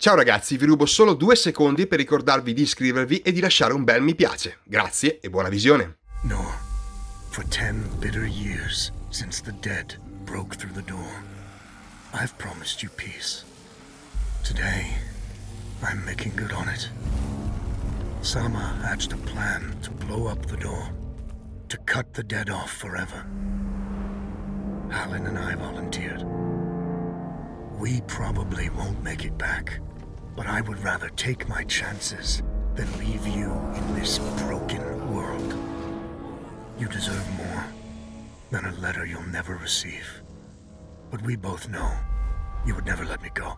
Ciao ragazzi, vi rubo solo 2 secondi per ricordarvi di iscrivervi e di lasciare un bel mi piace. Grazie e buona visione. Nor, for 10 bitter years since the dead broke through the door, I've promised you peace. Today, I'm making good on it. Sama hatched a plan to blow up the door, to cut the dead off forever. Hallen and I volunteered. We probably won't make it back, but I would rather take my chances than leave you in this broken world. You deserve more than a letter you'll never receive. But we both know you would never let me go.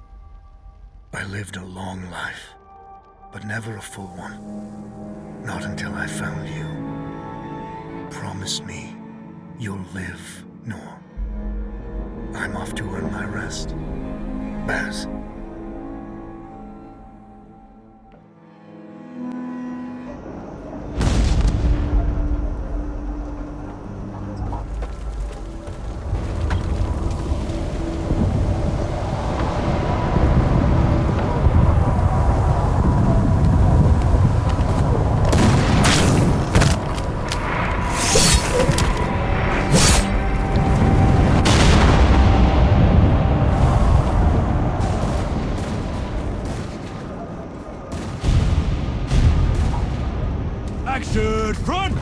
I lived a long life, but never a full one. Not until I found you. Promise me you'll live, Nor. I'm off to earn my rest. Baz. Action front!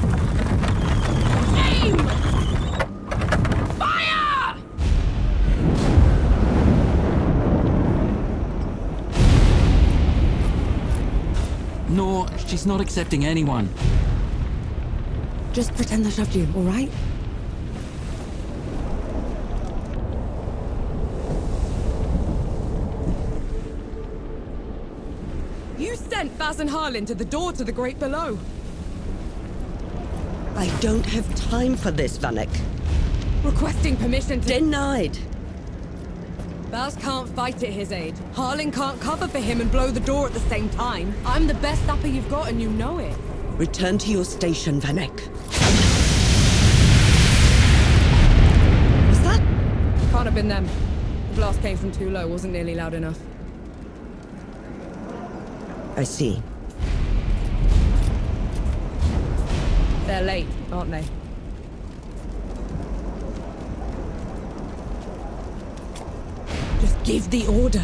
Aim! Fire! No, she's not accepting anyone. Just pretend I shoved you, all right? You sent Baz and Harlan to the door to the Great Below. I don't have time for this, Vanek. Requesting permission to... Denied. Baz can't fight at his age. Harlan can't cover for him and blow the door at the same time. I'm the best sapper you've got and you know it. Return to your station, Vanek. What's that? Can't have been them. The blast came from too low, wasn't nearly loud enough. I see. They're late, aren't they? Just give the order.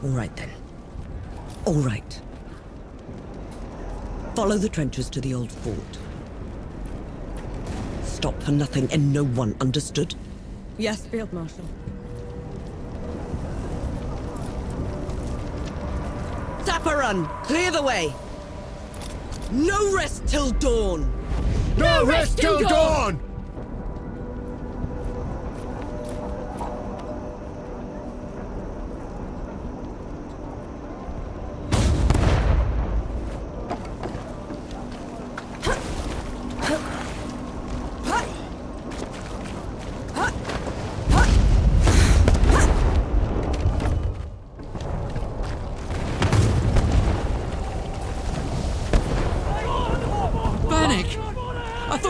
All right, then. All right. Follow the trenches to the old fort. Stop for nothing and no one, understood? Yes, Field Marshal. Run! Clear the way! No rest till dawn! No rest till dawn!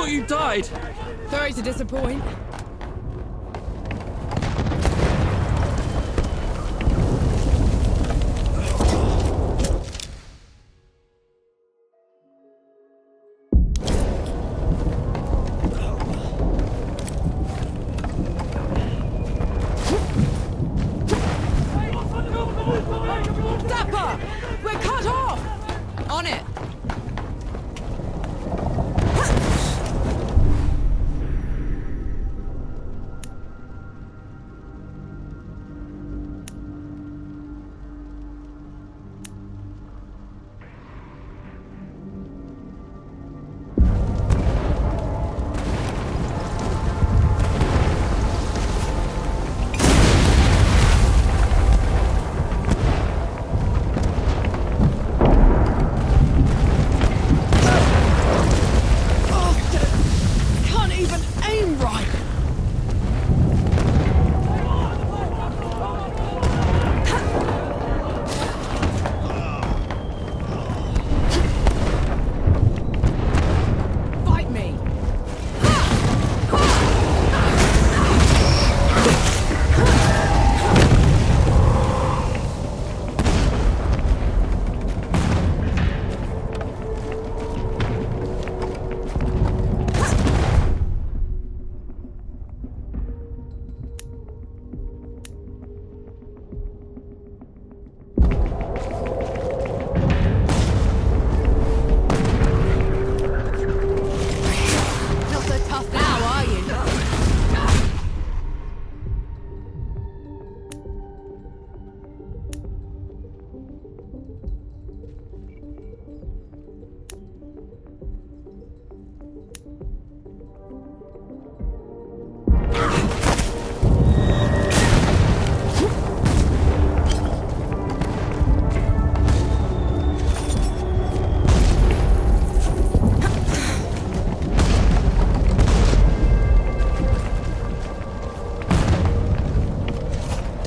You died! Sorry to disappoint. Dapper! We're cut off! On it!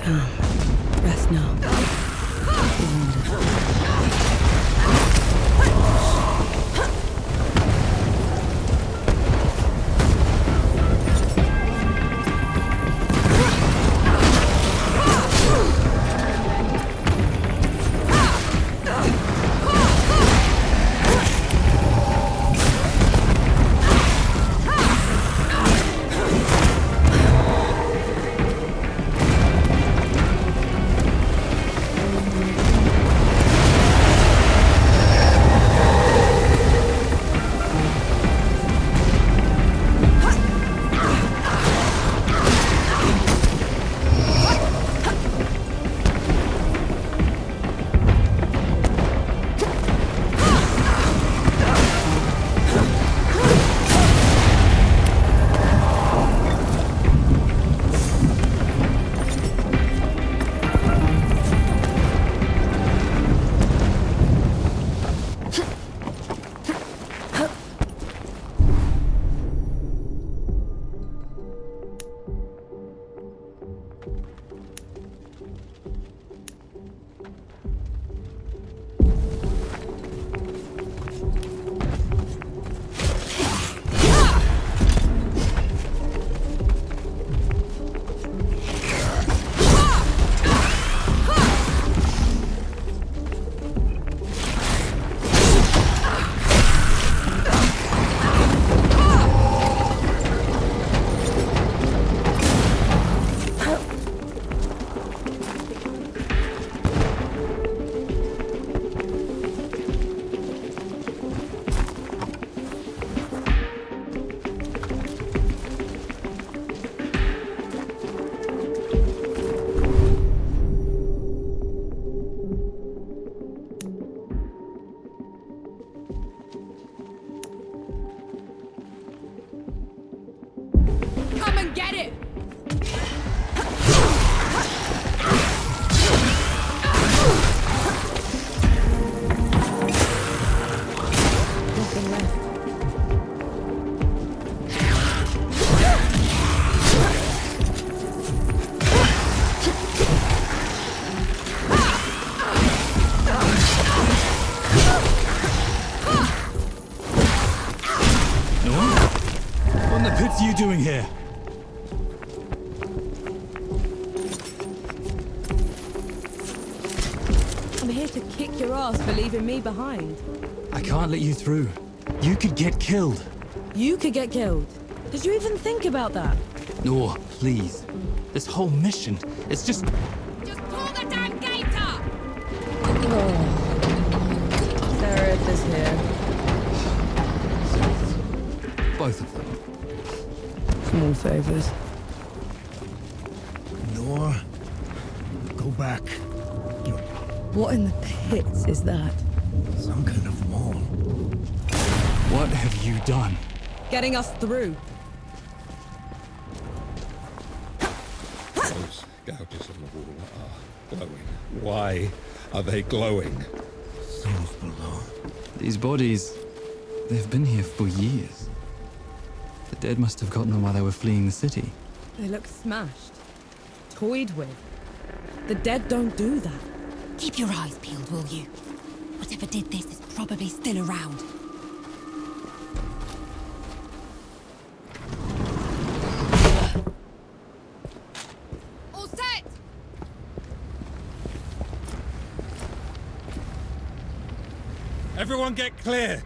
Damn. Rest now. Doing here? I'm here to kick your ass for leaving me behind. I can't let you through. You could get killed. You could get killed. Did you even think about that? No, please. This whole mission, it's just... Just pull the damn gate up! Seraph is here. both of them. Small favors. Nor, go back. What in the pits is that? Some kind of wall. What have you done? Getting us through. Those gouges on the wall are glowing. Why are they glowing? Souls below. These bodies, they've been here for years. The dead must have gotten them while they were fleeing the city. They look smashed. Toyed with. The dead don't do that. Keep your eyes peeled, will you? Whatever did this is probably still around. All set! Everyone get clear!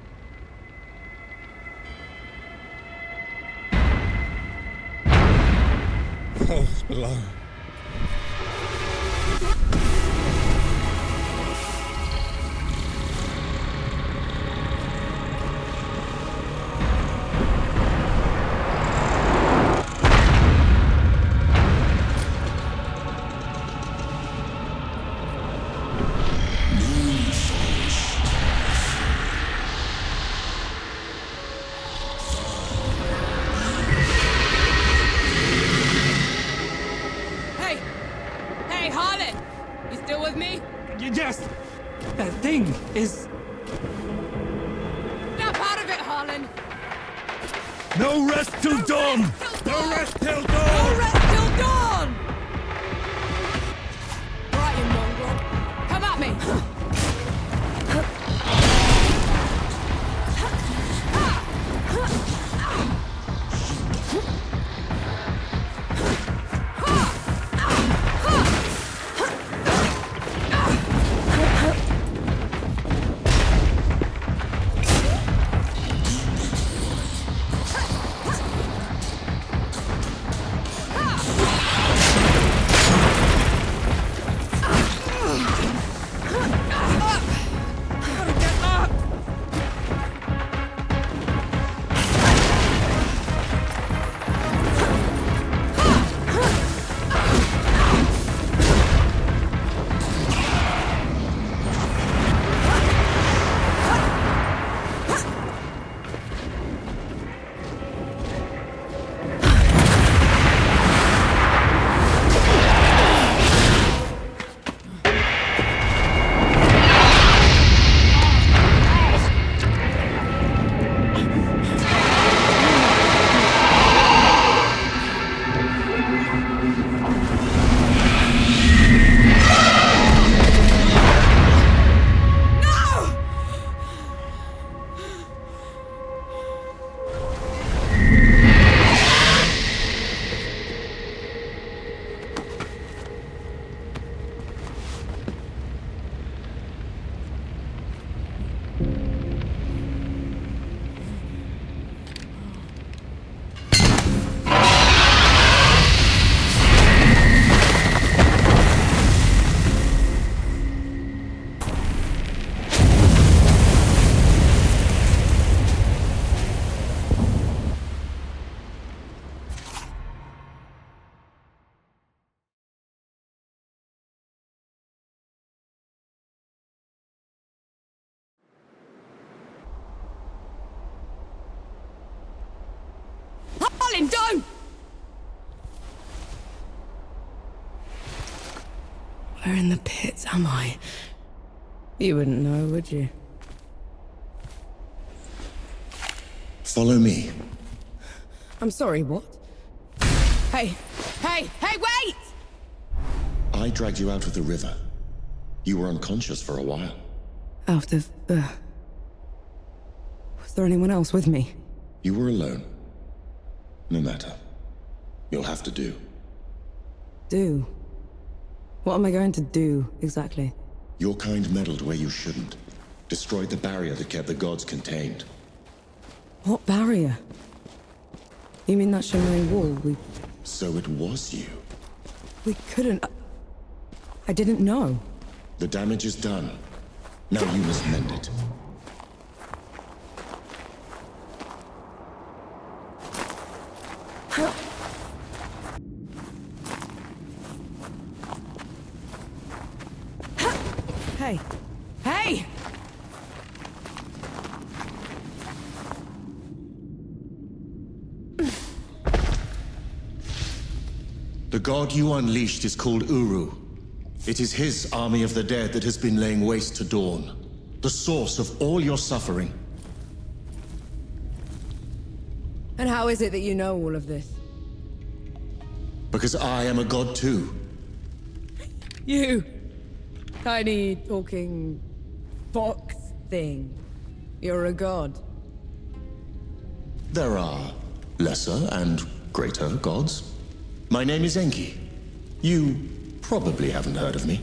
Souls below. Yes! That thing is... Snap out of it, Harlan! No rest till dawn! No rest till No dawn! rest till dawn! Where in the pits am I? You wouldn't know, would you? Follow me. I'm sorry, what? Hey! Hey! Hey, wait! I dragged you out of the river. You were unconscious for a while. Out of the... Was there anyone else with me? You were alone. No matter. You'll have to do. Do? What am I going to do, exactly? Your kind meddled where you shouldn't. Destroyed the barrier that kept the gods contained. What barrier? You mean that shimmering wall? So it was you. We couldn't... I didn't know. The damage is done. Now you must mend it. Hey! Hey! The god you unleashed is called Uru. It is his army of the dead that has been laying waste to Dawn. The source of all your suffering. And how is it that you know all of this? Because I am a god too. You! Tiny, talking... fox thing. You're a god. There are lesser and greater gods. My name is Enki. You probably haven't heard of me.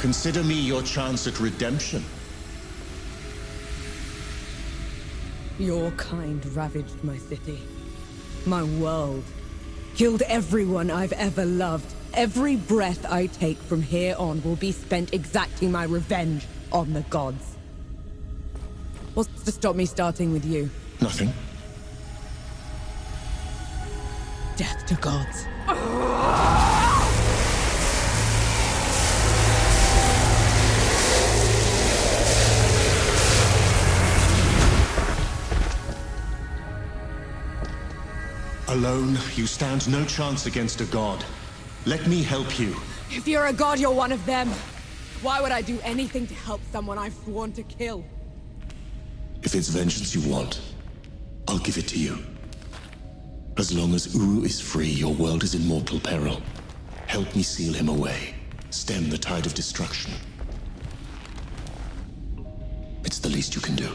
Consider me your chance at redemption. Your kind ravaged my city. My world. Killed everyone I've ever loved. Every breath I take from here on will be spent exacting my revenge on the gods. What's to stop me starting with you? Nothing. Death to gods. Alone, you stand no chance against a god. Let me help you. If you're a god, you're one of them. Why would I do anything to help someone I've sworn to kill? If it's vengeance you want, I'll give it to you. As long as Uru is free, your world is in mortal peril. Help me seal him away. Stem the tide of destruction. It's the least you can do.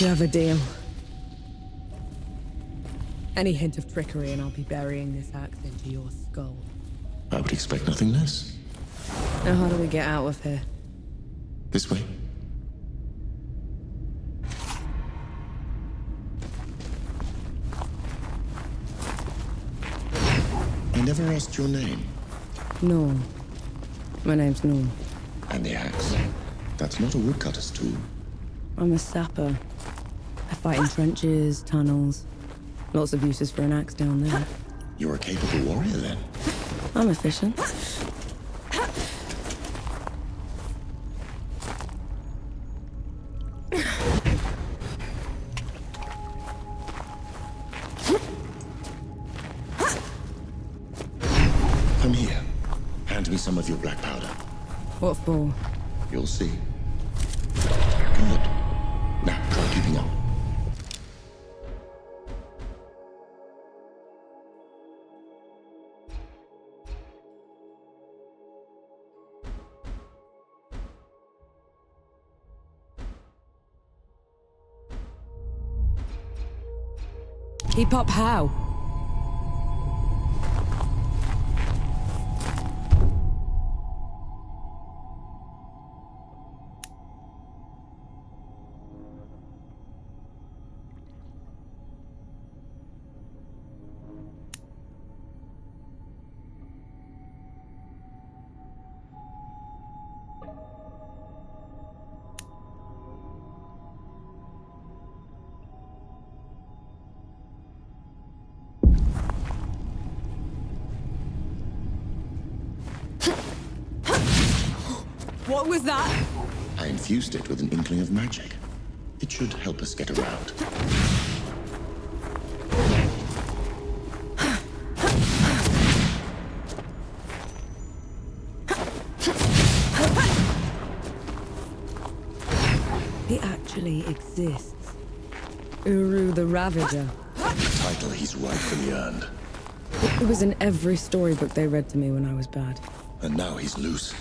You have a deal. Any hint of trickery and I'll be burying this axe into your skull. I would expect nothing less. Now how do we get out of here? This way. I never asked your name. Norm. My name's Norm. And the axe. That's not a woodcutter's tool. I'm a sapper. I fight in trenches, tunnels. Lots of uses for an axe down there. You're a capable warrior, then. I'm efficient. Come here. Hand me some of your black powder. What for? You'll see. Good. Now, try keeping up. Keep up how? What was that? I infused it with an inkling of magic. It should help us get around. He actually exists. Uru the Ravager. A title he's rightfully earned. It was in every storybook they read to me when I was bad. And now he's loose.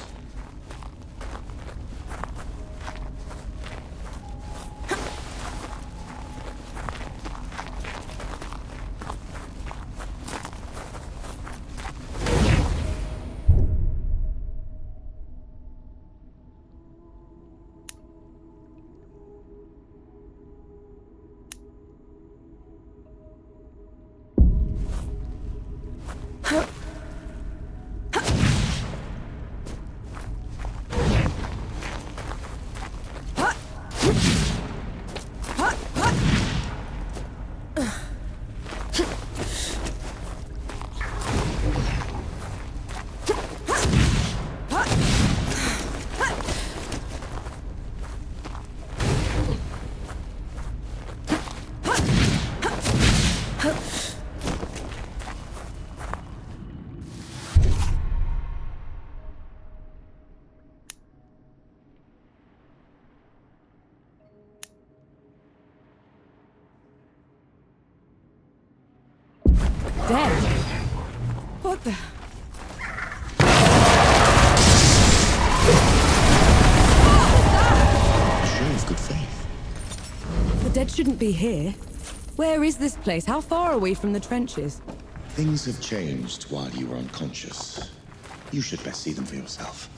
Dead? What the? A show of good faith. The dead shouldn't be here. Where is this place? How far are we from the trenches? Things have changed while you were unconscious. You should best see them for yourself.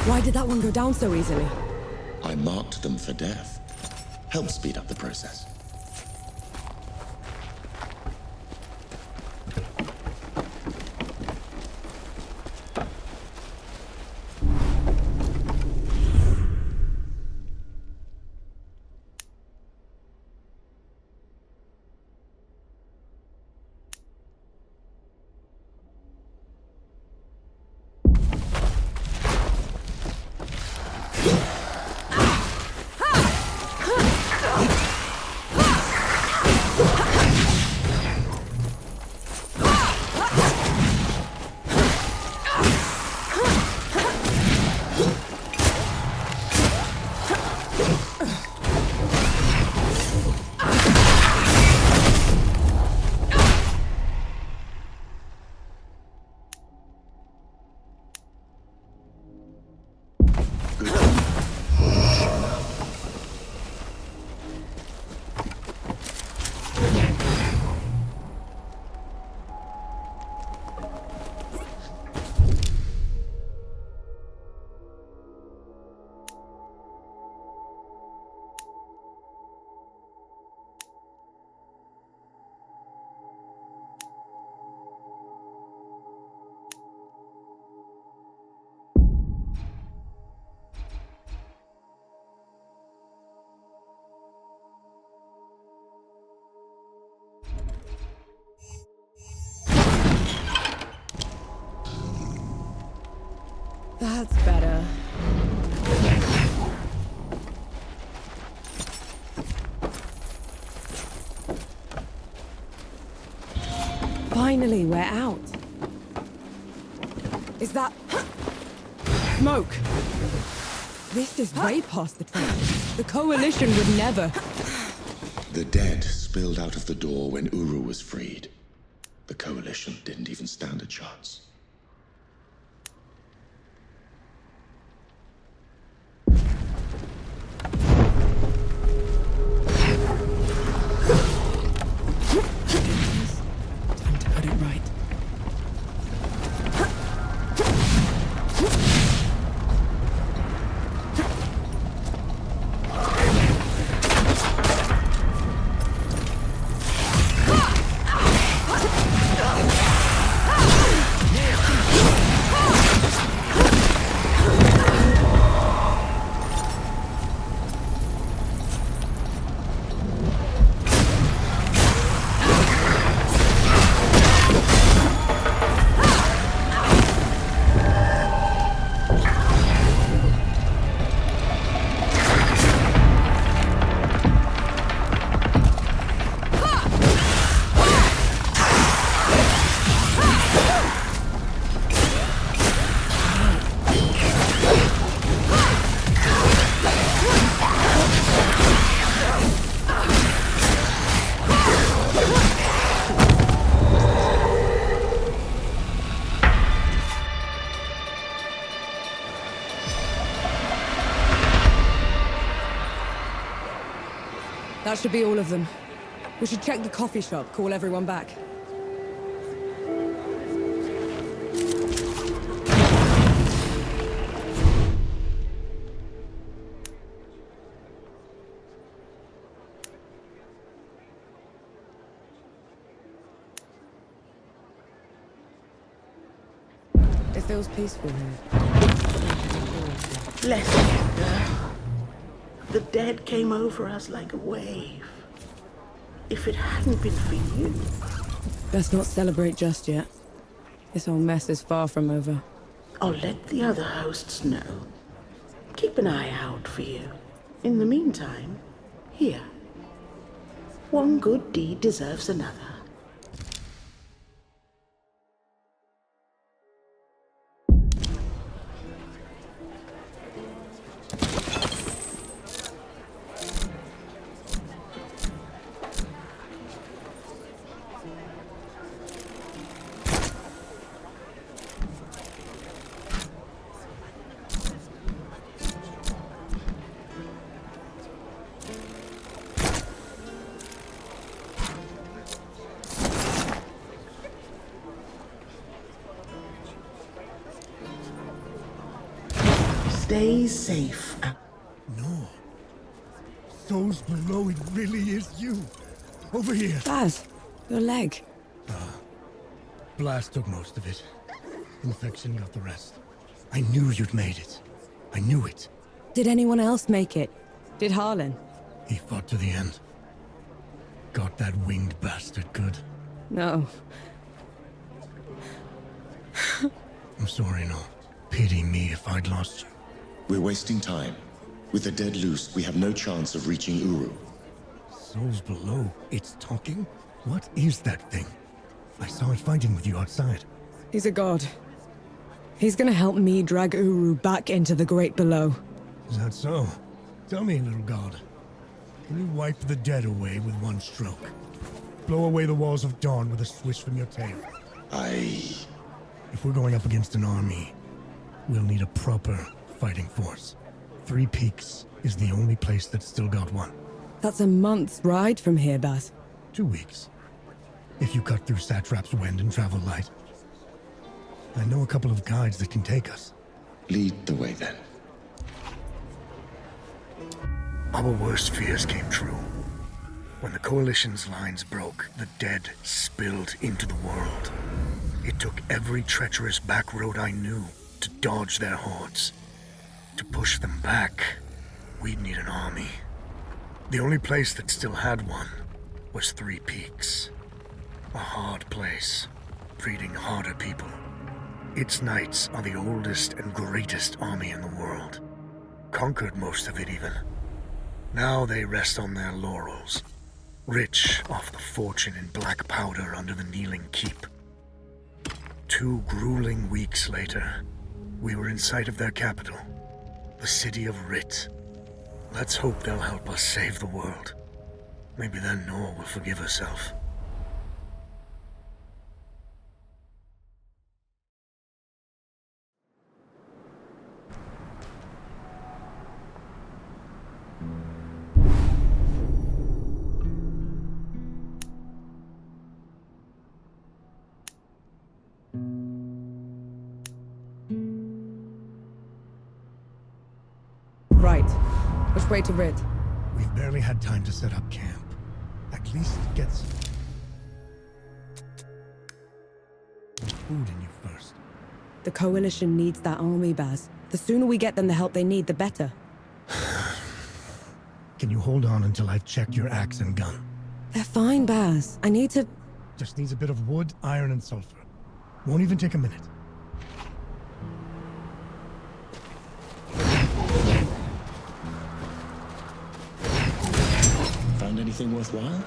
Why did that one go down so easily? I marked them for death. Help speed up the process. That's better. Finally, we're out. Is that... smoke? This is way past the track. The Coalition would never... The dead spilled out of the door when Uru was freed. The Coalition didn't even stand a chance. Time to put it right. That should be all of them. We should check the coffee shop, call everyone back. It feels peaceful here. Bless you, girl. The dead came over us like a wave. If it hadn't been for you... Best not celebrate just yet. This whole mess is far from over. I'll let the other hosts know. Keep an eye out for you. In the meantime, here. One good deed deserves another. Stay safe. No. Souls below, it really is you. Over here. Baz, your leg. Blast took most of it. Infection got the rest. I knew you'd made it. I knew it. Did anyone else make it? Did Harlan? He fought to the end. Got that winged bastard good. No. I'm sorry, no. Pity me if I'd lost you. We're wasting time. With the dead loose, we have no chance of reaching Uru. Souls below, it's talking? What is that thing? I saw it fighting with you outside. He's a god. He's gonna help me drag Uru back into the great below. Is that so? Tell me, little god. Can you wipe the dead away with one stroke? Blow away the walls of dawn with a swish from your tail? If we're going up against an army, we'll need a proper fighting force. Three Peaks is the only place that's still got one. That's a month's ride from here, Baz. 2 weeks. If you cut through Satrap's wind and travel light. I know a couple of guides that can take us. Lead the way then. Our worst fears came true. When the Coalition's lines broke, the dead spilled into the world. It took every treacherous back road I knew to dodge their hordes. To push them back, we'd need an army. The only place that still had one was Three Peaks. A hard place, breeding harder people. Its knights are the oldest and greatest army in the world. Conquered most of it even. Now they rest on their laurels, rich off the fortune in black powder under the kneeling keep. 2 grueling weeks later, we were in sight of their capital, The city of Rit. Let's hope they'll help us save the world. Maybe then Nor will forgive herself. Right. Which way to Rid? We've barely had time to set up camp. At least get some food in you first. The Coalition needs that army, Baz. The sooner we get them the help they need, the better. Can you hold on until I've checked your axe and gun? They're fine, Baz. I need to... Just needs a bit of wood, iron, and sulfur. Won't even take a minute. Found anything worthwhile?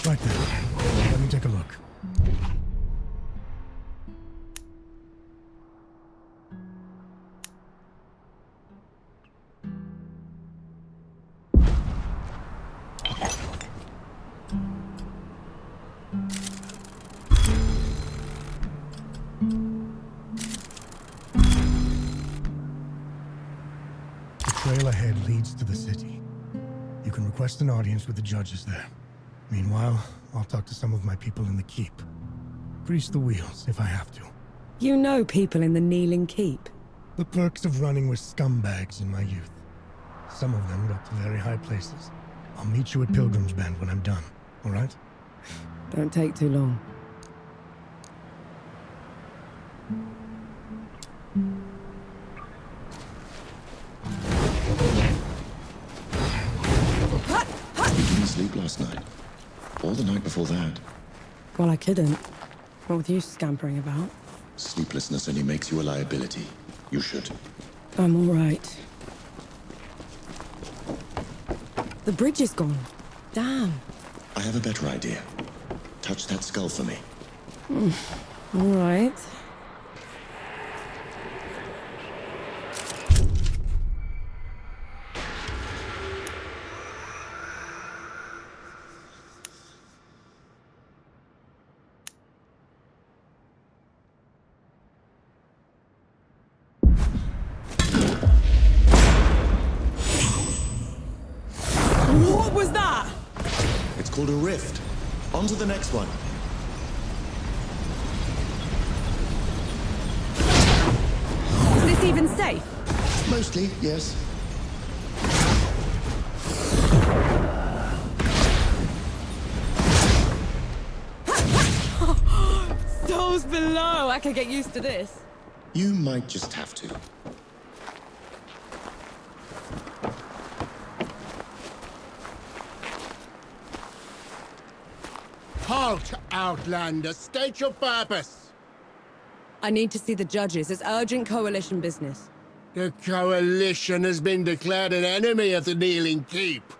Right there. Let me take a look. The trail ahead leads to the city. You can request an audience with the judges there. Meanwhile, I'll talk to some of my people in the keep. Grease the wheels if I have to. You know people in the Kneeling Keep. The perks of running with scumbags in my youth. Some of them got to very high places. I'll meet you at Pilgrim's Bend when I'm done, all right? Don't take too long. You didn't sleep last night? Or the night before that? Well, I couldn't. What with you scampering about? Sleeplessness only makes you a liability. You should. I'm all right. The bridge is gone. Damn. I have a better idea. Touch that skull for me. All right. What was that? It's called a rift. On to the next one. Is this even safe? Mostly, yes. Those below. I can get used to this. You might just have to. Halt, Outlander! State your purpose! I need to see the judges. It's urgent Coalition business. The Coalition has been declared an enemy of the Kneeling Keep.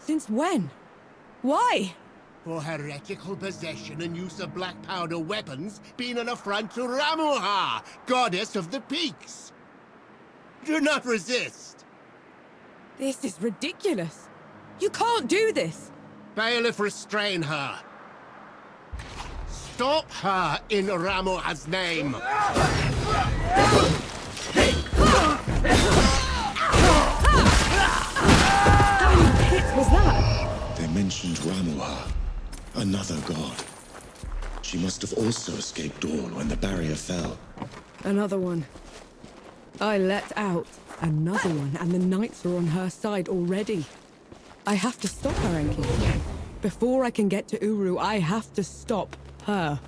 Since when? Why? For heretical possession and use of black powder weapons being an affront to Ramuha, goddess of the peaks. Do not resist. This is ridiculous. You can't do this. Bailiff, restrain her. Stop her in Ramuha's name. How many hits was that? They mentioned Ramuha, another god. She must have also escaped Dawn when the barrier fell. Another one. I let out another one, and the knights are on her side already. I have to stop her, Enki. Before I can get to Uru, I have to stop her.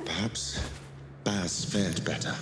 Perhaps Baz fared better.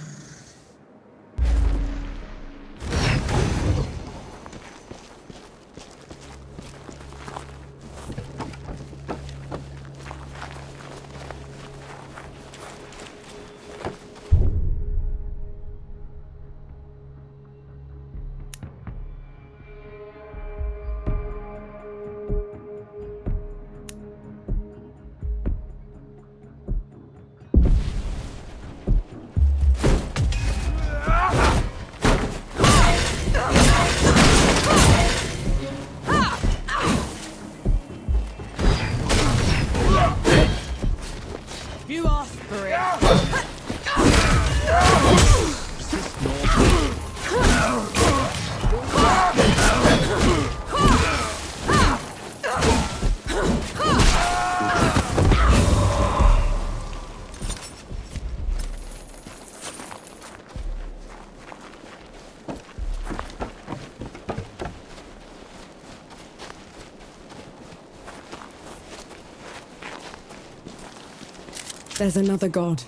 There's another god.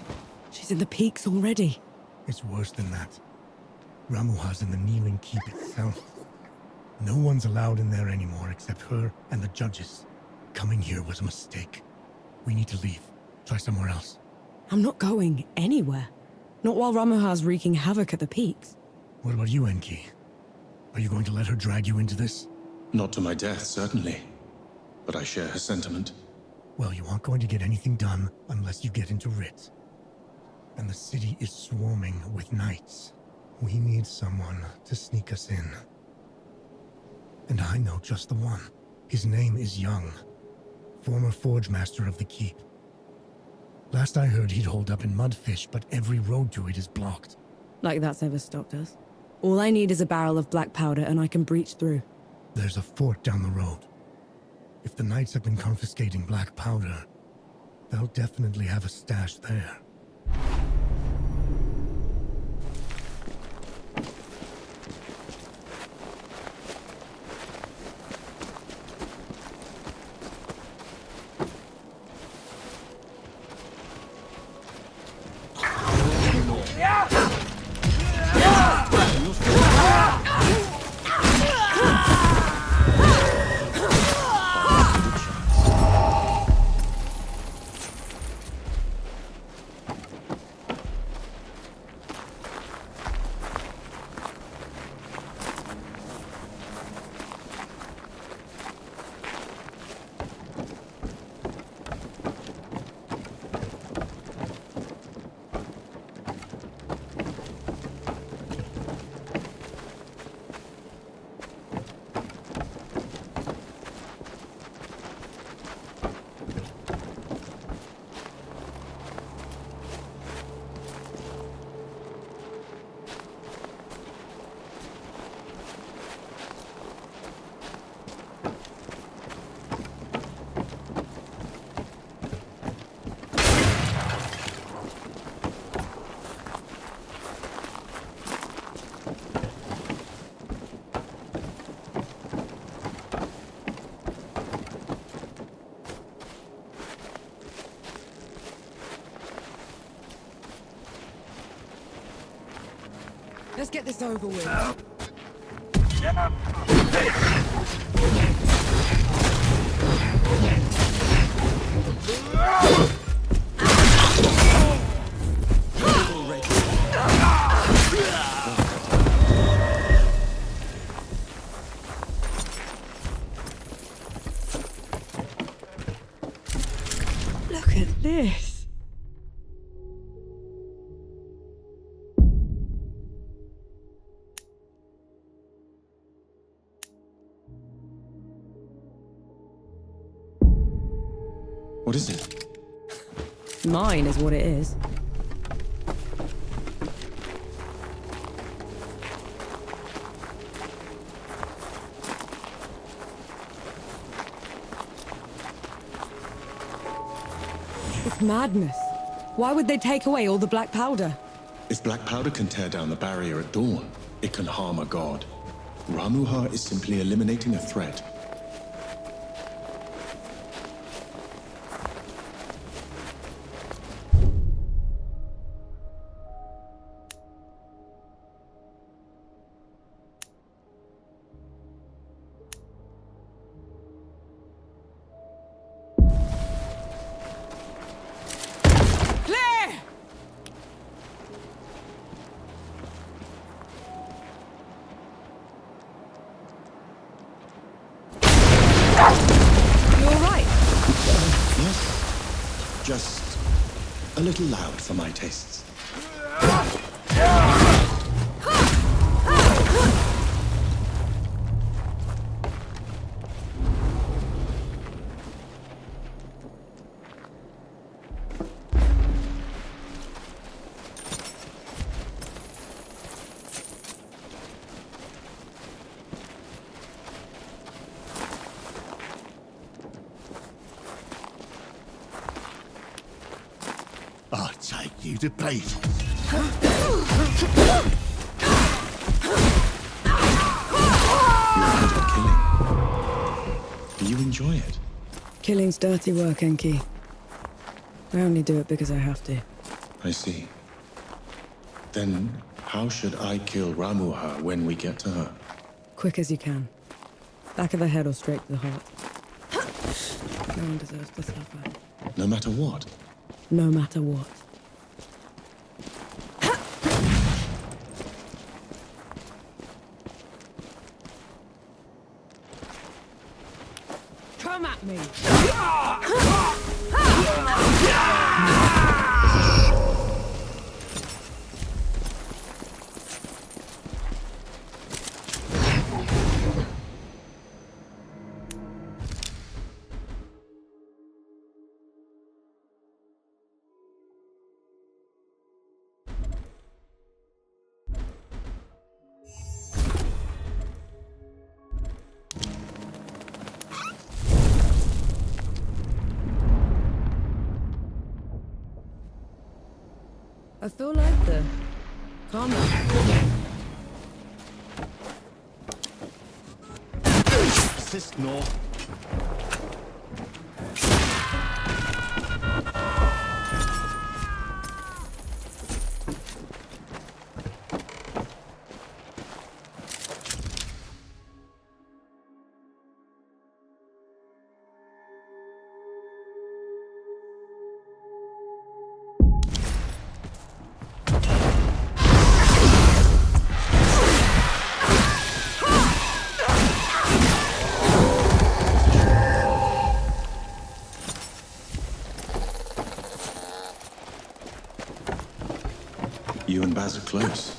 She's in the peaks already. It's worse than that. Ramuha's in the kneeling keep itself. No one's allowed in there anymore except her and the judges. Coming here was a mistake. We need to leave. Try somewhere else. I'm not going anywhere. Not while Ramuha's wreaking havoc at the peaks. What about you, Enki? Are you going to let her drag you into this? Not to my death, certainly. But I share her sentiment. Well, you aren't going to get anything done unless you get into Rit. And the city is swarming with knights. We need someone to sneak us in. And I know just the one. His name is Young, former forge master of the keep. Last I heard, he'd hold up in Mudfish, but every road to it is blocked. Like that's ever stopped us. All I need is a barrel of black powder and I can breach through. There's a fort down the road. If the knights have been confiscating black powder, they'll definitely have a stash there. Let's get this over with. Look at this. What is it? Mine is what it is. It's madness. Why would they take away all the black powder? If black powder can tear down the barrier at dawn, it can harm a god. Ramuha is simply eliminating a threat. Just a little loud for my tastes. I'll take you to pieces. You're good at killing. Do you enjoy it? Killing's dirty work, Enki. I only do it because I have to. I see. Then, how should I kill Ramuha when we get to her? Quick as you can. Back of the head or straight to the heart. No one deserves to suffer. No matter what? No matter what. Come at me! I feel like the combat. Assist, no. You and Baz are close.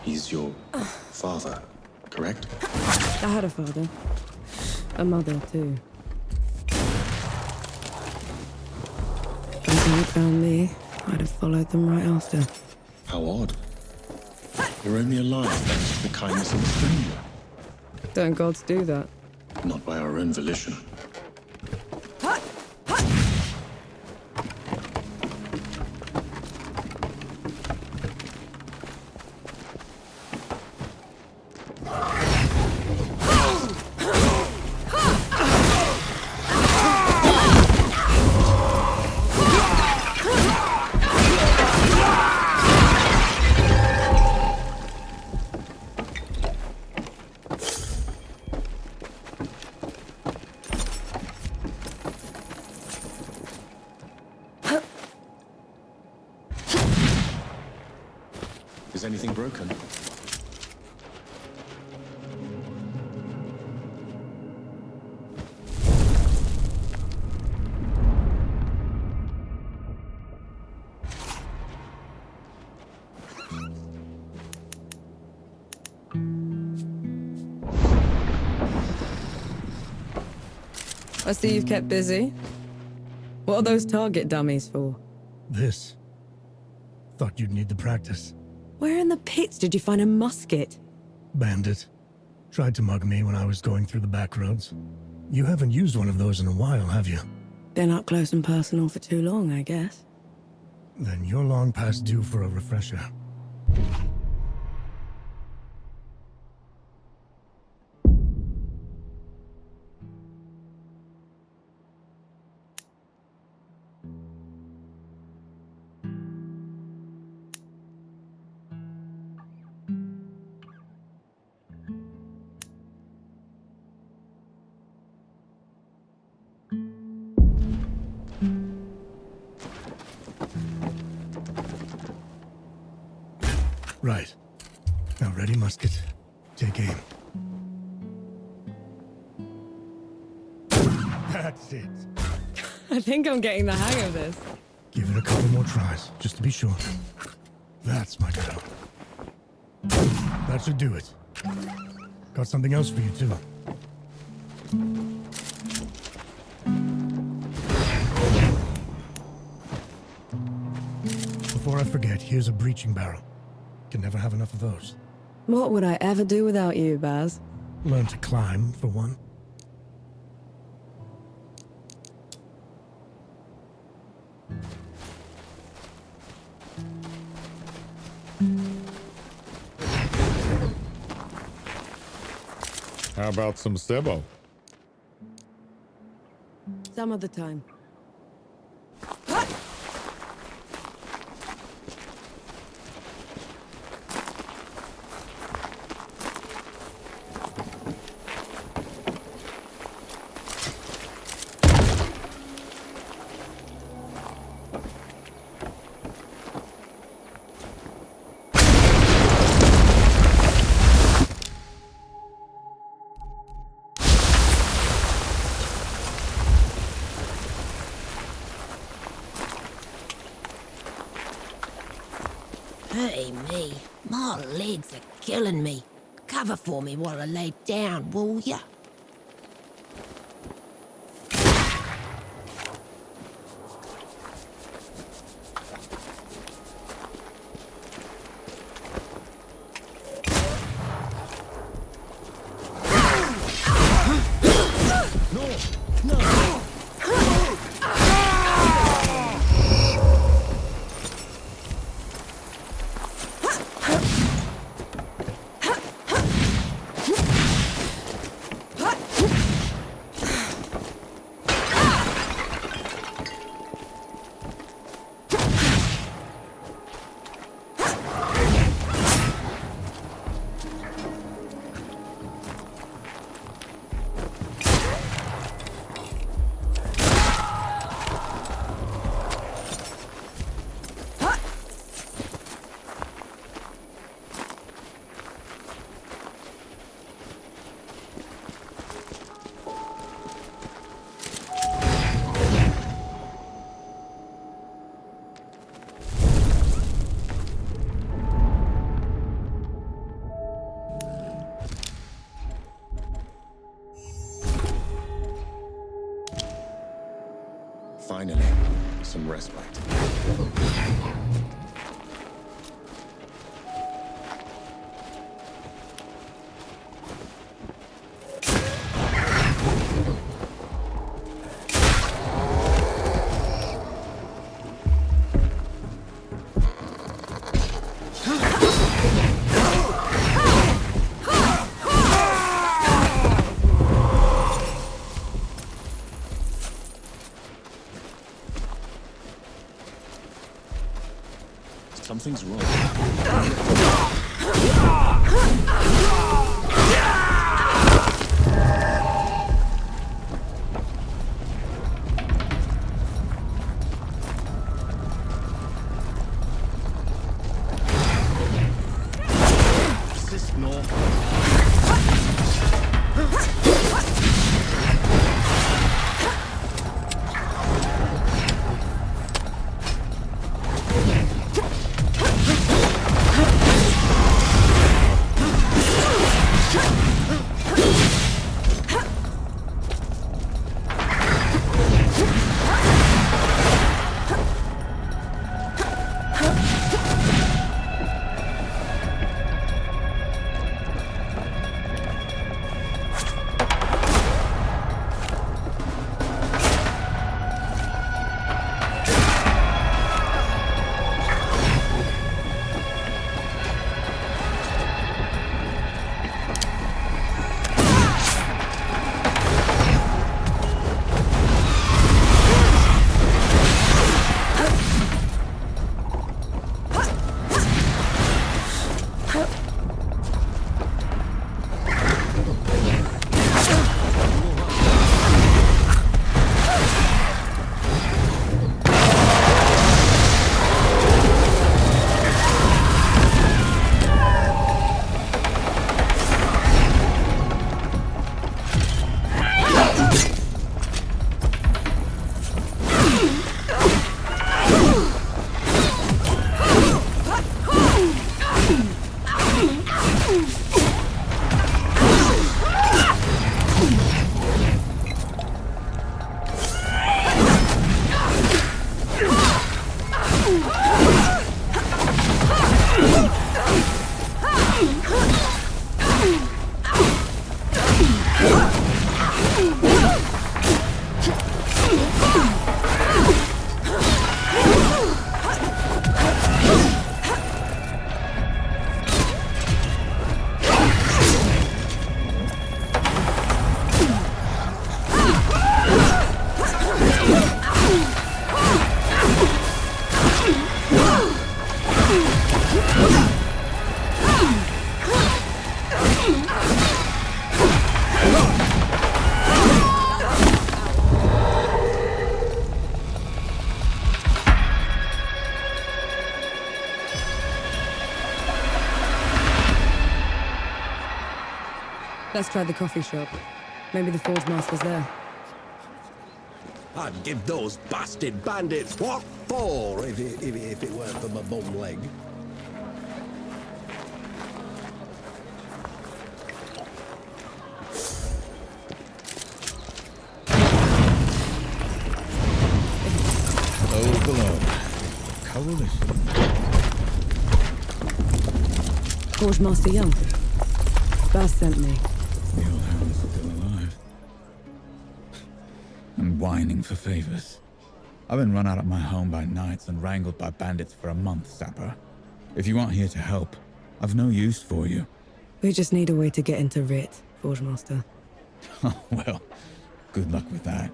He's your father, correct? I had a father. A mother, too. If they hadn't found me, I'd have followed them right after. How odd. You're only alive thanks to the kindness of a stranger. Don't gods do that? Not by our own volition. Is anything broken? I see you've kept busy. What are those target dummies for? This. Thought you'd need the practice. Where in the pits did you find a musket? Bandit. Tried to mug me when I was going through the back roads. You haven't used one of those in a while, have you? Been up close and personal for too long, I guess. Then you're long past due for a refresher. Right. Now ready, musket. Take aim. That's it. I think I'm getting the hang of this. Give it a couple more tries, just to be sure. That's my girl. That should do it. Got something else for you, too. Before I forget, here's a breaching barrel. Can never have enough of those. What would I ever do without you, Baz? Learn to climb, for one. How about some Sebo? Some of the time. Hey me, my legs are killing me. Cover for me while I lay down, will ya? Finally, some respite. Something's wrong. Is this normal? Let's try the coffee shop. Maybe the Forge Master's there. I'd give those bastard bandits what for if it weren't for my bum leg. coalition. Forge Master Young. Baz sent me. The old hound's still alive. And whining for favors. I've been run out of my home by knights and wrangled by bandits for a month, Sapper. If you aren't here to help, I've no use for you. We just need a way to get into Rit, Forge Master. Well, good luck with that.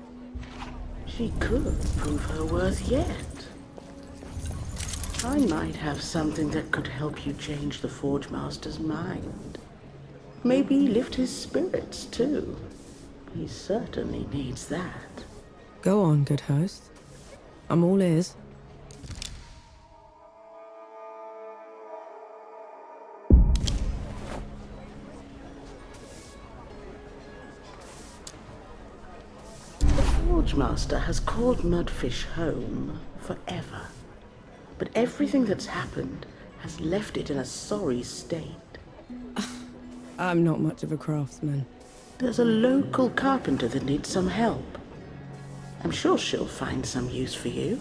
She could prove her worth yet. I might have something that could help you change the Forge Master's mind. Maybe lift his spirits, too. He certainly needs that. Go on, good host. I'm all ears. The Forge Master has called Mudfish home forever. But everything that's happened has left it in a sorry state. I'm not much of a craftsman. There's a local carpenter that needs some help. I'm sure she'll find some use for you.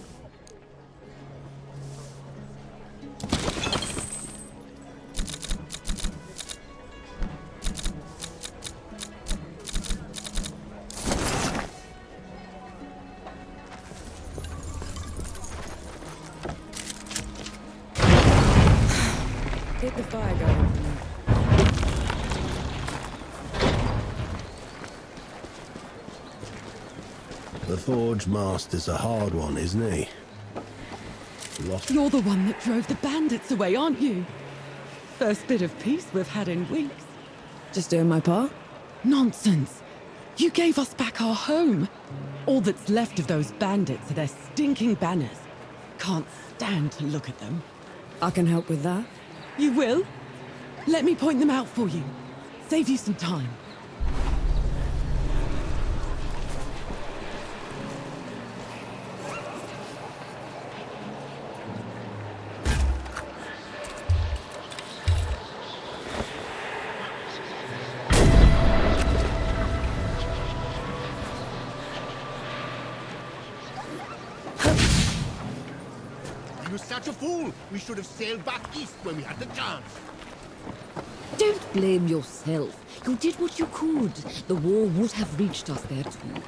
Get the fire going. The Forge Master's a hard one, isn't he? You're the one that drove the bandits away, aren't you? First bit of peace we've had in weeks. Just doing my part? Nonsense! You gave us back our home. All that's left of those bandits are their stinking banners. Can't stand to look at them. I can help with that. You will? Let me point them out for you. Save you some time. You're such a fool! We should have sailed back east when we had the chance. Don't blame yourself. You did what you could. The war would have reached us there too.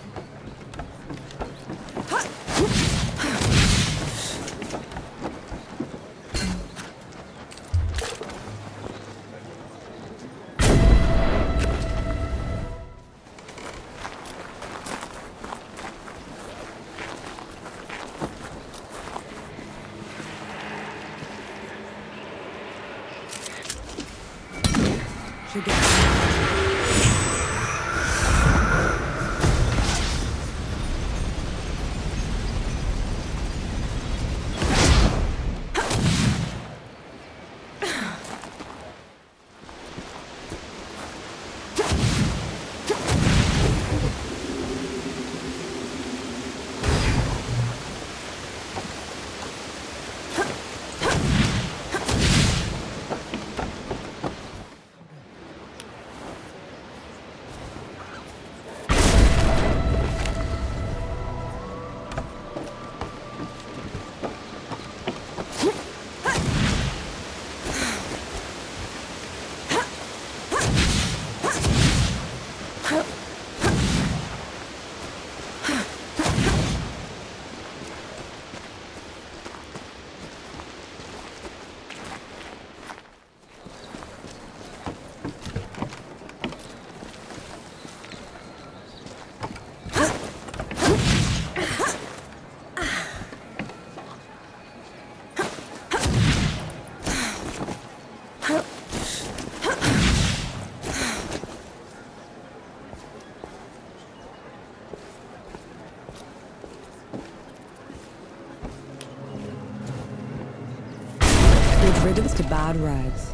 Riddance to bad rags.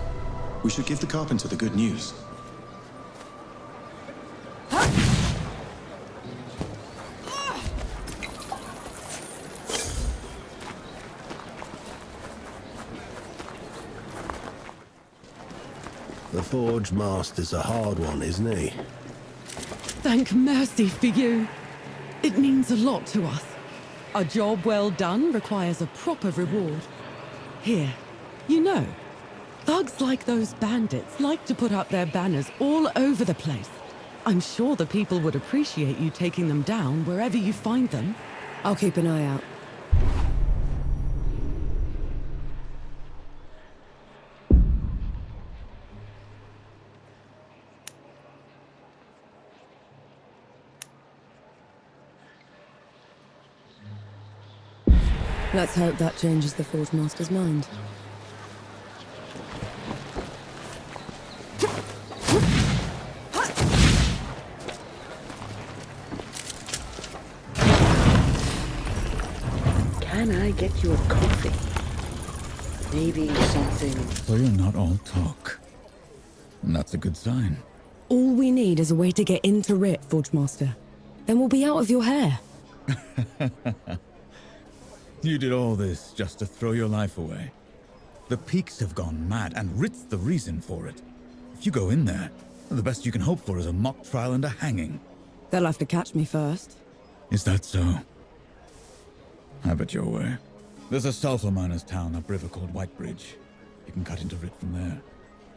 We should give the carpenter the good news. The Forge Master's a hard one, isn't he? Thank mercy for you. It means a lot to us. A job well done requires a proper reward. Here, you know, thugs like those bandits like to put up their banners all over the place. I'm sure the people would appreciate you taking them down wherever you find them. I'll keep an eye out. Let's hope that changes the Forge Master's mind. Can I get you a coffee? Maybe something... So you're not all talk. And that's a good sign. All we need is a way to get into Rit, Forge Master. Then we'll be out of your hair. You did all this just to throw your life away. The Peaks have gone mad, and Rit's the reason for it. If you go in there, the best you can hope for is a mock trial and a hanging. They'll have to catch me first. Is that so? Have it your way. There's a sulfur miner's town upriver called Whitebridge. You can cut into Rit from there.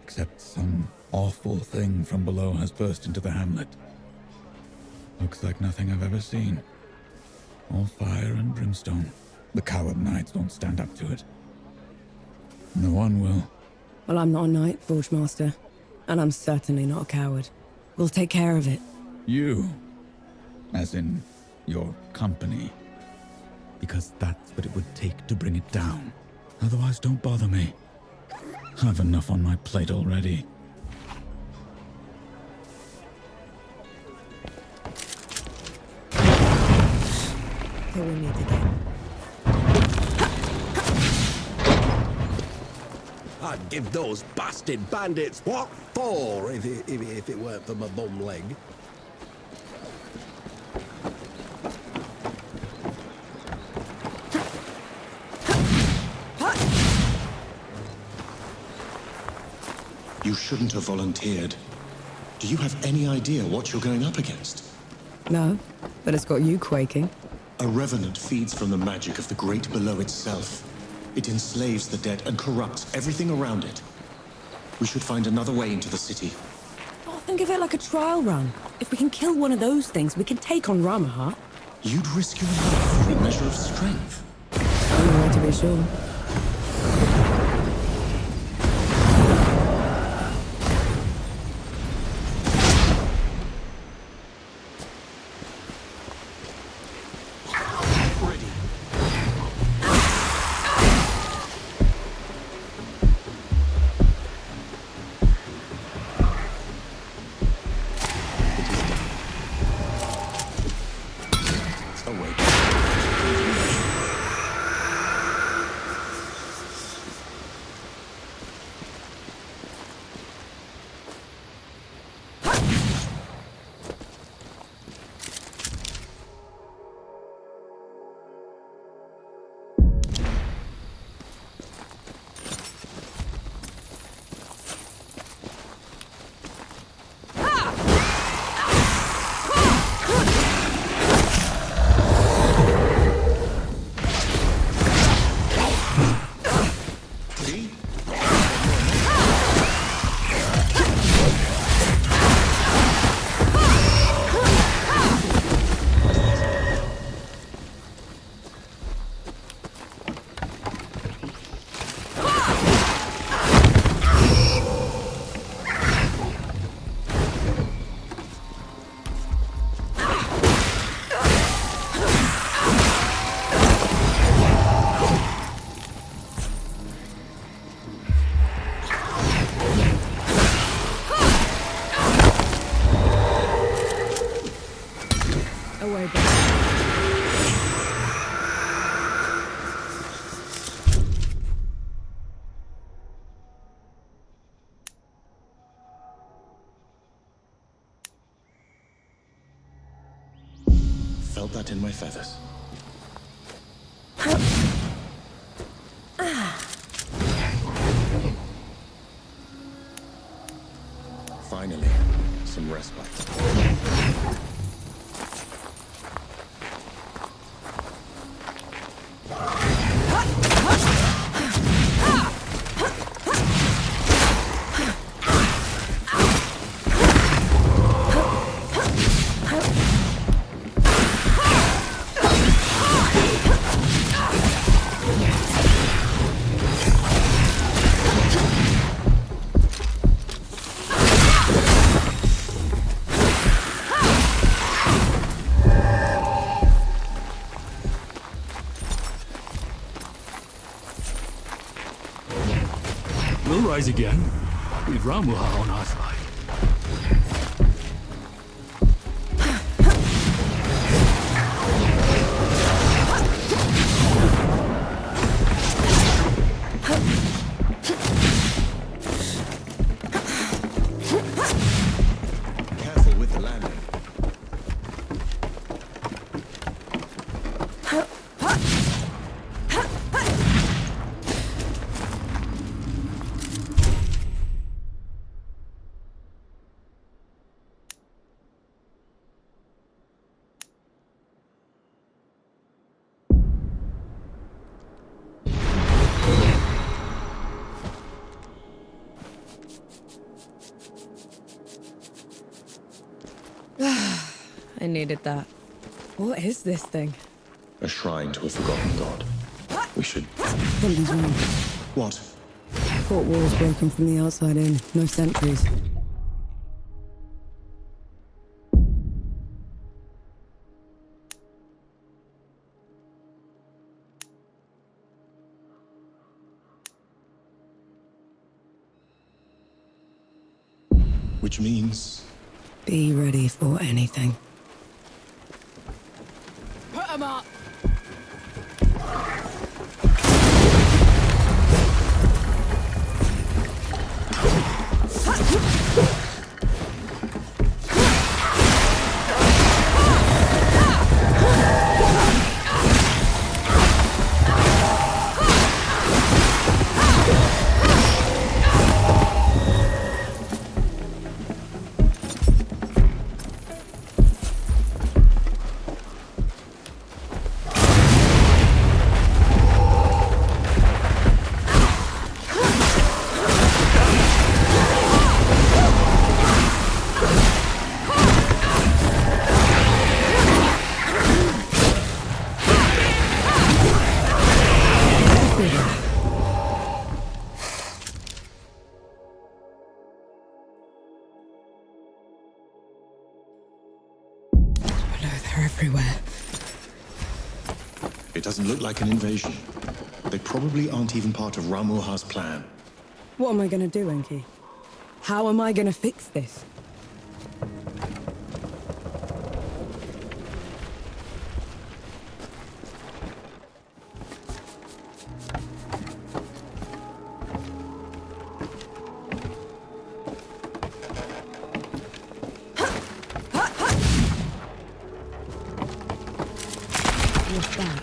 Except some awful thing from below has burst into the hamlet. Looks like nothing I've ever seen. All fire and brimstone. The coward knights won't stand up to it. No one will. Well, I'm not a knight, Forge Master. And I'm certainly not a coward. We'll take care of it. You? As in, your company? Because that's what it would take to bring it down. Otherwise, don't bother me. I've enough on my plate already. So we need to get... I'd give those bastard bandits what for if it weren't for my bum leg. You shouldn't have volunteered. Do you have any idea what you're going up against? No, but it's got you quaking. A revenant feeds from the magic of the great below itself. It enslaves the dead and corrupts everything around it. We should find another way into the city. Oh, think of it like a trial run. If we can kill one of those things, we can take on Ramaha. You'd risk your life for a measure of strength. Only way to be sure. Felt that in my feathers. Finally, some respite. rise again, with Ramuha on our side. Careful with the landing. I needed that. What is this thing? A shrine to a forgotten god. We should... Something's wrong. What? Fort walls broken from the outside in. No sentries. Which means... Be ready for anything. Put 'em up! They're everywhere. It doesn't look like an invasion. They probably aren't even part of Ramuha's plan. What am I gonna do, Enki? How am I gonna fix this? What's that?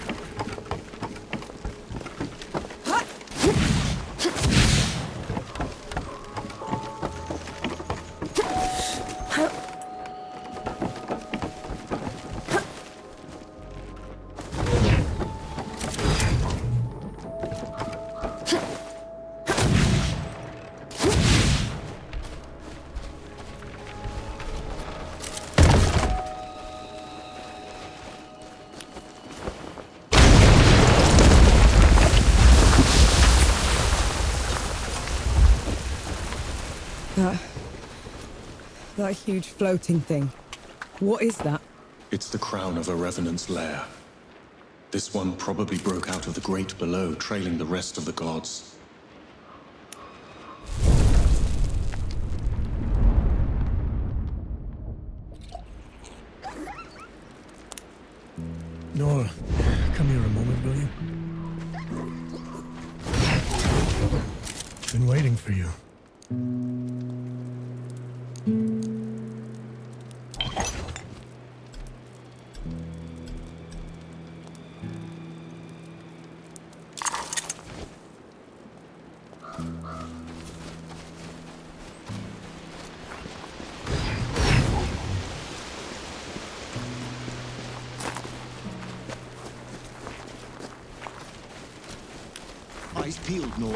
That huge floating thing. What is that? It's the crown of a revenant's lair. This one probably broke out of the great below, trailing the rest of the gods. Nora, come here a moment, will you? Been waiting for you. Eyes peeled, Nor.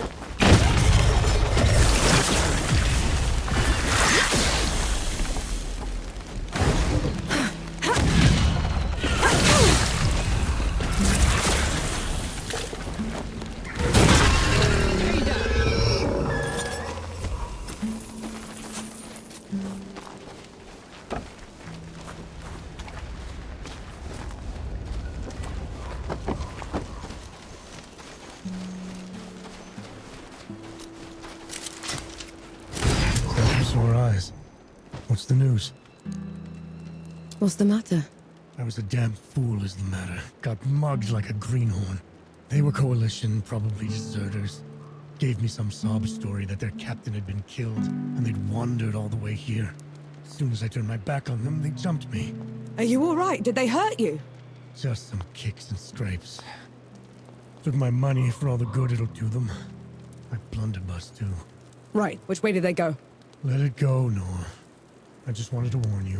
news. What's the matter? I was a damn fool is the matter. Got mugged like a greenhorn. They were coalition, probably deserters. Gave me some sob story that their captain had been killed, and they'd wandered all the way here. As soon as I turned my back on them, they jumped me. Are you all right? Did they hurt you? Just some kicks and scrapes. Took my money for all the good it'll do them. My blunderbuss, too. Right. Which way did they go? Let it go, Nor. I just wanted to warn you.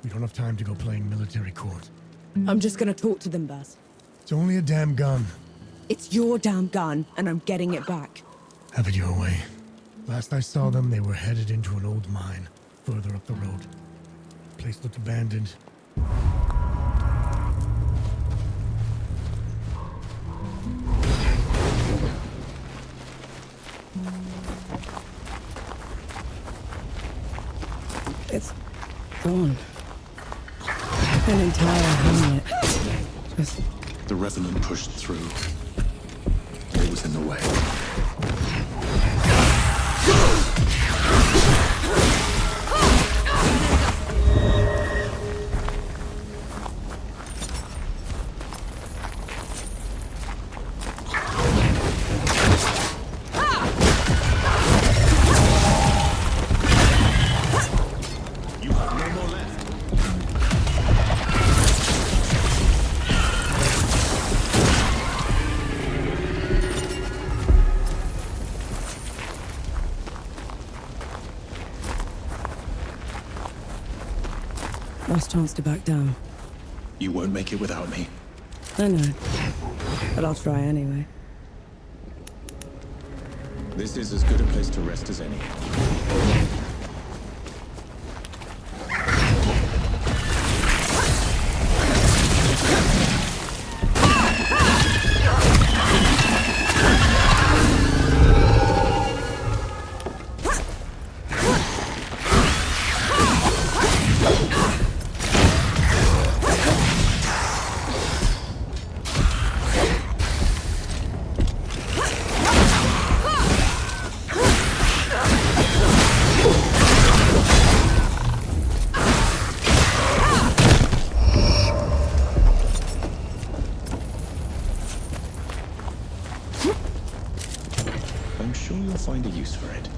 We don't have time to go playing military court. I'm just gonna talk to them, Baz. It's only a damn gun. It's your damn gun, and I'm getting it back. Have it your way. Last I saw them, they were headed into an old mine, further up the road. Place looked abandoned. It's gone. An entire hamlet. Just... The Revenant pushed through. It was in the way. Last chance to back down. You won't make it without me. I know. But I'll try anyway. This is as good a place to rest as any. I'm sure you'll find a use for it.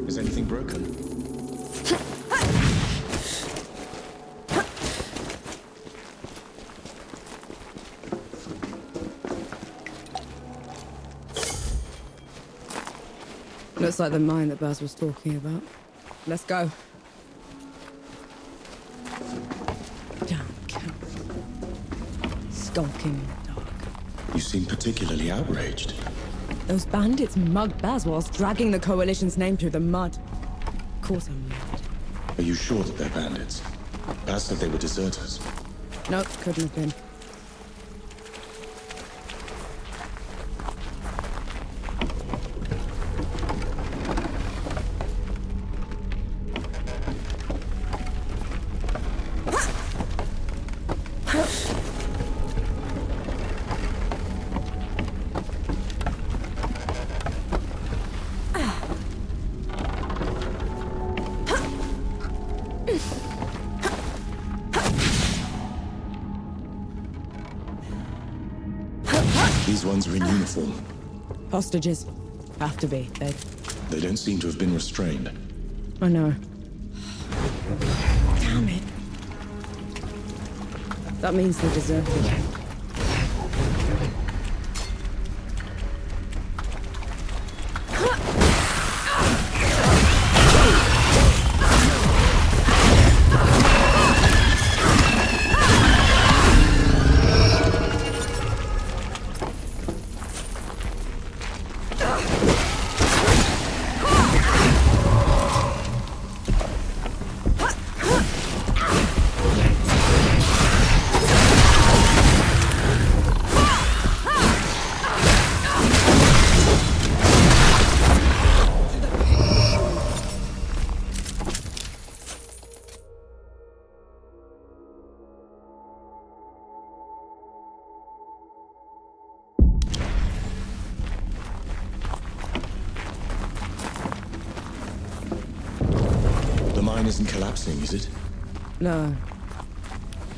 Is anything broken? Looks like the mine that Baz was talking about. Let's go. Damn camp. Skulking in the dark. You seem particularly outraged. Those bandits mugged Baz whilst dragging the Coalition's name through the mud. Of course I'm mad. Are you sure that they're bandits? Baz said they were deserters. Nope, couldn't have been. These ones are in uniform. Hostages. Have to be. They don't seem to have been restrained. I know. Damn it. That means they deserve it. Isn't collapsing, is it? No.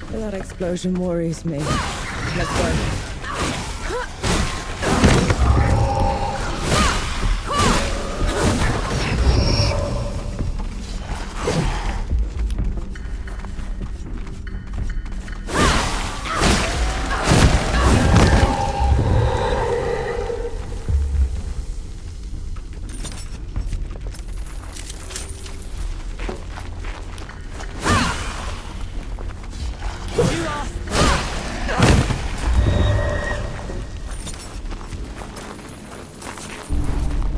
But that explosion worries me. Let's go.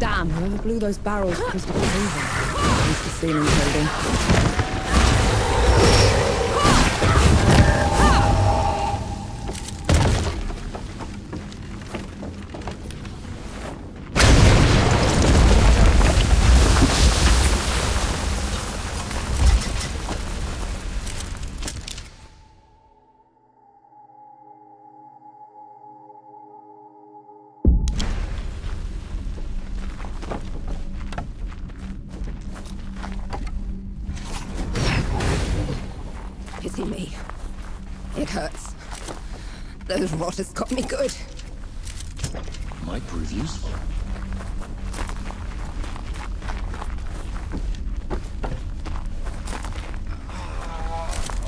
Damn, whoever blew those barrels must have been moving. It's the ceiling building. Pity me. It hurts. Those rotters got me good. Might prove useful.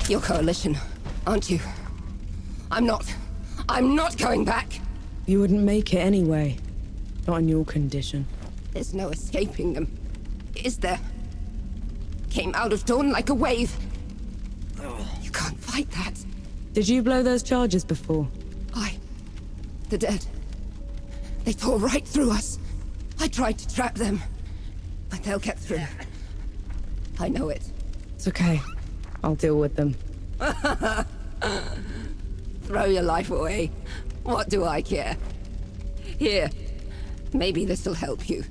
You're coalition, aren't you? I'm not going back! You wouldn't make it anyway. Not in your condition. There's no escaping them. Is there? Came out of dawn like a wave. You can't fight that. Did you blow those charges before? The dead. They tore right through us. I tried to trap them, but they'll get through. I know it. It's okay. I'll deal with them. Throw your life away. What do I care? Here. Maybe this'll help you.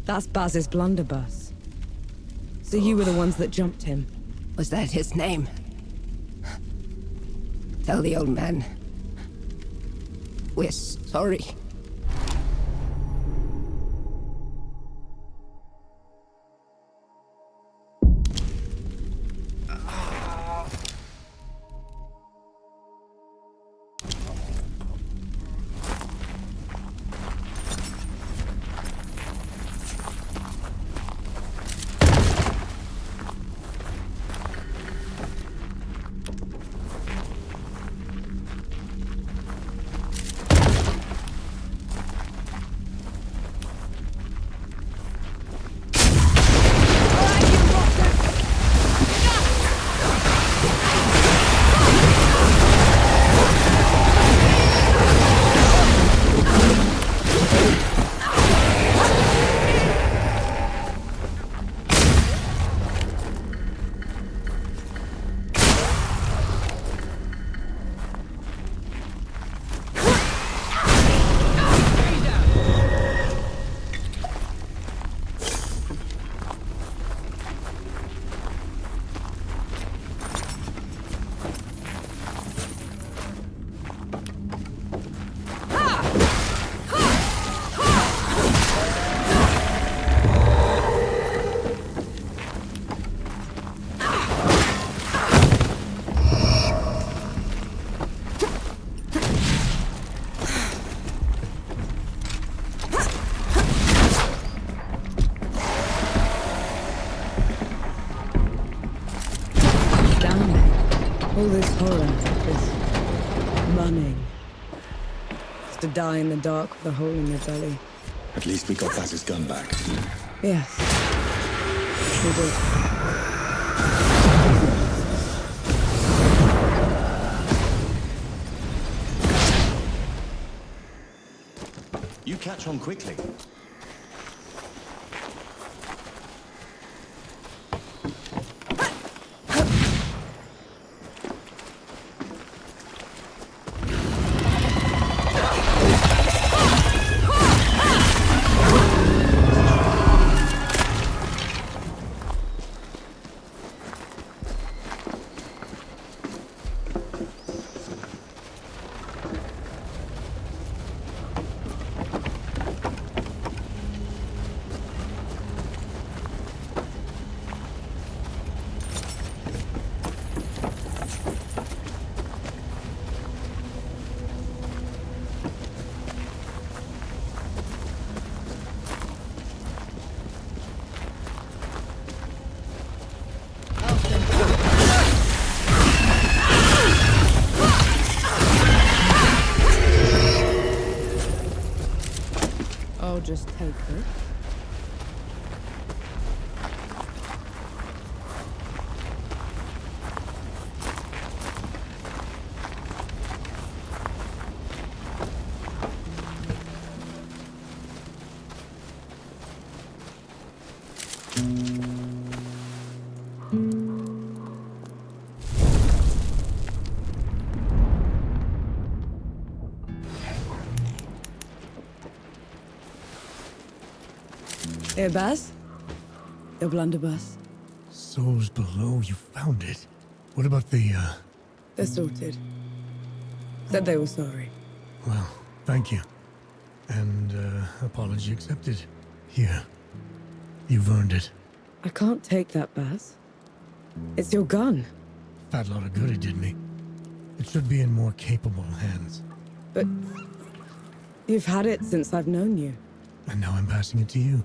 That's Baz's blunderbuss. So you were the ones that jumped him. Was that his name? Tell the old man. We're sorry. this horror, this running. Just to die in the dark with a hole in your belly. At least we got Baz's gun back. Yes. We did. You catch on quickly. I'll just take her. Here, Baz. Your blunderbuss. Souls below, you found it. What about the, They're sorted. Said they were sorry. Well, thank you. And, apology accepted. Here. You've earned it. I can't take that, Baz. It's your gun. Fat lot of good it did me. It should be in more capable hands. But you've had it since I've known you. And now I'm passing it to you.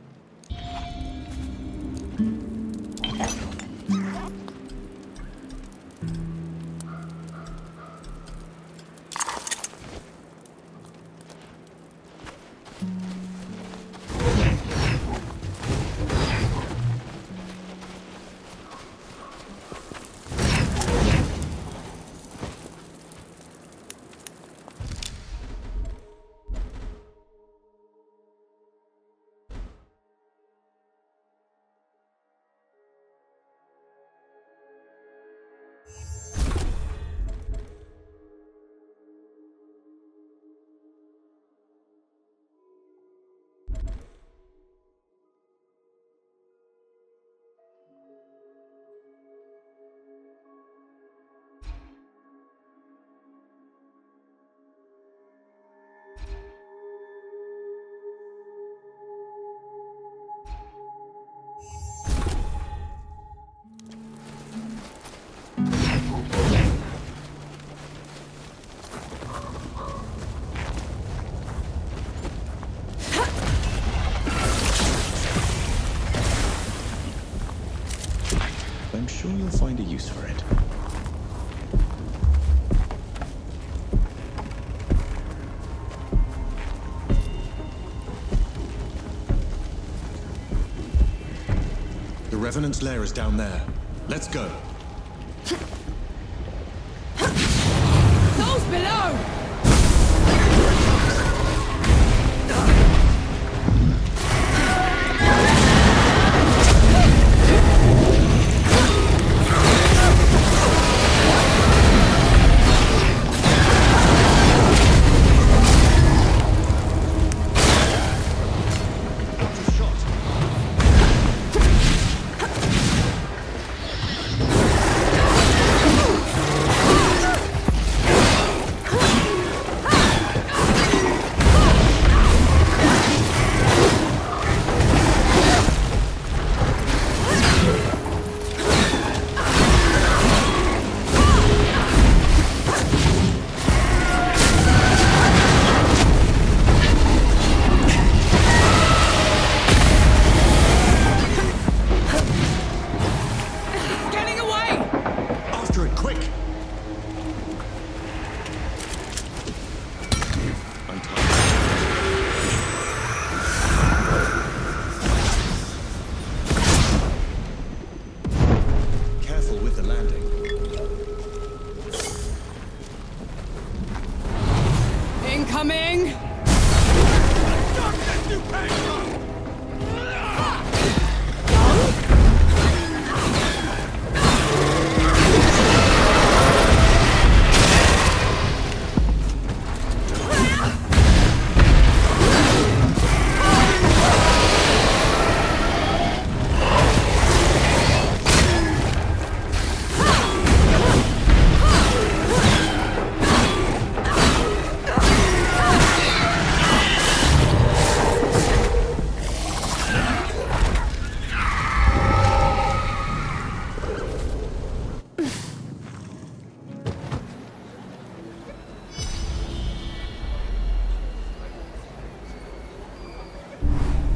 I'm sure you'll find a use for it. The Revenant's lair is down there. Let's go. Those below!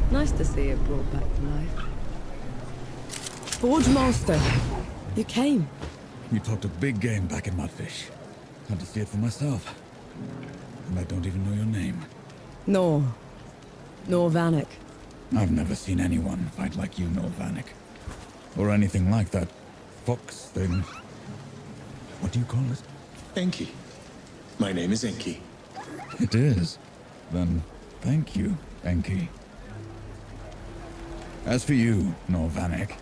Nice to see it brought back to life. Forge Master, you came. You talked a big game back in Mudfish. Had to see it for myself. And I don't even know your name. Nor Vanek. I've never seen anyone fight like you, Nor Vanek. Or anything like that fox thing. What do you call it? Enki. My name is Enki. It is. Then, thank you, Enki. As for you, Nor Vanek,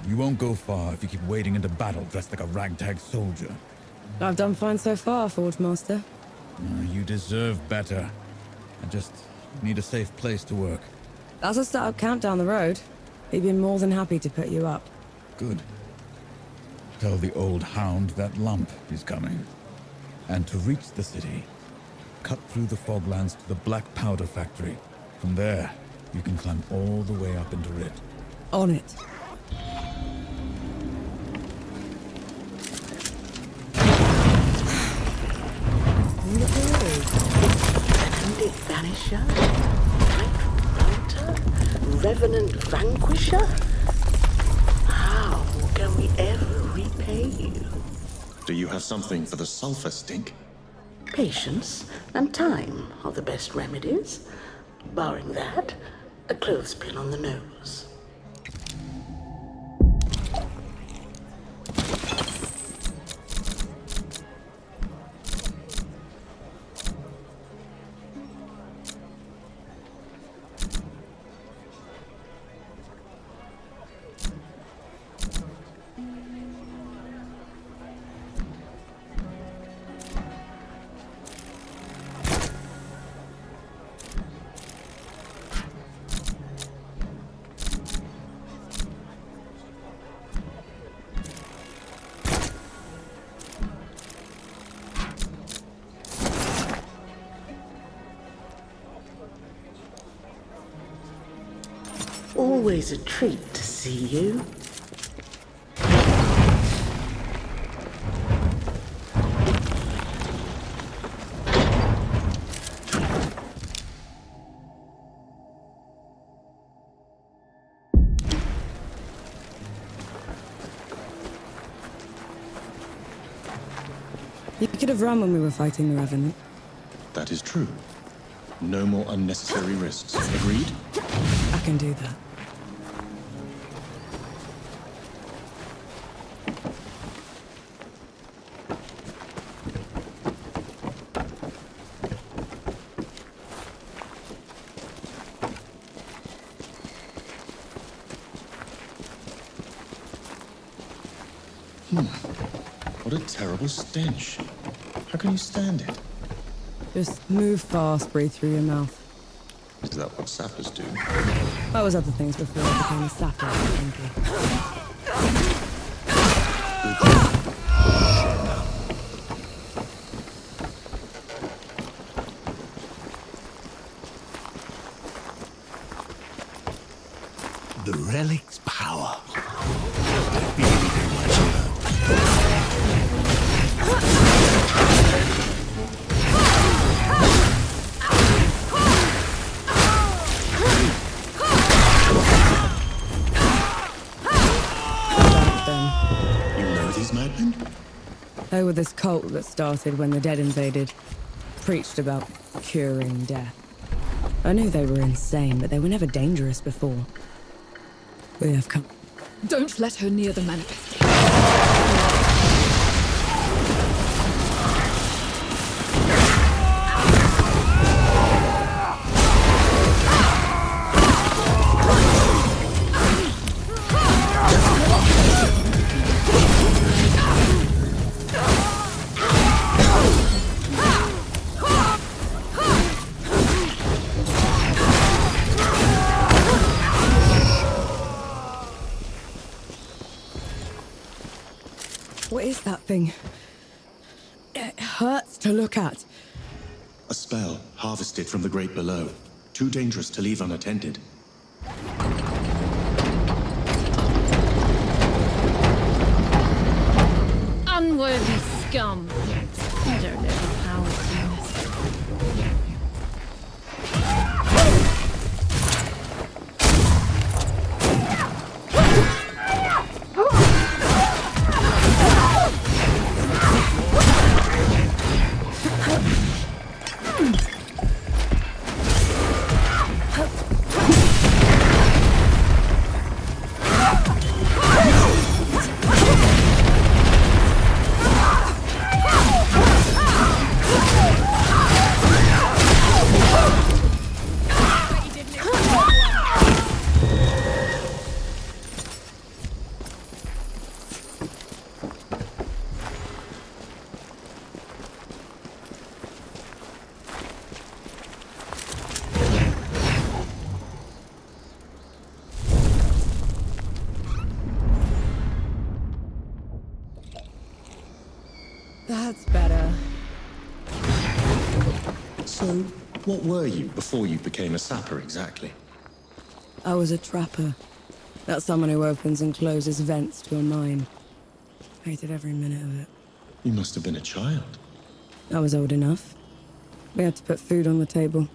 you won't go far if you keep wading into battle dressed like a ragtag soldier. I've done fine so far, Forge Master. You deserve better. I just need a safe place to work. That's a startup camp down the road. He'd be more than happy to put you up. Good. Tell the old hound that Lump is coming. And to reach the city, cut through the foglands to the Black Powder Factory. From there, you can climb all the way up into Rit. On it. Bandit Vanisher, Hunter, Revenant Vanquisher. How can we ever repay you? Do you have something for the sulfur stink? Patience and time are the best remedies. Barring that, a clothespin on the nose. Always a treat to see you. You could have run when we were fighting the Revenant. That is true. No more unnecessary risks. Agreed? I can do that. What a terrible stench. How can you stand it? Just move fast, breathe through your mouth. Is that what sappers do? I was other things before I became a sapper, thank you. The relic's power. Don't be anything much alone. You know these madmen? They were this cult that started when the dead invaded. Preached about curing death. I knew they were insane, but they were never dangerous before. We have come. Don't let her near the manifest. What is that thing? It hurts to look at. A spell harvested from the great below. Too dangerous to leave unattended. Unworthy scum. You don't know the power of this. What were you before you became a sapper, exactly? I was a trapper. That's someone who opens and closes vents to a mine. Hated every minute of it. You must have been a child. I was old enough. We had to put food on the table.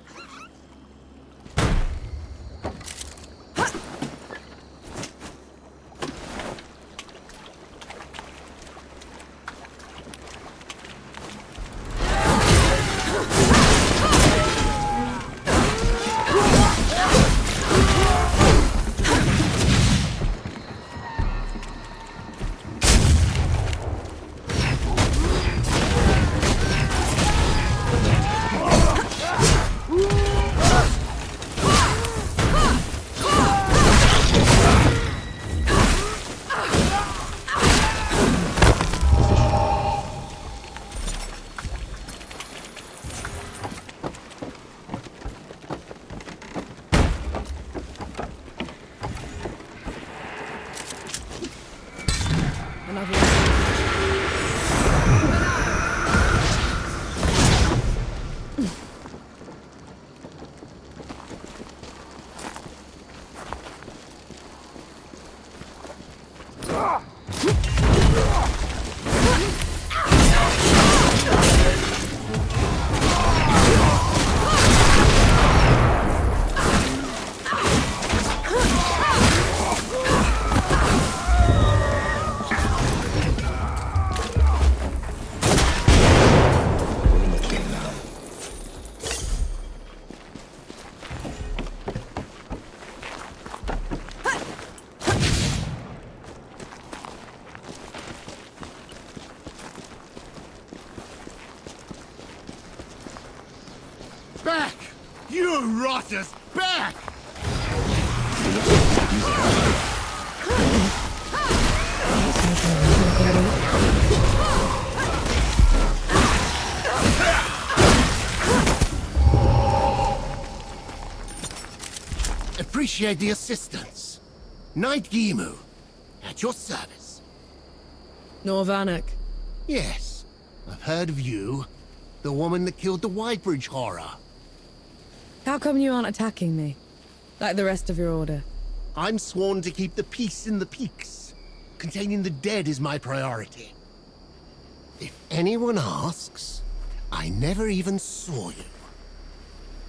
Back! You rotters! Back! Appreciate the assistance. Knight Gimu, at your service. Norvanek. Yes, I've heard of you. The woman that killed the Whitebridge horror. How come you aren't attacking me? Like the rest of your order? I'm sworn to keep the peace in the peaks. Containing the dead is my priority. If anyone asks, I never even saw you.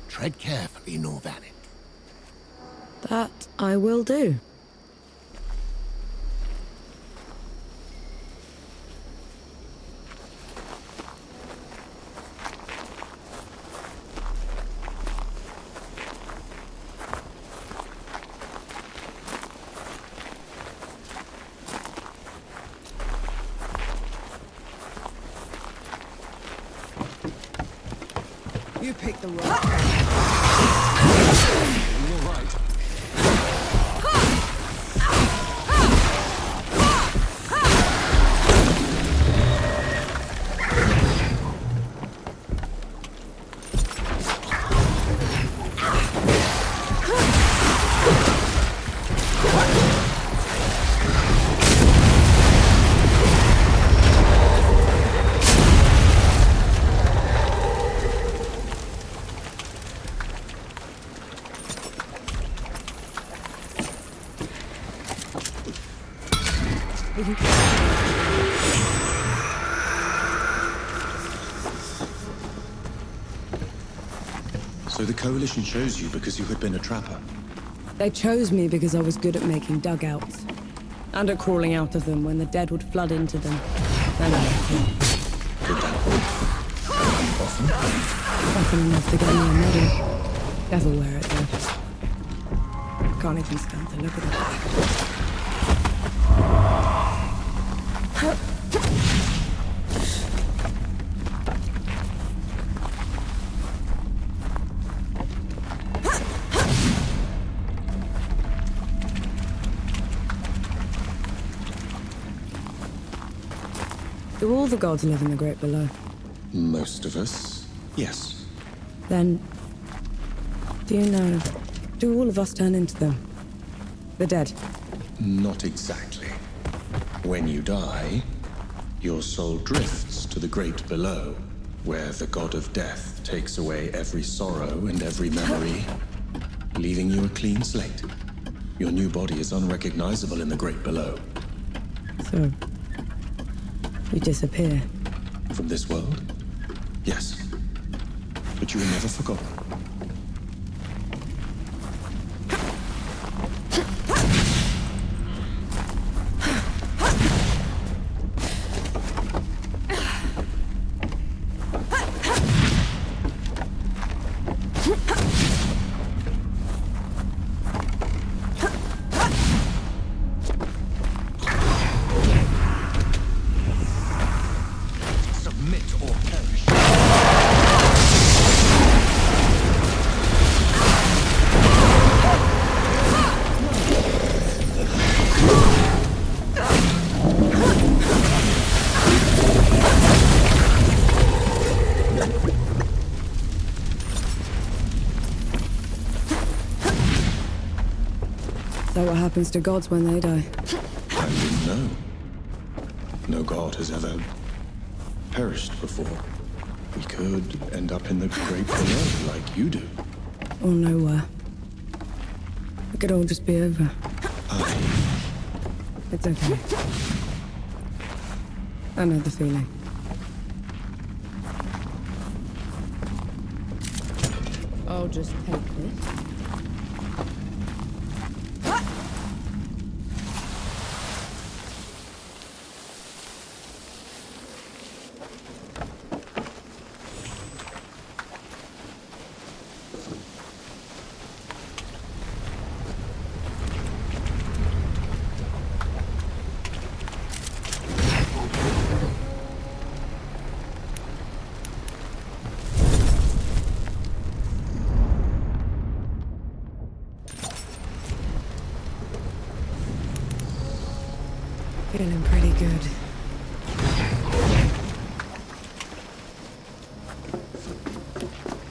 Tread carefully, Norvanek. That I will do. You picked the rock. You're right. So the Coalition chose you because you had been a trapper? They chose me because I was good at making dugouts. And at crawling out of them when the dead would flood into them. And I left them. Did that often? Often enough to get me a medal. Never wear it though. Can't even stand to look at it. Do all the gods live in the Great Below? Most of us, yes. Then, do you know, do all of us turn into them? The dead? Not exactly. When you die, your soul drifts to the Great Below, where the god of death takes away every sorrow and every memory, leaving you a clean slate. Your new body is unrecognizable in the great below. So, you disappear. From this world? Yes. But you are never forgotten. Is that what happens to gods when they die? I didn't know. No god has ever perished before. We could end up in the great below like you do. Or nowhere. It could all just be over. It's okay. I know the feeling. I'll just take this. Feeling pretty good.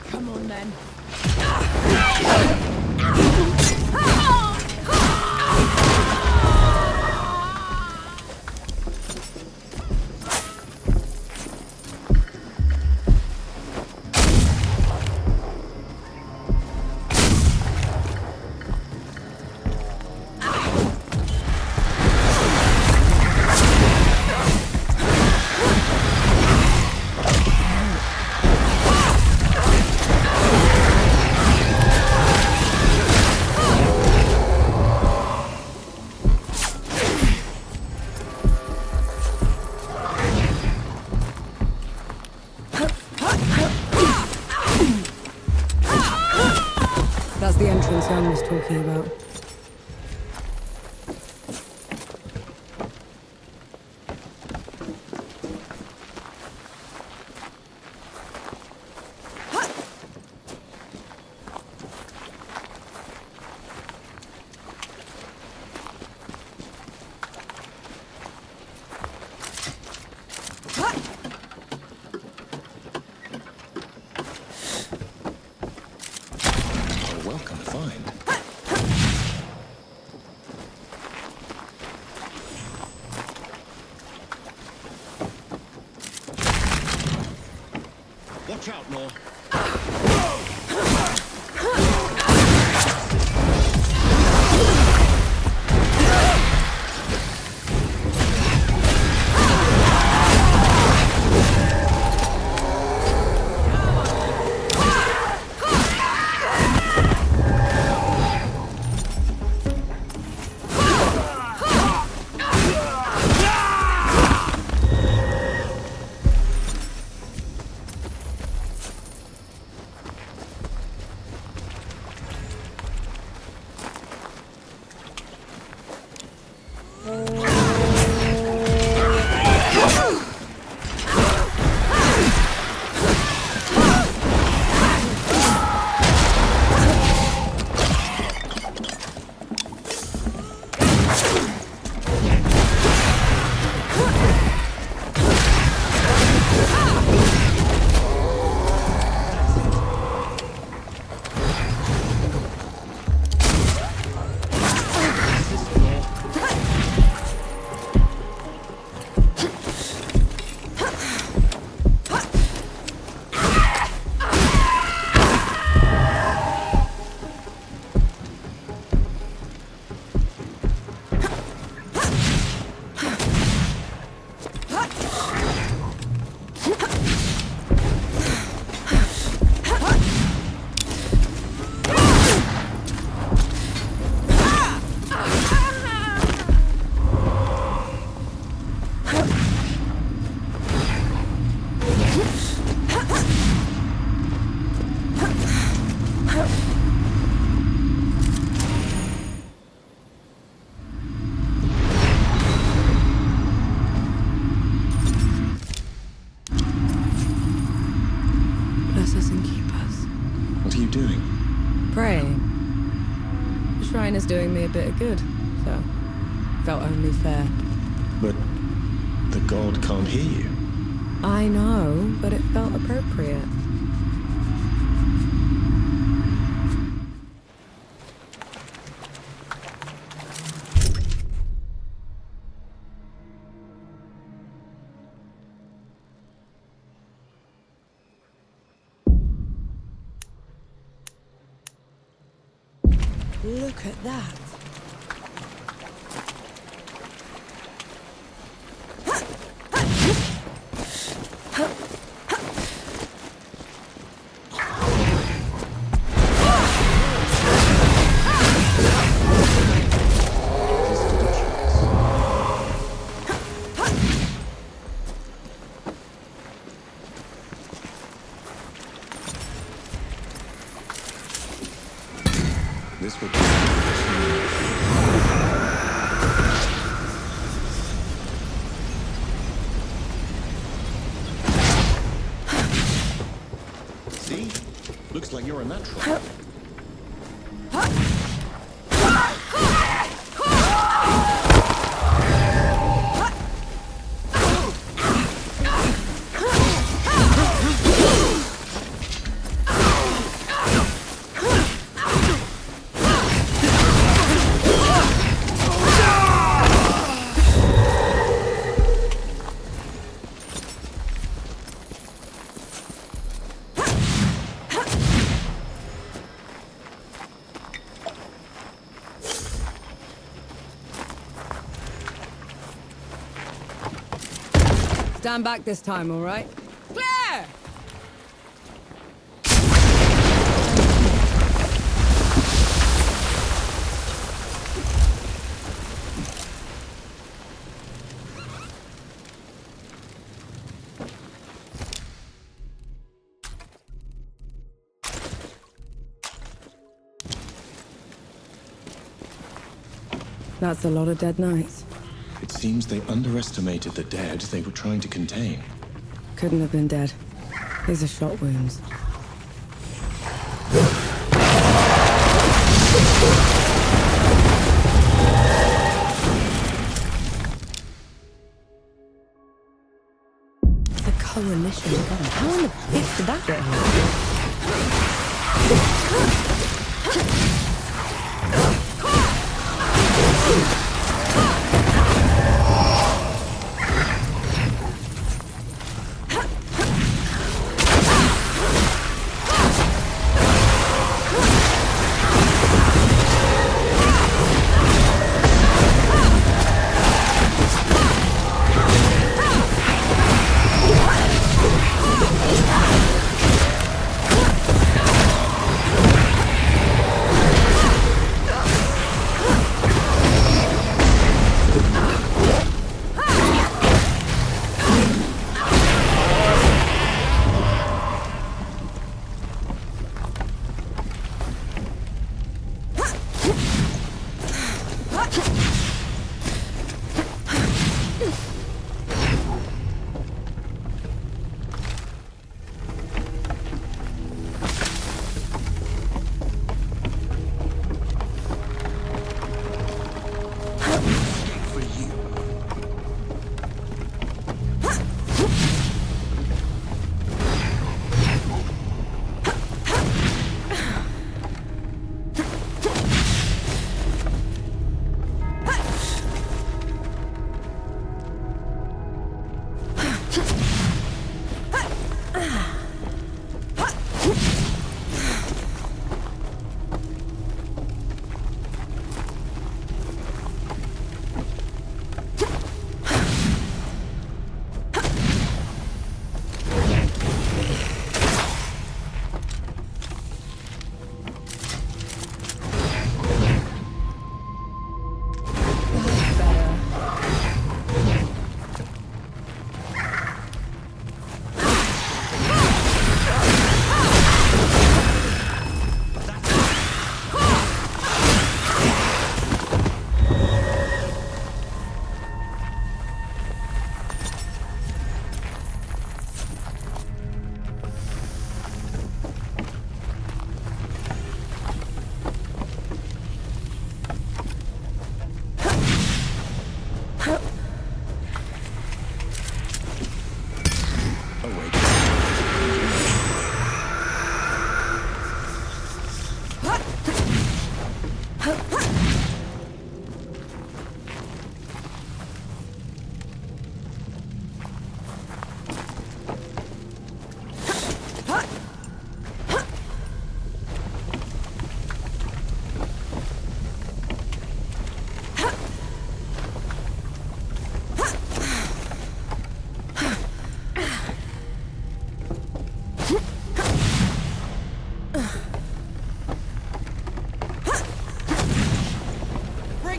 Come on, then. That's the entrance Jan was talking about. Watch out, Law. shrine is doing me a bit of good, so felt only fair. But the god can't hear you. I know, but it felt appropriate. Look at that. This would be... See? Looks like you're a natural. Stand back this time, all right? Clear! That's a lot of dead knights. It seems they underestimated the dead they were trying to contain. Couldn't have been dead. These are shot wounds. The coalition gun. How in the bitch did that get here?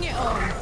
Bring it on!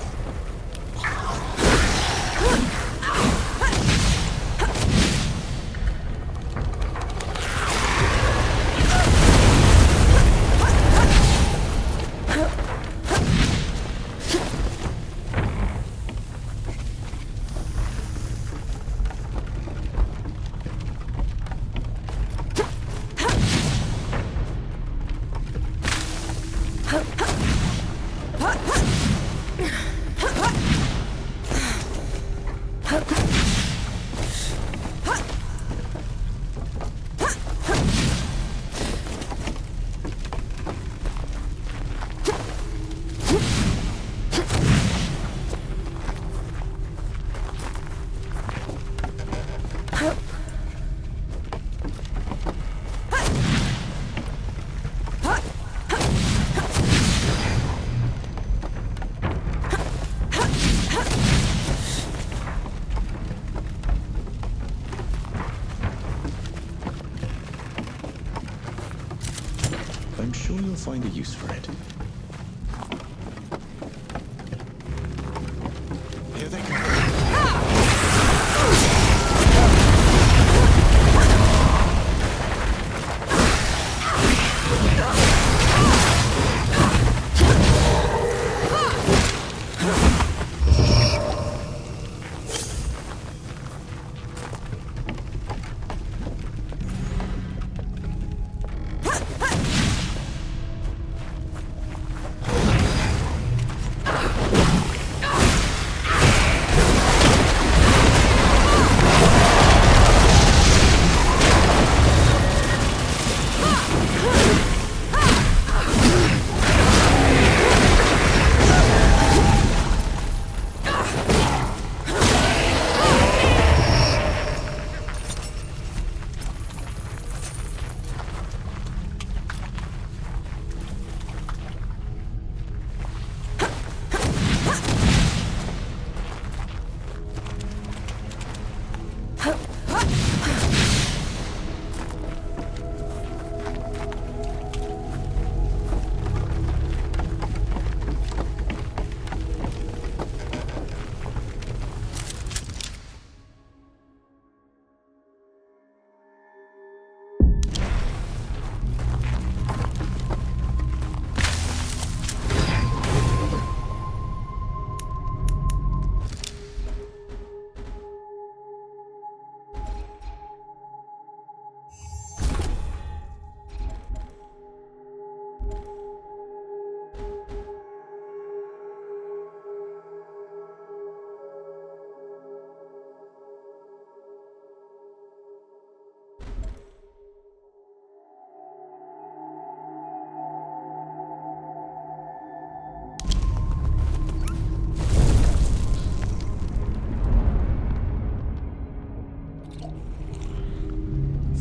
I'm sure you'll find a use for it. Here they come.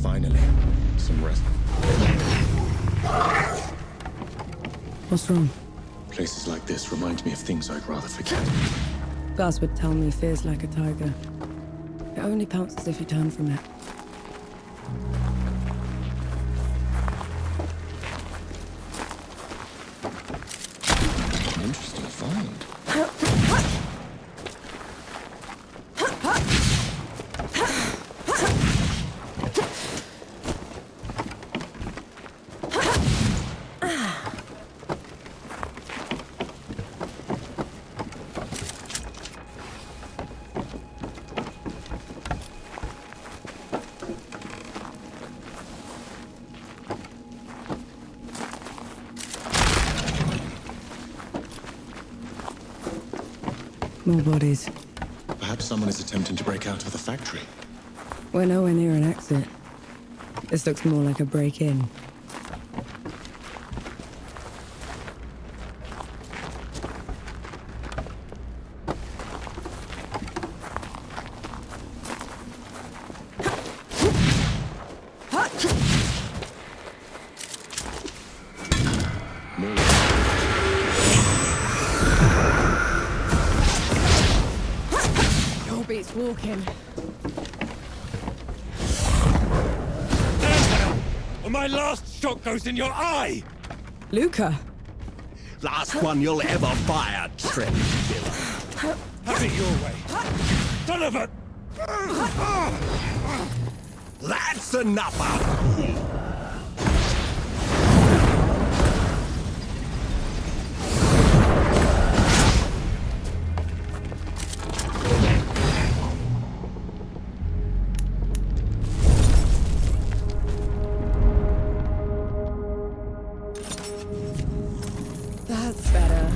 Finally, some rest. What's wrong? Places like this remind me of things I'd rather forget. Gus would tell me fear's like a tiger. It only pounces if you turn from it. An interesting find. More bodies. Perhaps someone is attempting to break out of the factory. We're nowhere near an exit. This looks more like a break-in. Your beats walking. My last shot goes in your eye! Luca! Last one you'll ever fire, Trent Dillon. Have it your way. Son of a... That's enough out of you. That's better.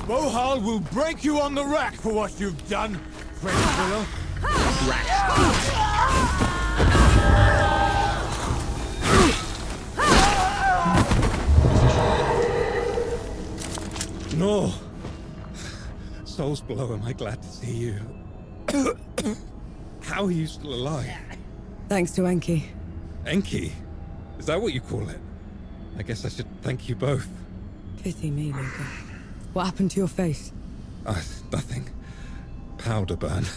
Bohal will break you on the rack for what you've done, French Willow. No. Souls below, am I glad to see you. How are you still alive? Thanks to Enki. Enki? Is that what you call it? I guess I should thank you both. Pity me, Luca. What happened to your face? Nothing. Powder burn.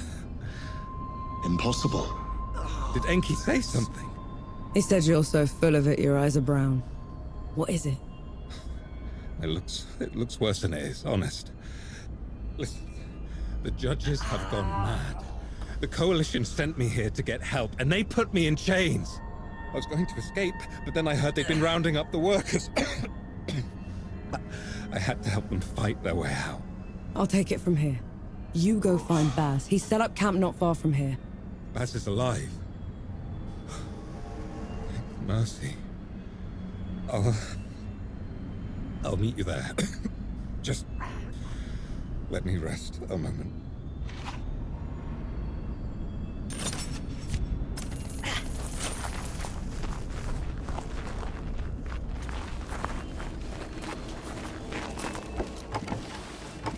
Impossible. Did Enki say something? He said you're so full of it, your eyes are brown. What is it? It looks worse than it is, honest. Listen, the judges have gone mad. The Coalition sent me here to get help, and they put me in chains. I was going to escape, but then I heard they'd been rounding up the workers. I had to help them fight their way out. I'll take it from here. You go find Baz. He's set up camp not far from here. Baz is alive. Mercy. I'll meet you there. Just let me rest a moment.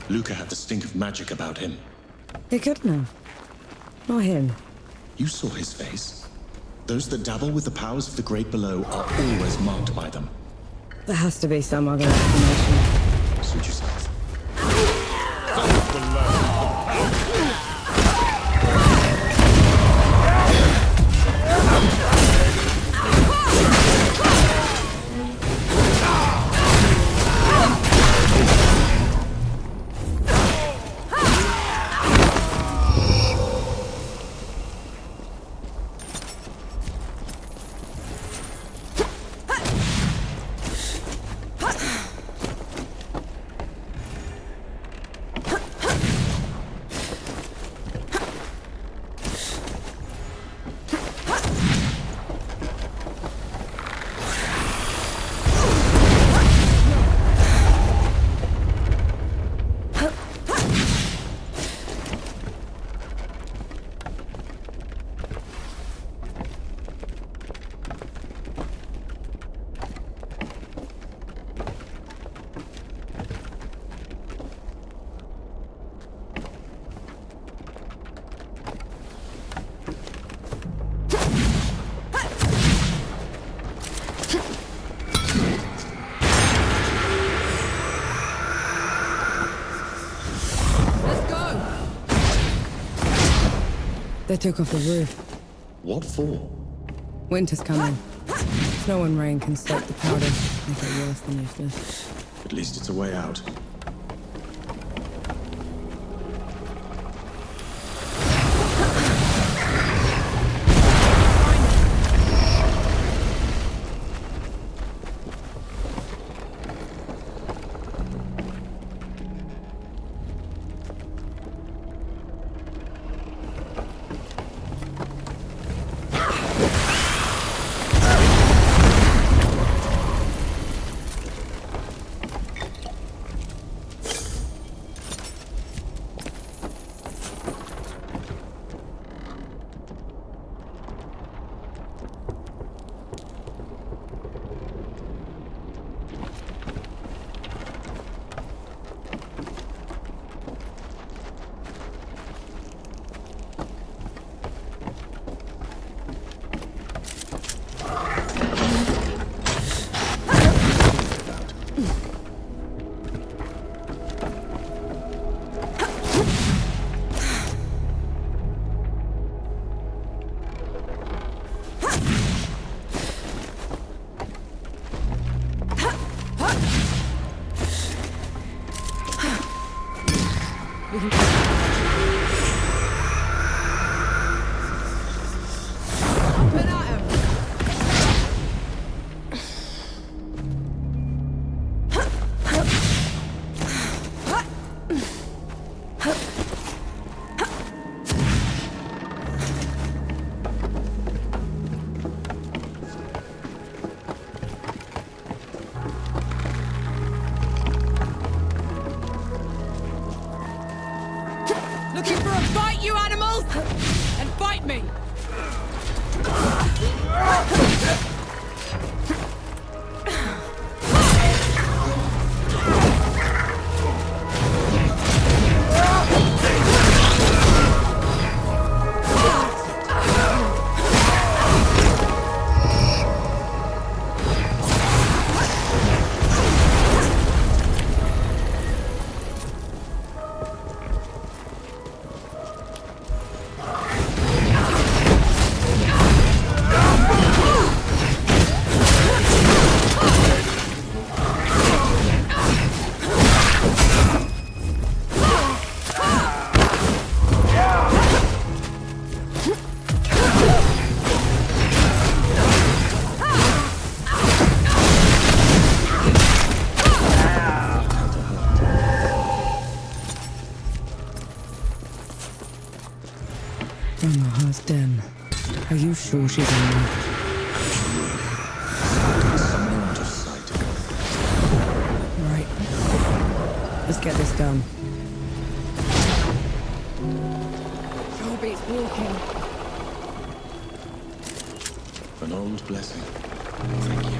Luca had the stink of magic about him. He couldn't have. Not him. You saw his face. Those that dabble with the powers of the great below are always marked by them. There has to be some other explanation. Suit yourself. They took off the roof. What for? Winter's coming. Snow and rain can soak the powder, make it worse than useless. At least it's a way out. We can... Looking for a fight, you animals? And fight me! Omaha's den. Are you sure she's alive? Somewhere out of sight. Right. Let's get this done. Sure beats walking. An old blessing. Thank you.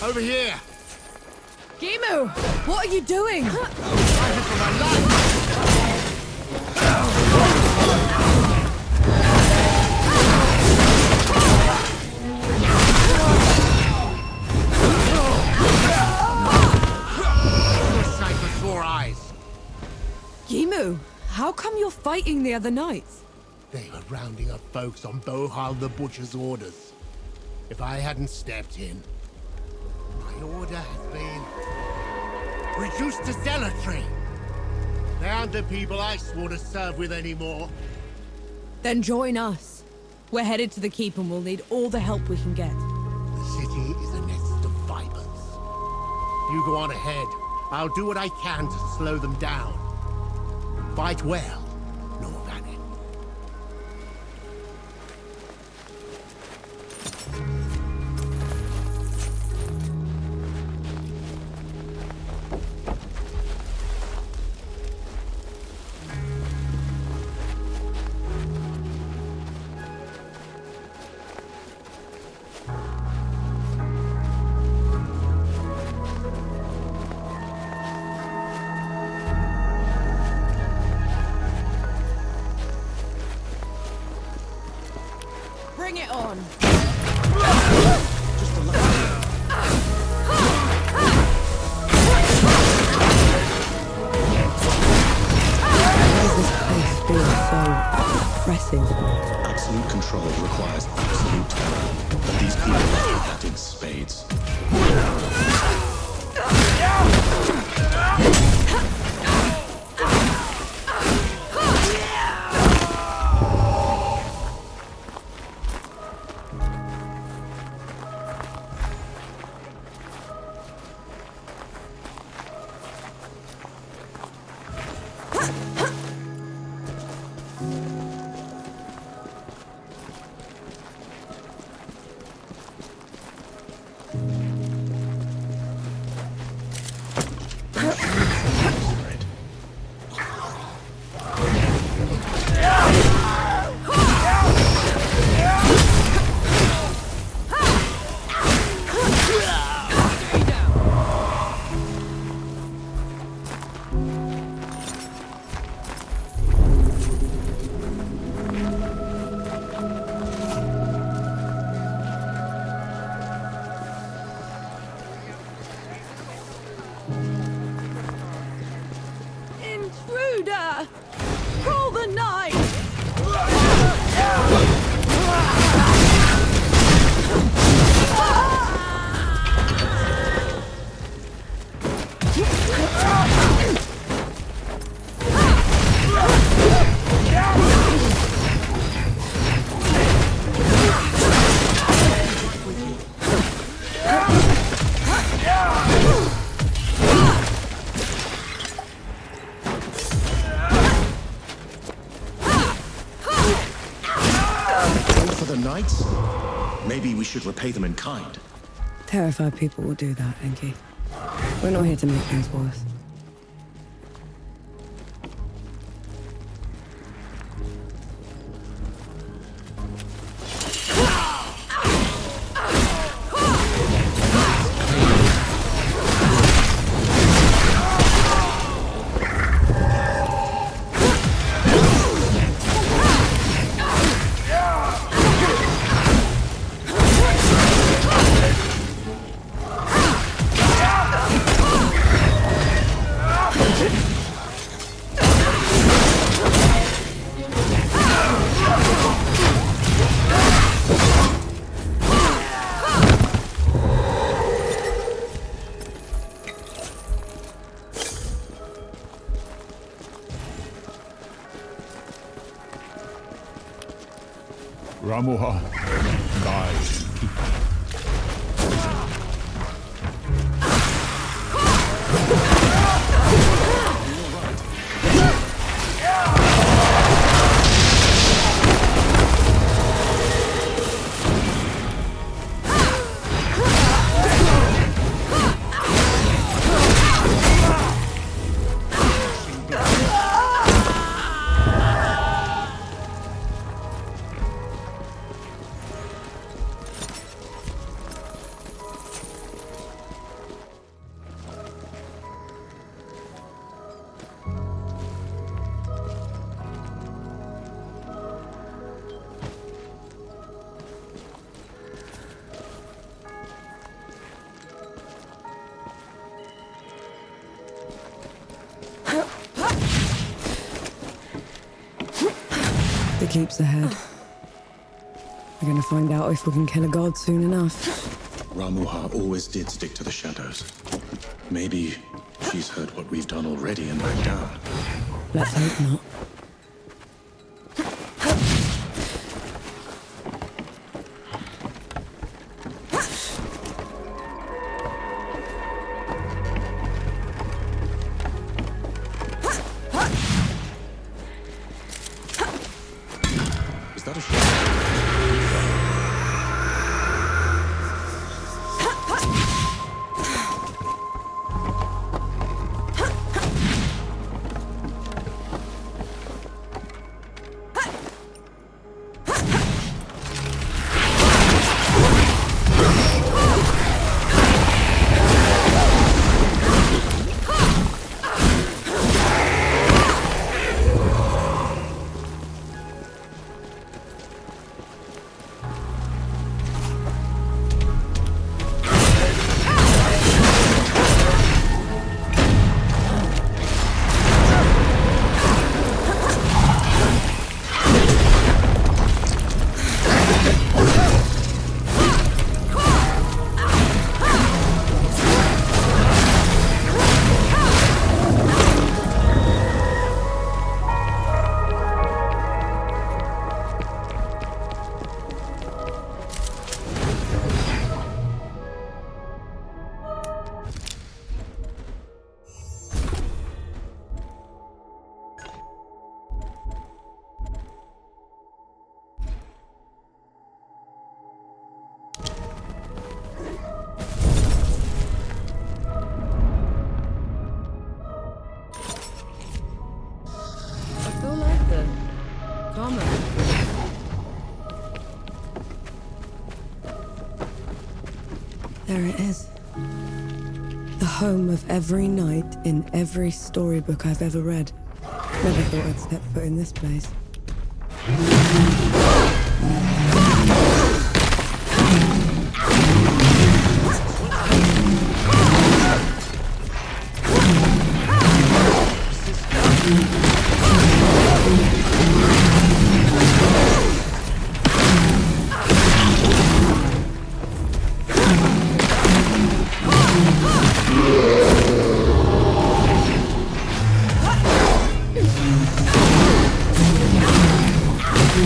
Over here! Gimu! What are you doing? Fighting for my life! Sight with 4 eyes. Gimu, how come you're fighting the other knights? They were rounding up folks on Bohal the Butcher's orders. If I hadn't stepped in, my order has been reduced to zealotry. They aren't the people I swore to serve with anymore. Then join us. We're headed to the keep and we'll need all the help we can get. The city is a nest of vipers. You go on ahead. I'll do what I can to slow them down. Fight well, Norvanet. Bring it on! Absolute control requires absolute terror, but these people have that in spades. intruder! Call the knight! For the knights? Maybe we should repay them in kind. Terrified people will do that, Enki. We're not here to make things worse. Ramuha, guide and keep. The keep's ahead. We're gonna find out if we can kill a god soon enough. Ramuha always did stick to the shadows. Maybe she's heard what we've done already and backed down. Let's hope not. Is that a shadow? There it is. The home of every knight in every storybook I've ever read. Never thought I'd step foot in this place. I'm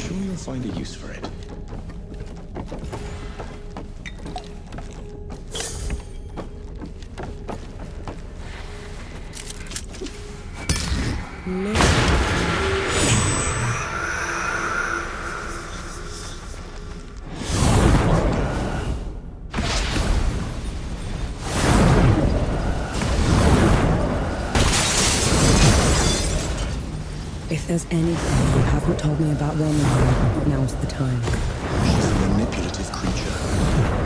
sure you'll find a use for it. If there's anything you haven't told me about Roman, now's the time. She's a manipulative creature,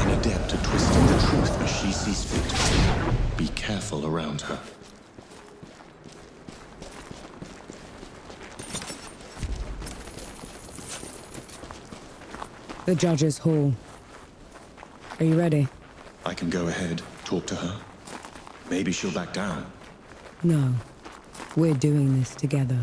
an adept at twisting the truth as she sees fit. Be careful around her. The Judge's Hall. Are you ready? I can go ahead, talk to her. Maybe she'll back down. No. We're doing this together.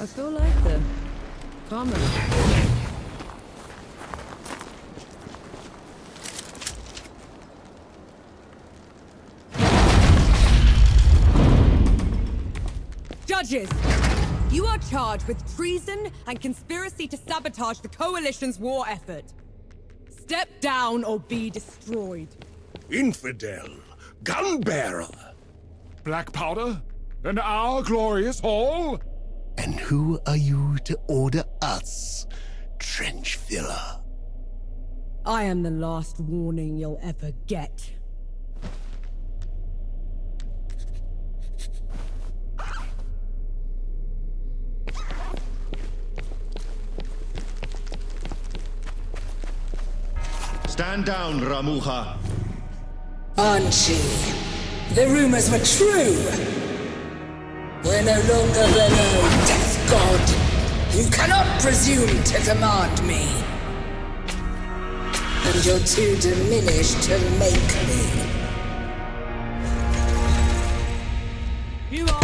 I feel like the karma. Judges, you are charged with treason and conspiracy to sabotage the Coalition's war effort. Step down or be destroyed. Infidel, gunbearer. Black powder? In our glorious hall? And who are you to order us, trench filler? I am the last warning you'll ever get. Stand down, Ramuha. Anchi, the rumors were true. We're no longer below, Death God. You cannot presume to command me. And you're too diminished to make me. You are...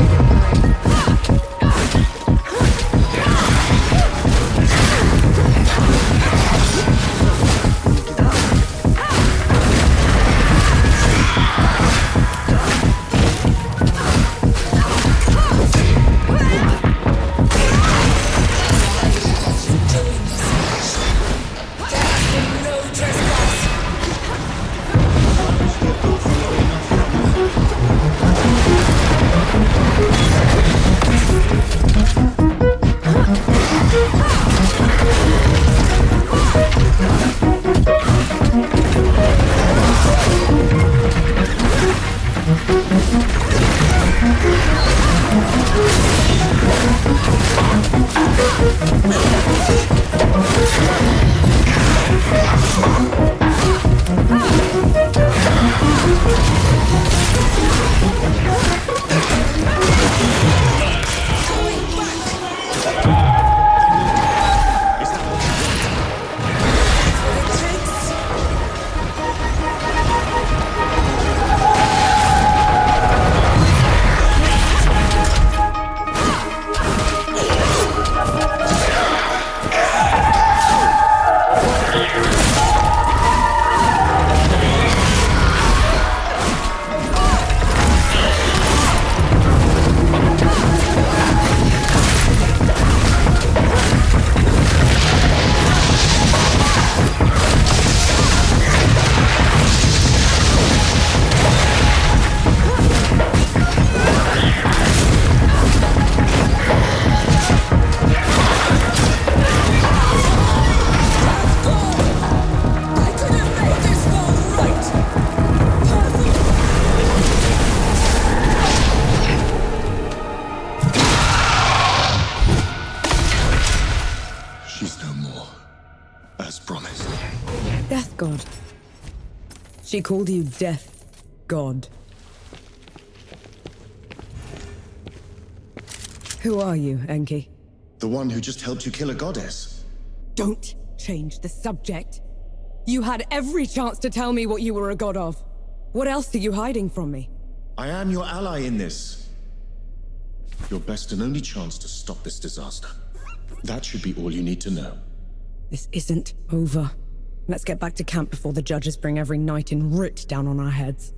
God. She called you Death God. Who are you, Enki? The one who just helped you kill a goddess. Don't change the subject. You had every chance to tell me what you were a god of. What else are you hiding from me? I am your ally in this. Your best and only chance to stop this disaster. That should be all you need to know. This isn't over. Let's get back to camp before the judges bring every knight in Writ down on our heads.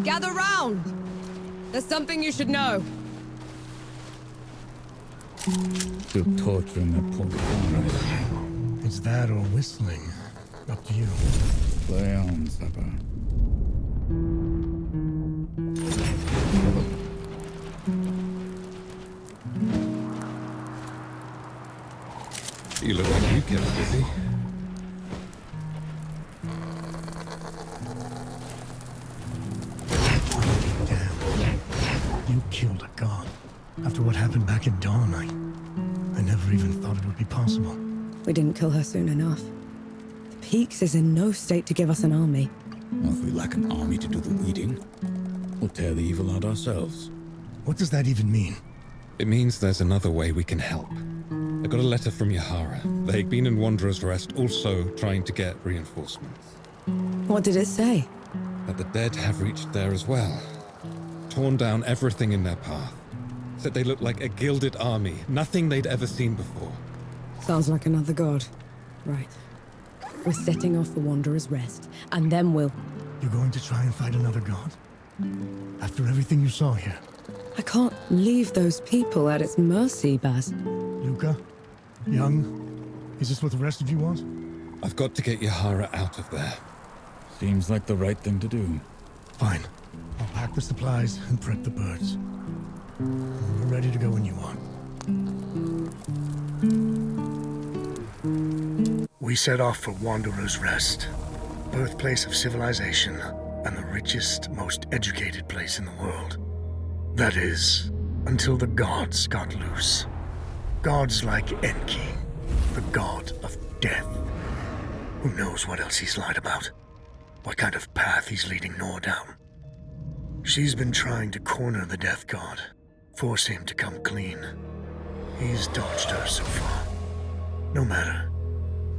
Gather round! There's something you should know. Still torturing that poor guy. It's that or whistling. Up to you. Play on, Supper. You look like you kept busy. You killed a god. After what happened back at dawn, I never even thought it would be possible. We didn't kill her soon enough. The Peaks is in no state to give us an army. Well, if we lack an army to do the weeding, we'll tear the evil out ourselves. What does that even mean? It means there's another way we can help. I got a letter from Yahara. They'd been in Wanderer's Rest, also trying to get reinforcements. What did it say? That the dead have reached there as well. Torn down everything in their path. Said they looked like a gilded army, nothing they'd ever seen before. Sounds like another god. Right. We're setting off for Wanderer's Rest, and then we'll... You're going to try and fight another god? After everything you saw here? I can't leave those people at its mercy, Baz. Luca? Young? Is this what the rest of you want? I've got to get Yahara out of there. Seems like the right thing to do. Fine. I'll pack the supplies and prep the birds. We're ready to go when you are. We set off for Wanderer's Rest, birthplace of civilization and the richest, most educated place in the world. That is, until the gods got loose. Gods like Enki, the god of death. Who knows what else he's lied about? What kind of path he's leading Nor down? She's been trying to corner the death god, force him to come clean. He's dodged her so far. No matter.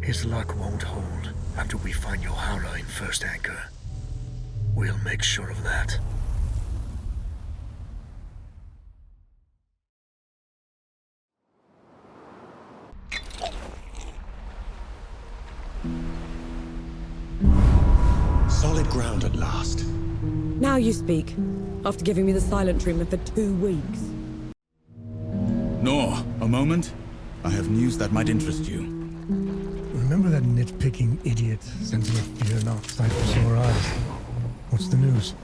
His luck won't hold after we find Yahara in First Anchor. We'll make sure of that. Solid ground at last. Now you speak, after giving me the silent treatment for 2 weeks. Nor, a moment. I have news that might interest you. Remember that nitpicking idiot sent you a fear not sight for sore eyes? What's the news?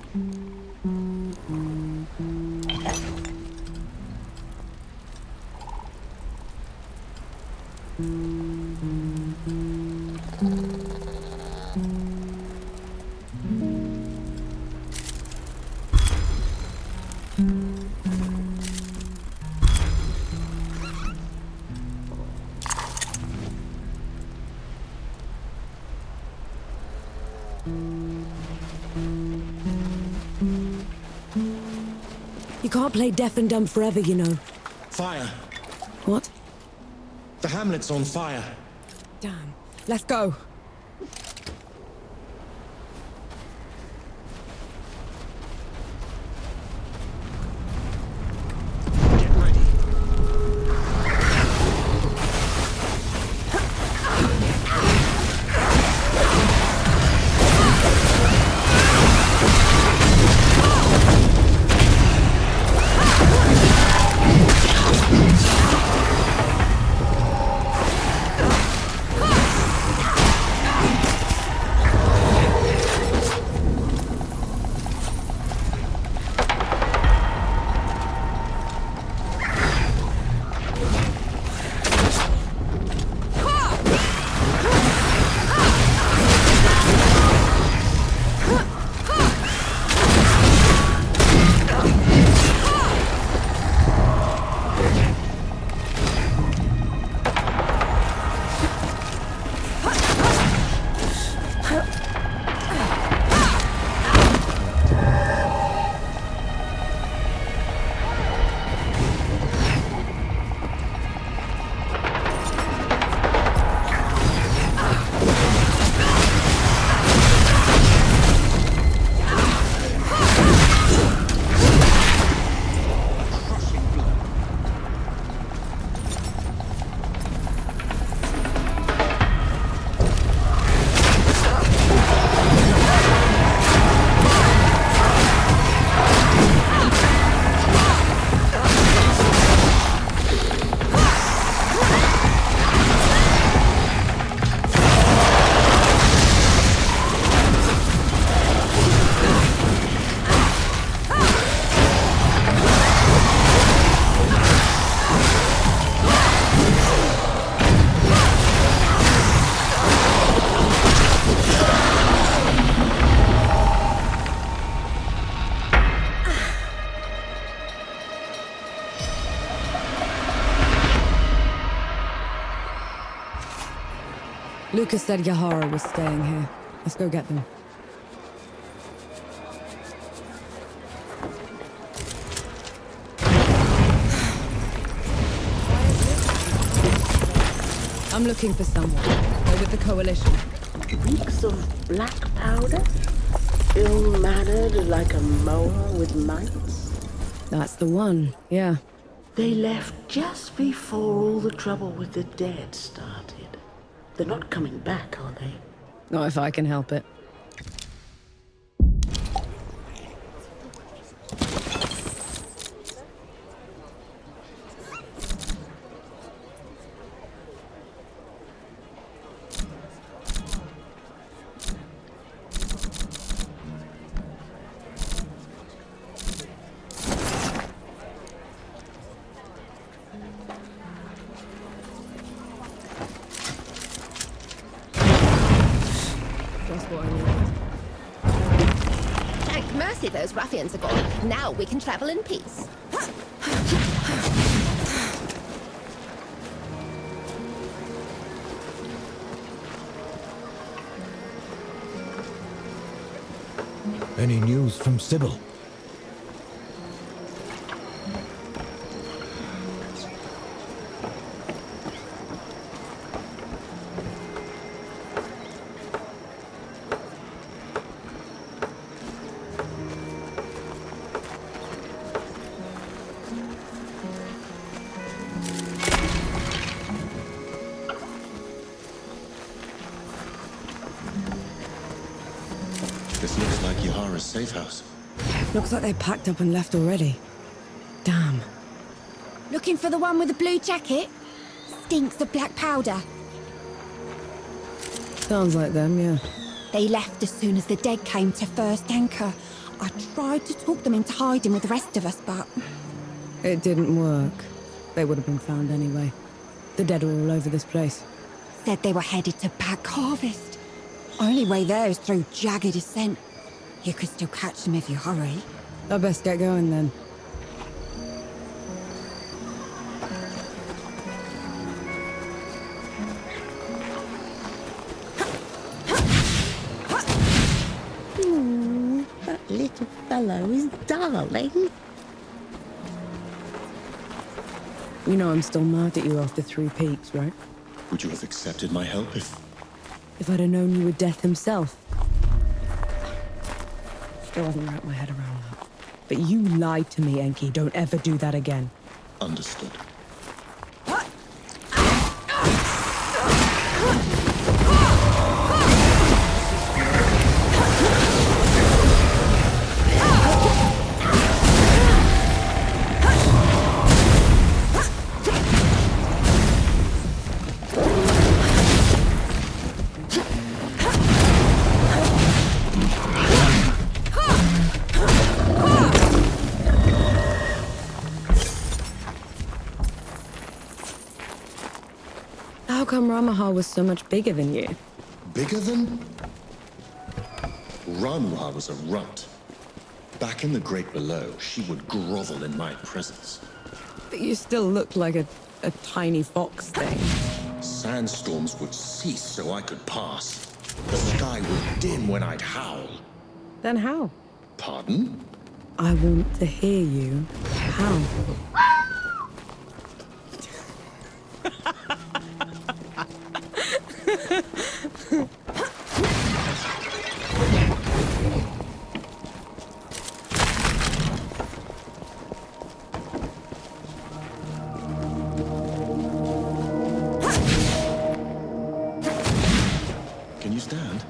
You can't play deaf and dumb forever, you know. Fire. What? The hamlet's on fire. Damn. Let's go. Lucas said Yahara was staying here. Let's go get them. I'm looking for someone. They're with the Coalition. Reeks of black powder? Ill-mannered like a mower with mites? That's the one, yeah. They left just before all the trouble with the dead started. They're not coming back, are they? Not if I can help it. Thank mercy those ruffians are gone. Now we can travel in peace. Any news from Sybil? This looks like Yahara's safe house. Looks like they packed up and left already. Damn. Looking for the one with the blue jacket? Stinks of black powder. Sounds like them, yeah. They left as soon as the dead came to first anchor. I tried to talk them into hiding with the rest of us, but... It didn't work. They would have been found anyway. The dead are all over this place. Said they were headed to Pack Harvest. Only way there is through jagged descent. You could still catch them if you hurry. I best get going then. Ooh, that little fellow is darling. You know I'm still mad at you after 3 peaks, right? Would you have accepted my help If I'd have known you were Death himself. Still haven't wrapped my head around that. But you lied to me, Enki. Don't ever do that again. Understood. How come Ramahar was so much bigger than you? Bigger than? Ranwa was a runt. Back in the Great Below, she would grovel in my presence. But you still look like a tiny fox thing. Sandstorms would cease so I could pass. The sky would dim when I'd howl. Then how? Pardon? I want to hear you. How? Can you stand?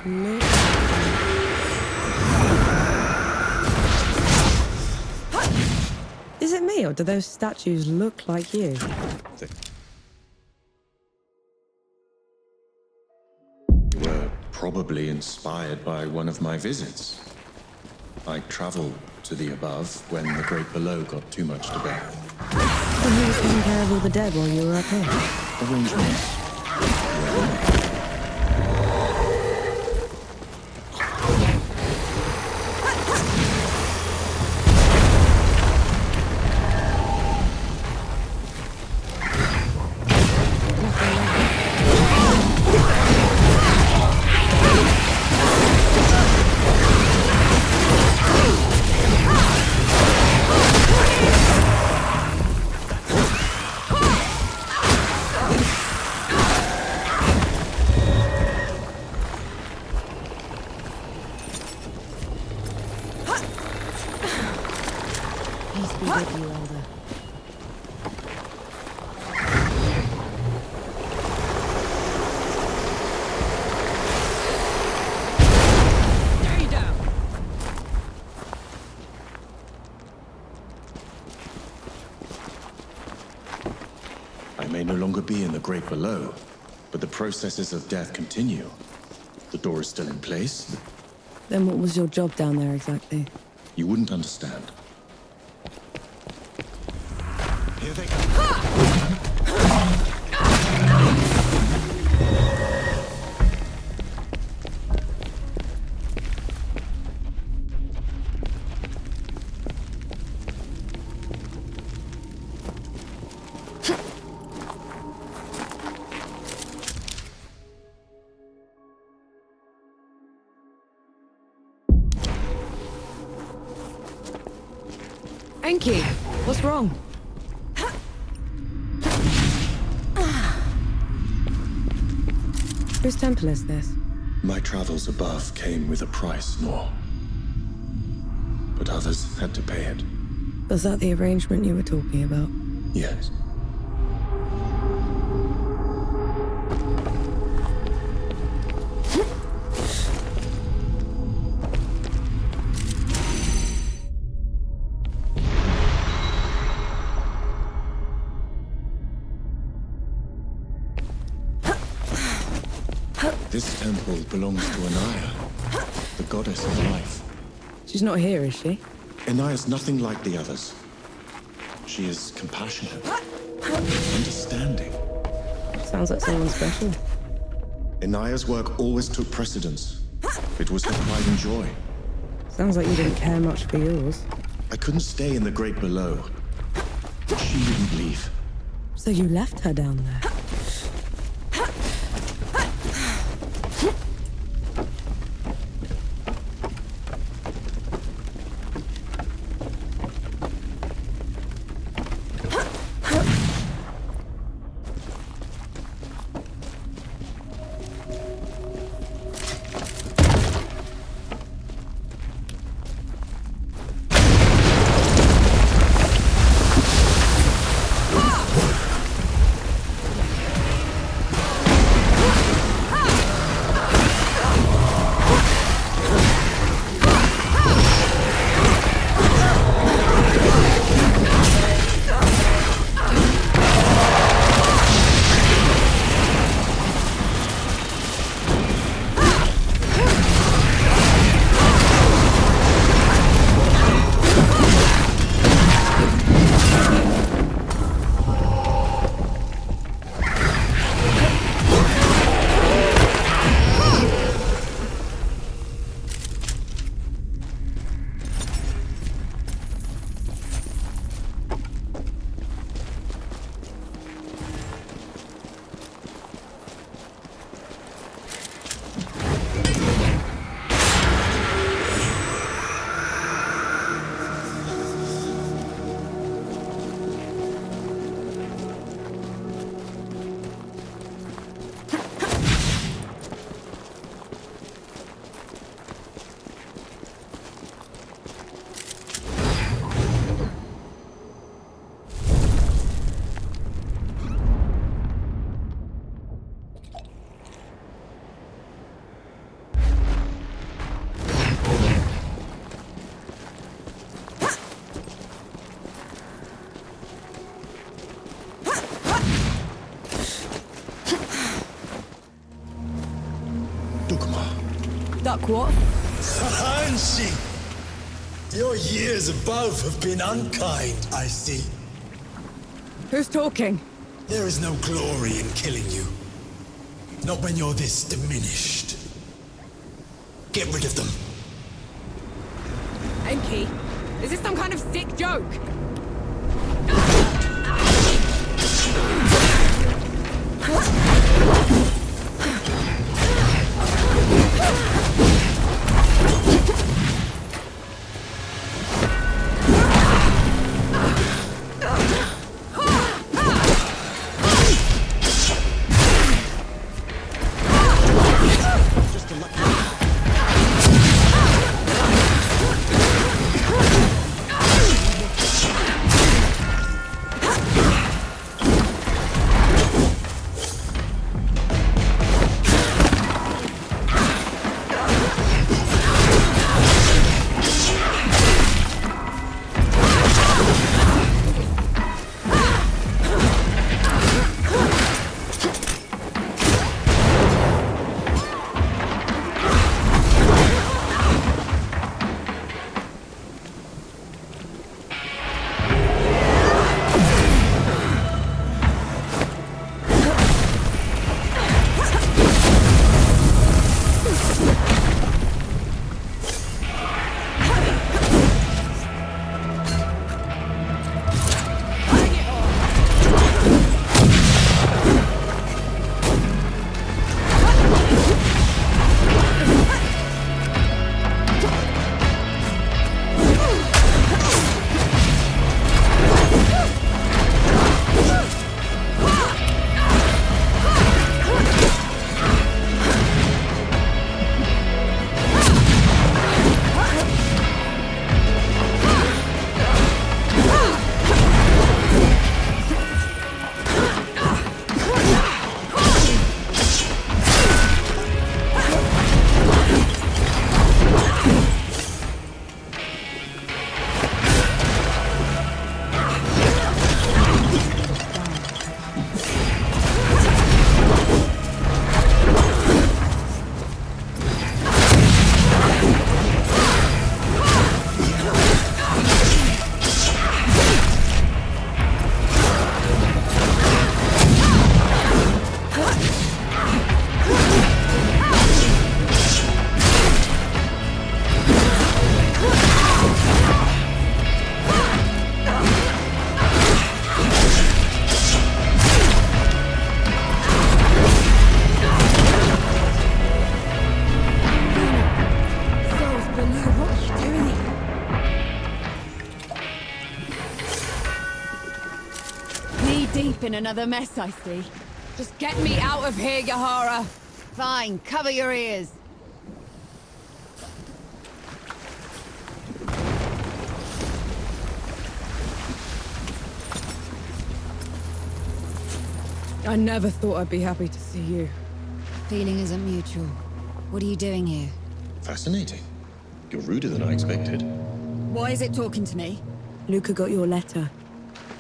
Is it me, or do those statues look like you? You were probably inspired by one of my visits. I traveled to the above when the great below got too much to bear. And who was taking care of all the dead while you were up here? Arrangements. I may no longer be in the great below, but the processes of death continue. The door is still in place. Then what was your job down there exactly? You wouldn't understand. Here they come. Enki, what's wrong? Whose temple is this? My travels above came with a price, Nor. But others had to pay it. Was that the arrangement you were talking about? Yes. This temple belongs to Anaya, the goddess of life. She's not here, is she? Anaya's nothing like the others. She is compassionate, understanding. Sounds like someone special. Anaya's work always took precedence. It was her pride and joy. Sounds like you didn't care much for yours. I couldn't stay in the great below. She wouldn't leave. So you left her down there? Duck what? Hanshi! Your years above have been unkind, I see. Who's talking? There is no glory in killing you. Not when you're this diminished. Get rid of them. Enki, is this some kind of sick joke? In another mess, I see. Just get me out of here, Yahara. Fine, cover your ears. I never thought I'd be happy to see you. Feeling isn't mutual. What are you doing here? Fascinating. You're ruder than I expected. Why is it talking to me? Luca got your letter.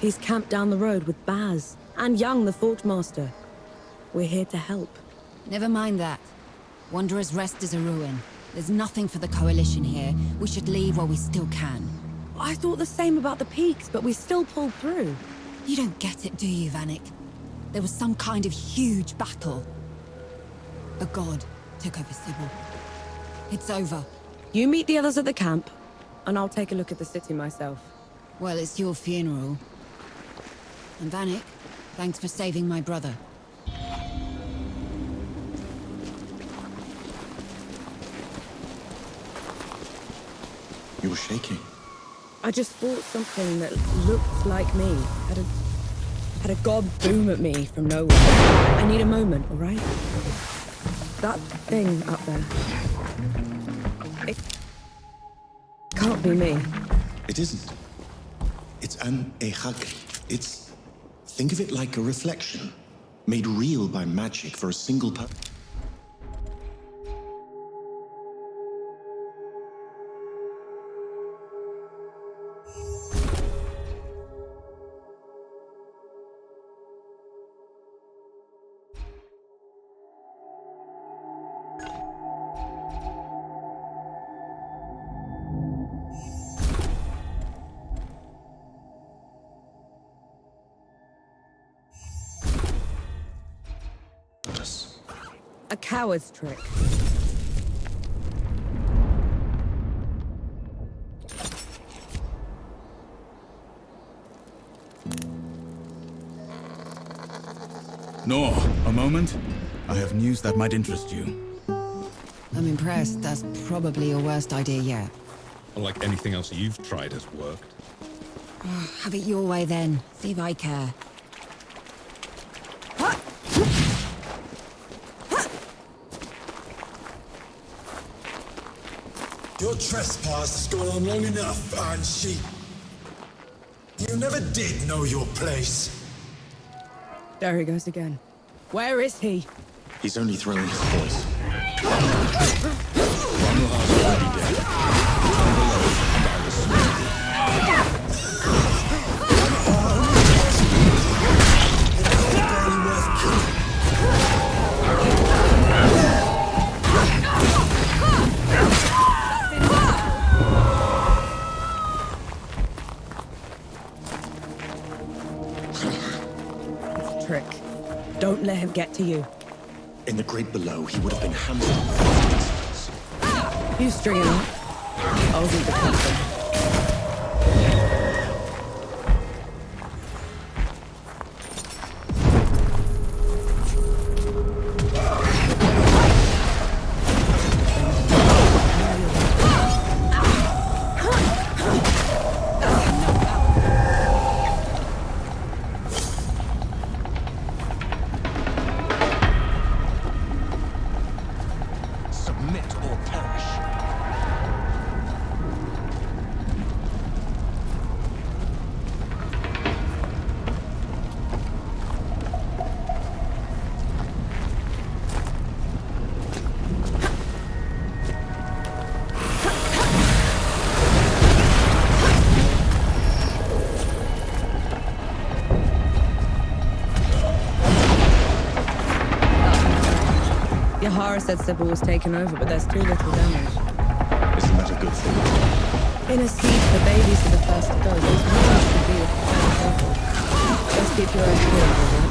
He's camped down the road with Baz and Young, the Forge Master. We're here to help. Never mind that. Wanderer's Rest is a ruin. There's nothing for the Coalition here. We should leave while we still can. I thought the same about the peaks, but we still pulled through. You don't get it, do you, Vanek? There was some kind of huge battle. A god took over Sybil. It's over. You meet the others at the camp, and I'll take a look at the city myself. Well, it's your funeral. And Vanek, thanks for saving my brother. You were shaking. I just fought something that looked like me. Had a god boom at me from nowhere. I need a moment, all right? That thing up there. It can't be me. It isn't. It's an ehagri. Think of it like a reflection, made real by magic for a single purpose. A coward's trick. No, a moment. I have news that might interest you. I'm impressed. That's probably your worst idea yet. Unlike anything else you've tried has worked. Have it your way then. See if I care. Your trespass has gone on long enough, Iron Sheep. You never did know your place. There he goes again. Where is he? He's only throwing his voice. Trick. Don't let him get to you. In the great below, he would have been hammered. You string him up. I'll do the cutting. Yahara said Sybil was taken over, but there's too little damage. Isn't that a good thing? In a siege, the babies are the first to go. Those humans should be careful. Just keep your eyes peeled, alright?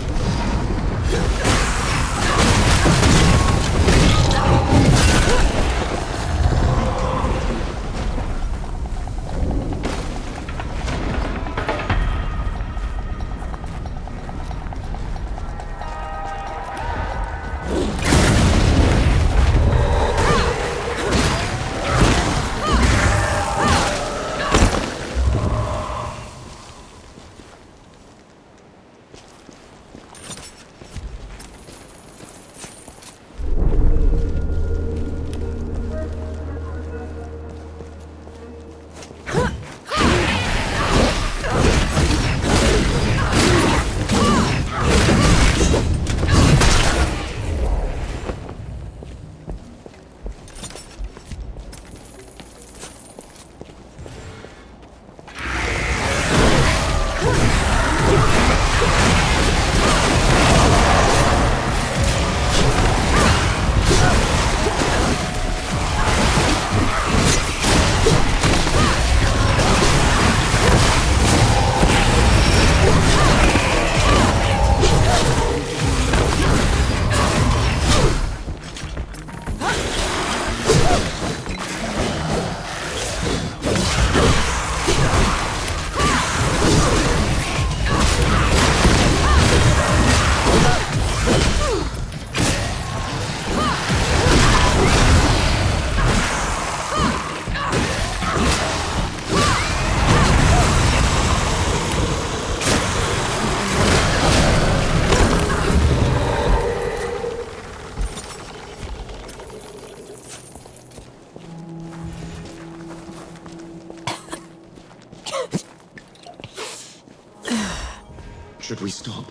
Should we stop?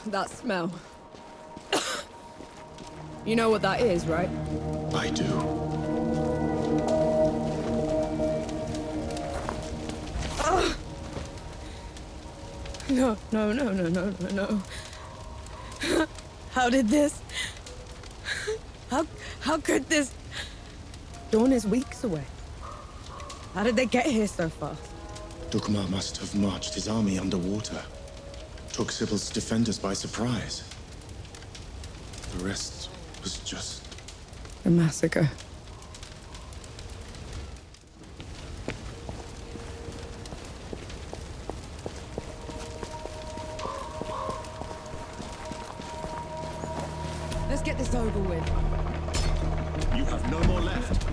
That smell. You know what that is, right? I do. No, no, no, no, no, no, no. How did this? How could this? Dawn is weeks away. How did they get here so fast? Dukmar must have marched his army underwater. Took Sybil's defenders by surprise. The rest was just... a massacre. Let's get this over with. You have no more left.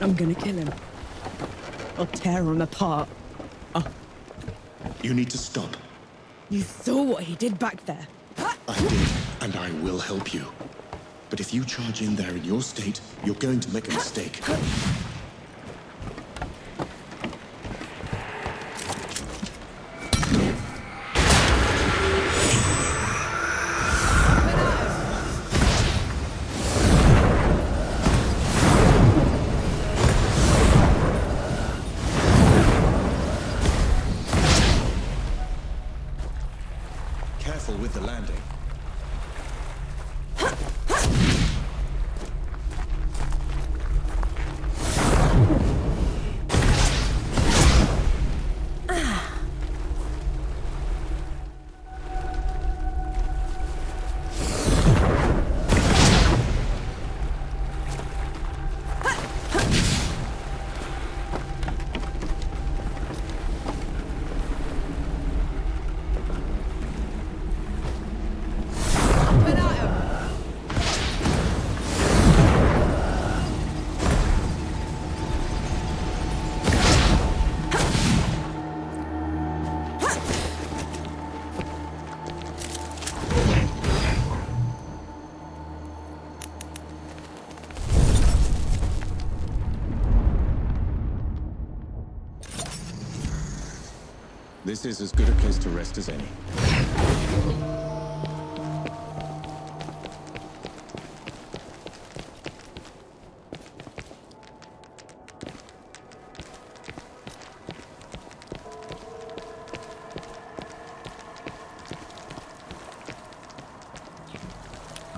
I'm gonna kill him. I'll tear him apart. Oh. You need to stop. You saw what he did back there. I did, and I will help you. But if you charge in there in your state, you're going to make a mistake. Careful with the landing. This is as good a place to rest as any.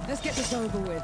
Let's get this over with.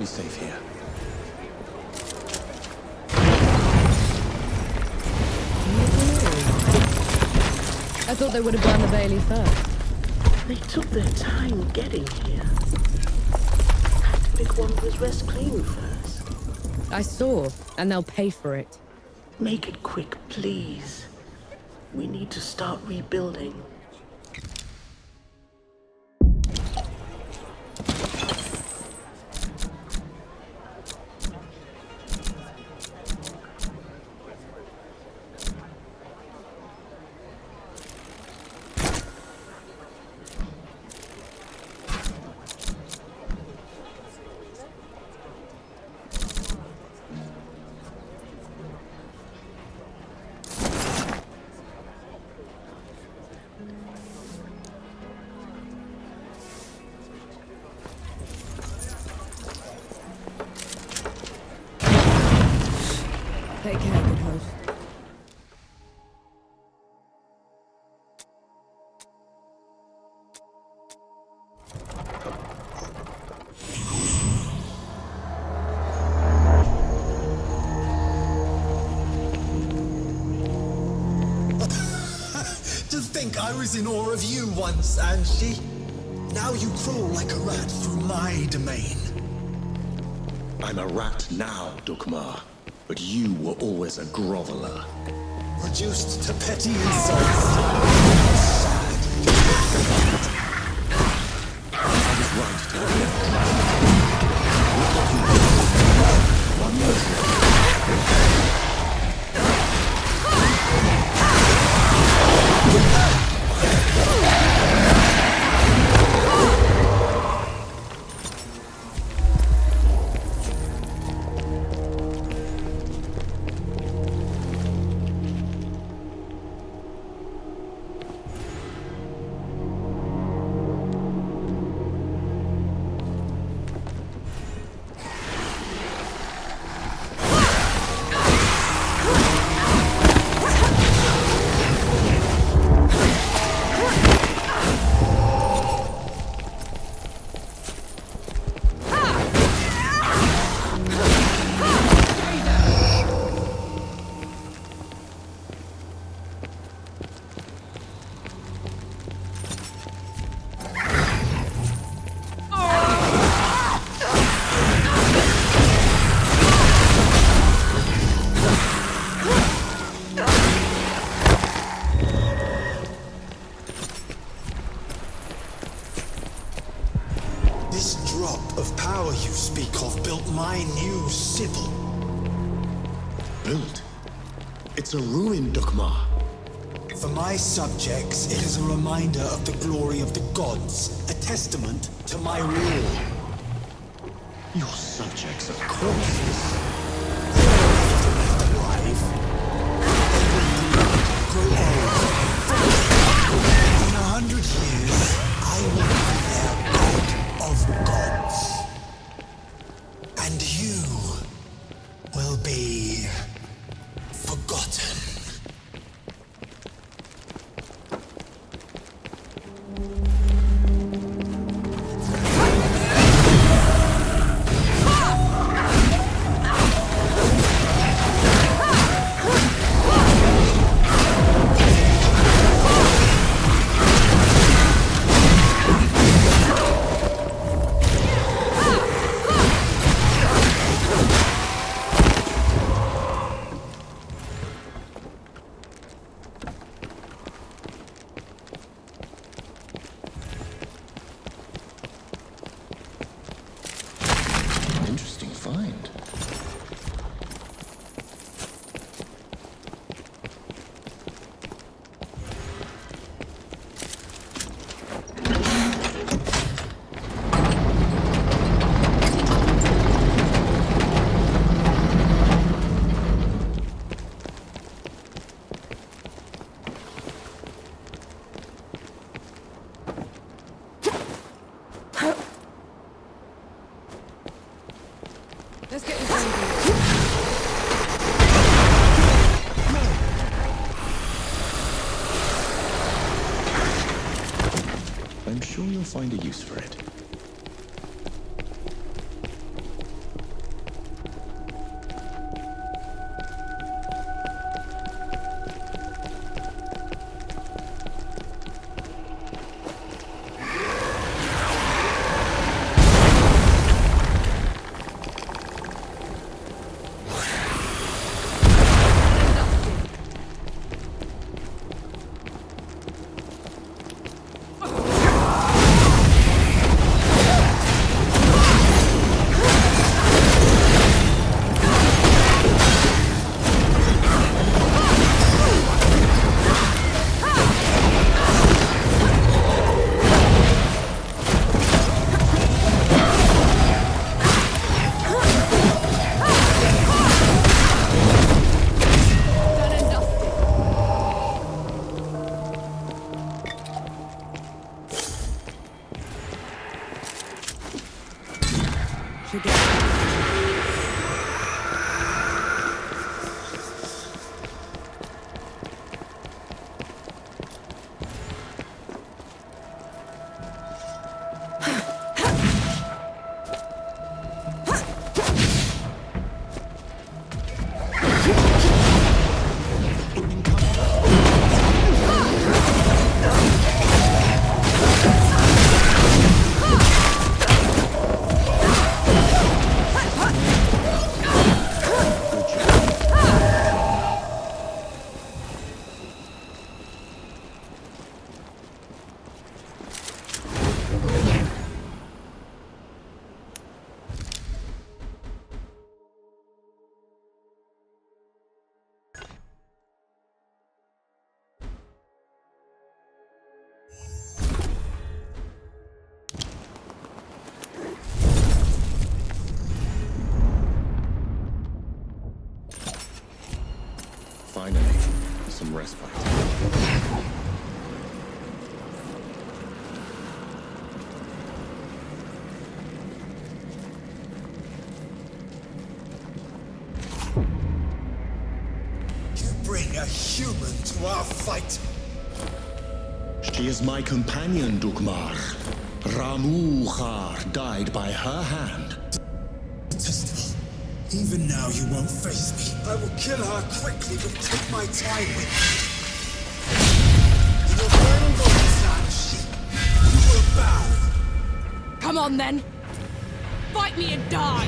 safe here. I thought they would have burned the Bailey first. They took their time getting here. Had to pick one whose rest clean first. I saw, and they'll pay for it. Make it quick, please. We need to start rebuilding. Take care, good host. To think I was in awe of you once, Angie. Now you crawl like a rat through my domain. I'm a rat now, Dukmar. But you were always a groveler. Reduced to petty insults. I was right to admit look what you did. One more. My new Sybil. Built? It's a ruin, Dukmar. For my subjects, it is a reminder of the glory of the gods, a testament to my rule. Your subjects are corpses. Alive. Grow old. In 100 years, I will be their god of gods. And you will be forgotten. I'm sure you'll find a use for it. prize fight. You bring a human to our fight. She is my companion, Dukmar. Ramuhar died by her hand. Detestable. Even now you won't face me. I will kill her quickly, but take my time with me. In your burning bodies, Lascia, you will bow. Come on then! Fight me and die!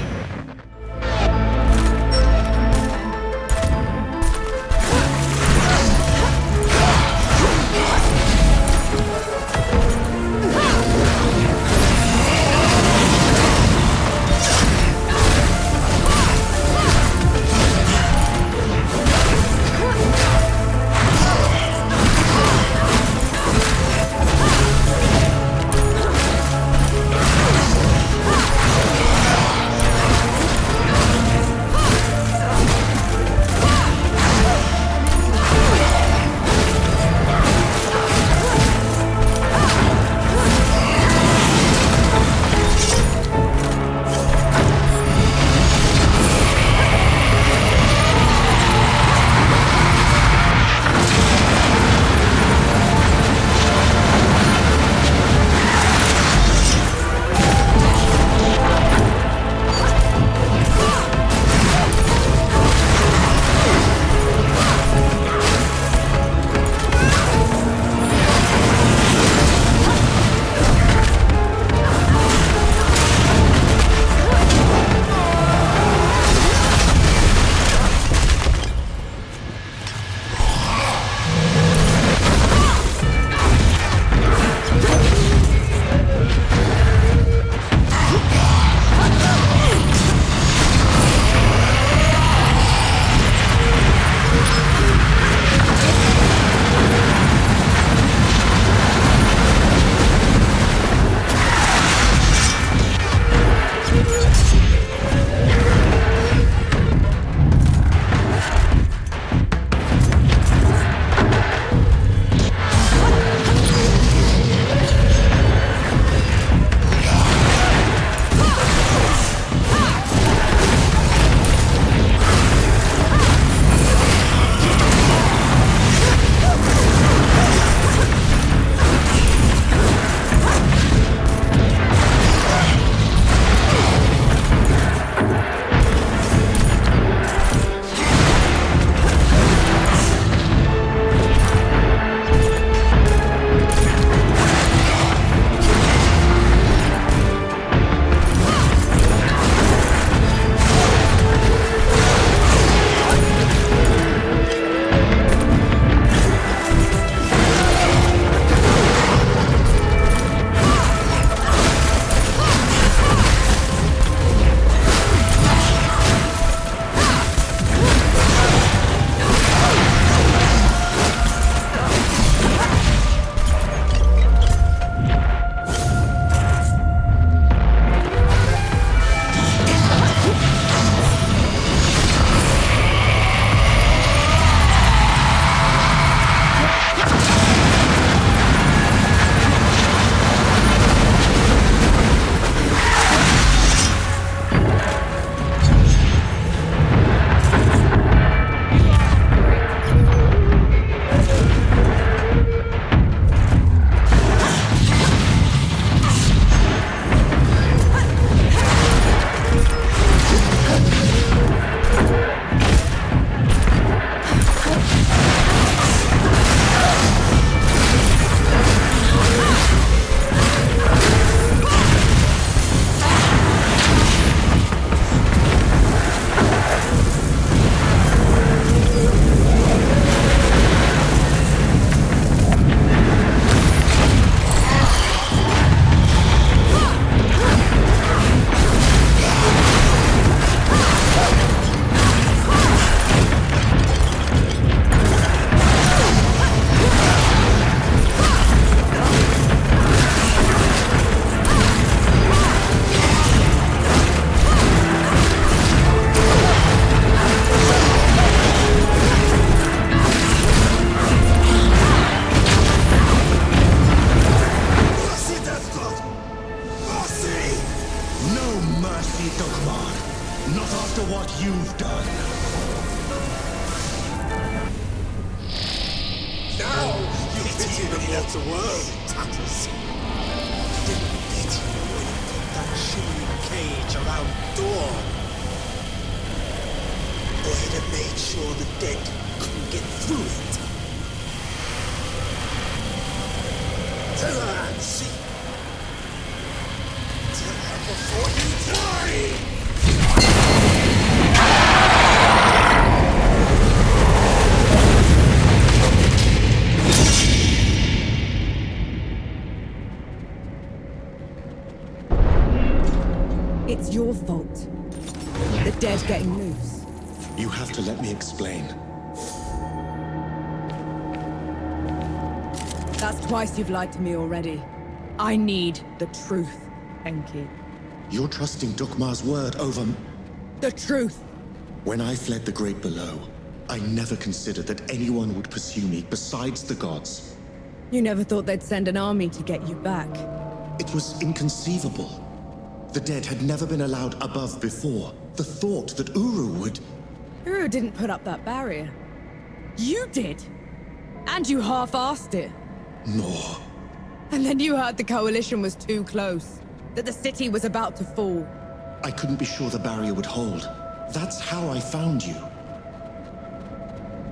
you've done. Now you pity the mortal world, Tatters. Didn't pity you when you put that shimmering cage around Dawn. Or he'd have made sure the dead couldn't get through it. Tell her, Ansi. Tell her before you die! It's your fault. The dead getting loose. You have to let me explain. That's twice you've lied to me already. I need the truth, Enki. You're trusting Dukmar's word over... The truth! When I fled the Great Below, I never considered that anyone would pursue me besides the gods. You never thought they'd send an army to get you back. It was inconceivable. The dead had never been allowed above before. The thought that Uru would... Uru didn't put up that barrier. You did! And you half-assed it. No. And then you heard the coalition was too close. That the city was about to fall. I couldn't be sure the barrier would hold. That's how I found you.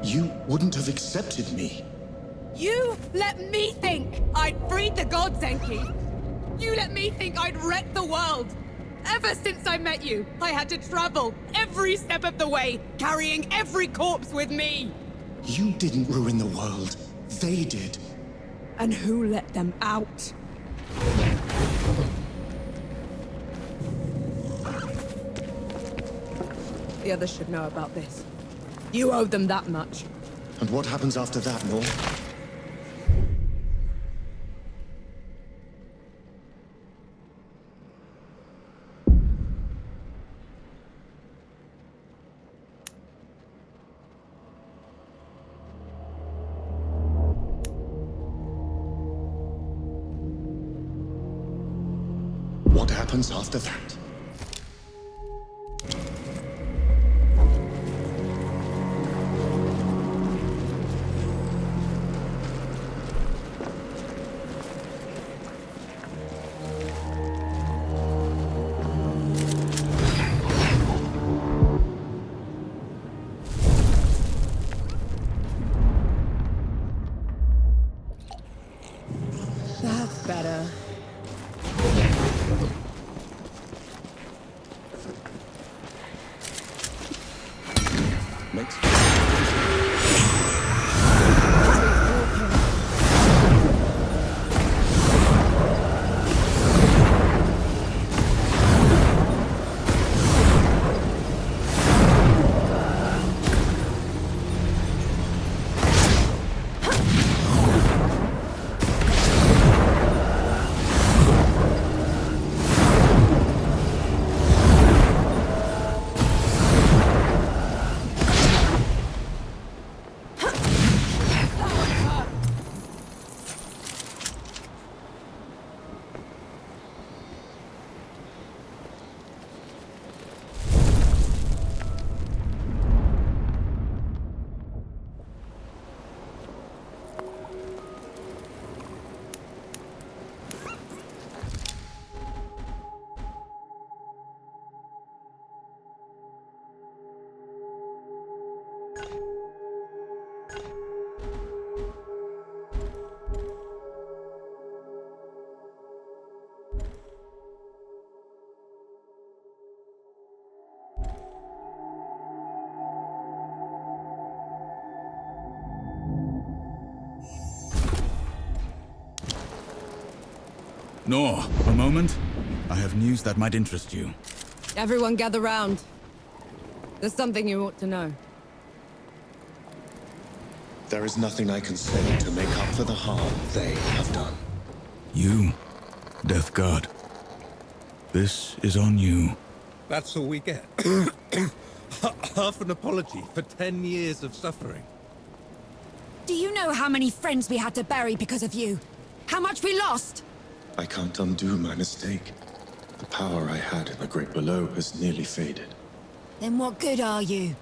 You wouldn't have accepted me. You let me think I'd freed the gods, Enki. You let me think I'd wrecked the world. Ever since I met you, I had to travel every step of the way, carrying every corpse with me. You didn't ruin the world. They did. And who let them out? The others should know about this. You owe them that much. And what happens after that, Nor? What happens after that? That's better. Makes Nor, a moment. I have news that might interest you. Everyone gather round. There's something you ought to know. There is nothing I can say to make up for the harm they have done. You, Death God. This is on you. That's all we get. Half an apology for 10 years of suffering. Do you know how many friends we had to bury because of you? How much we lost? I can't undo my mistake. The power I had in the Great Below has nearly faded. Then what good are you?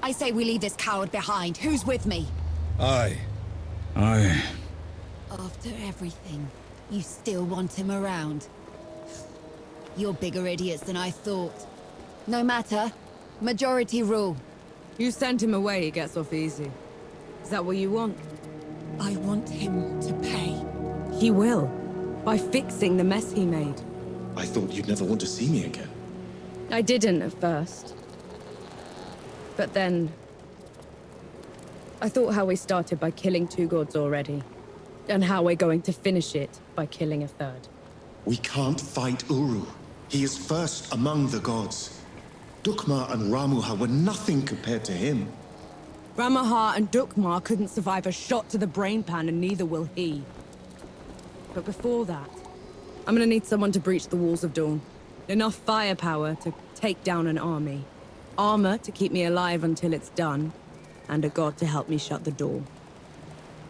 I say we leave this coward behind. Who's with me? Aye. After everything, you still want him around? You're bigger idiots than I thought. No matter. Majority rule. You sent him away, he gets off easy. Is that what you want? I want him to pay. He will. By fixing the mess he made. I thought you'd never want to see me again. I didn't at first. But then... I thought how we started by killing 2 gods already. And how we're going to finish it by killing a 3rd. We can't fight Uru. He is first among the gods. Dukmar and Ramuha were nothing compared to him. Ramuha and Dukmar couldn't survive a shot to the brain pan, and neither will he. But before that, I'm gonna need someone to breach the walls of Dawn. Enough firepower to take down an army. Armor to keep me alive until it's done. And a god to help me shut the door.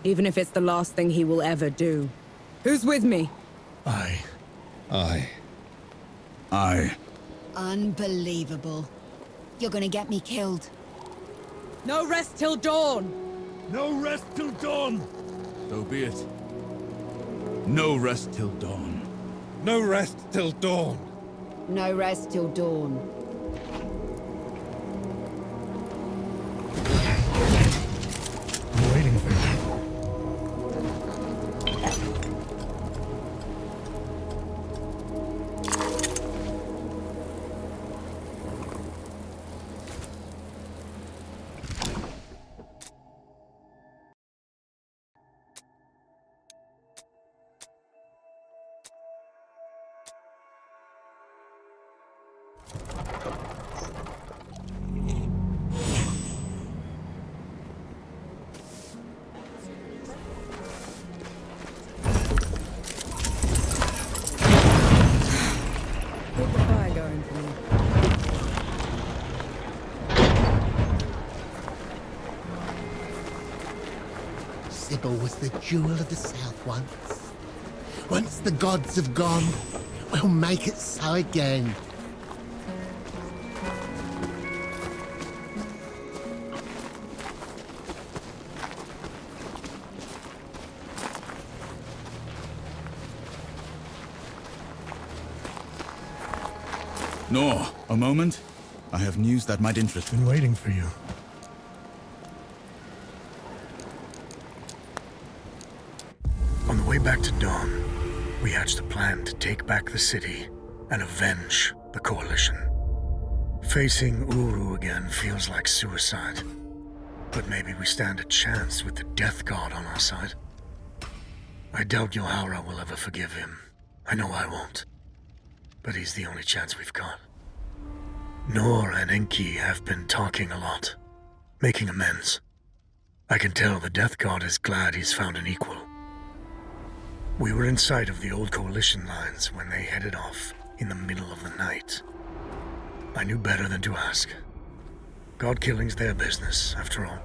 Even if it's the last thing he will ever do. Who's with me? Aye. Unbelievable. You're gonna get me killed. No rest till dawn! No rest till dawn! So be it. No rest till dawn. No rest till dawn. No rest till dawn. I'm waiting for you. Keep the fire going for me. Sybil was the jewel of the South once. Once the gods have gone, we'll make it so again. No, a moment. I have news that might interest you. Been waiting for you. On the way back to Dawn, we hatched a plan to take back the city and avenge the Coalition. Facing Uru again feels like suicide. But maybe we stand a chance with the Death God on our side. I doubt Yohara will ever forgive him. I know I won't. But he's the only chance we've got. Nor and Enki have been talking a lot, making amends. I can tell the Death God is glad he's found an equal. We were in sight of the old Coalition lines when they headed off in the middle of the night. I knew better than to ask. God killing's their business, after all.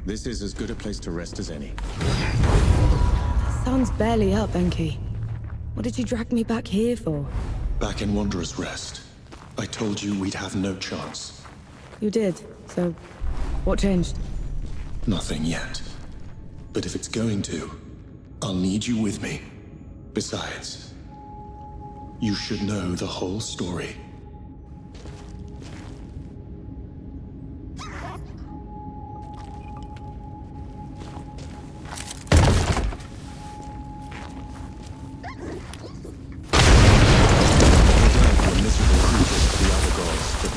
This is as good a place to rest as any. The sun's barely up, Enki. What did you drag me back here for? Back in Wanderer's Rest, I told you we'd have no chance. You did, so what changed? Nothing yet. But if it's going to, I'll need you with me. Besides, you should know the whole story.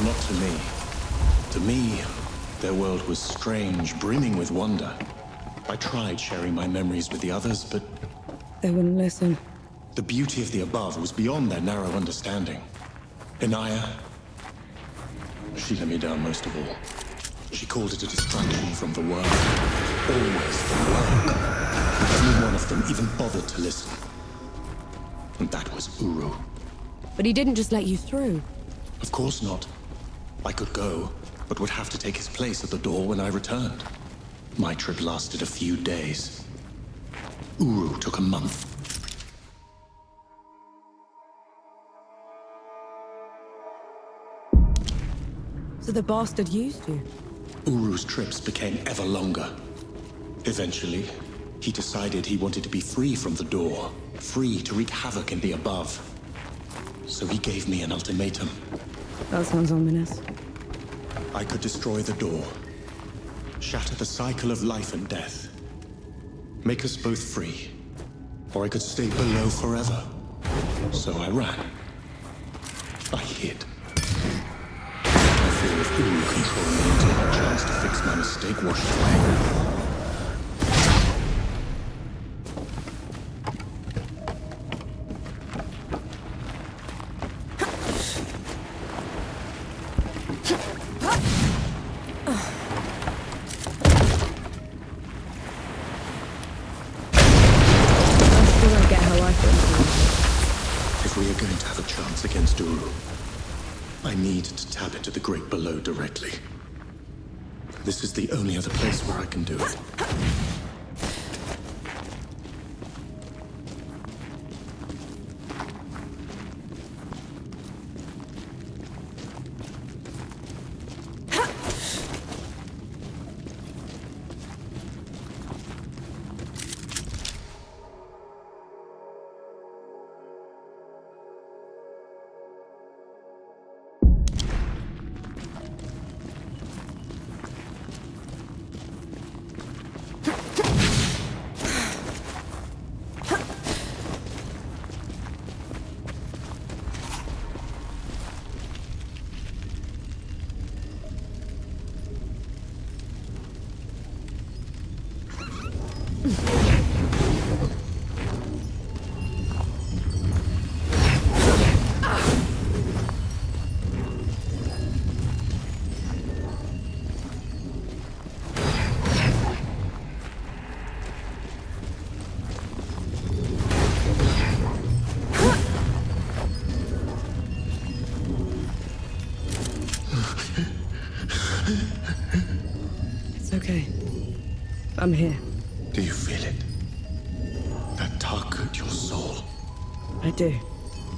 Not to me. To me, their world was strange, brimming with wonder. I tried sharing my memories with the others, but They wouldn't listen. the beauty of the above was beyond their narrow understanding. Inaya, she let me down most of all. She called it a distraction from the work. Always the work. Only one of them even bothered to listen. And that was Uru. But he didn't just let you through. Of course not. I could go, but would have to take his place at the door when I returned. My trip lasted a few days. Uru took a month. So the bastard used you? Uru's trips became ever longer. Eventually, he decided he wanted to be free from the door, free to wreak havoc in the above. So he gave me an ultimatum. That sounds ominous. I could destroy the door, shatter the cycle of life and death, make us both free, or I could stay below forever. So I ran. I hid. I fear of Uru controlling me until my chance to fix my mistake washed away. If we are going to have a chance against Uru, I need to tap into the Great Below directly. This is the only other place where I can do it. Okay. I'm here. Do you feel it? That tug at your soul? I do.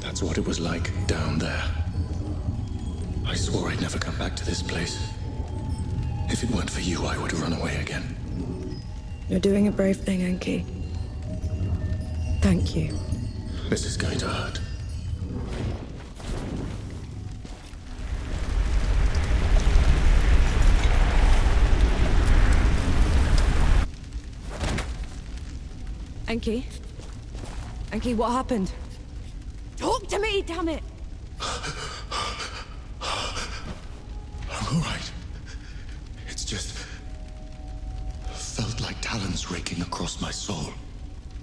That's what it was like down there. I swore I'd never come back to this place. If it weren't for you, I would have run away again. You're doing a brave thing, Enki. Thank you. This is going to hurt. Enki? Enki, what happened? Talk to me, damn it! I'm all right. It's just... felt like talons raking across my soul.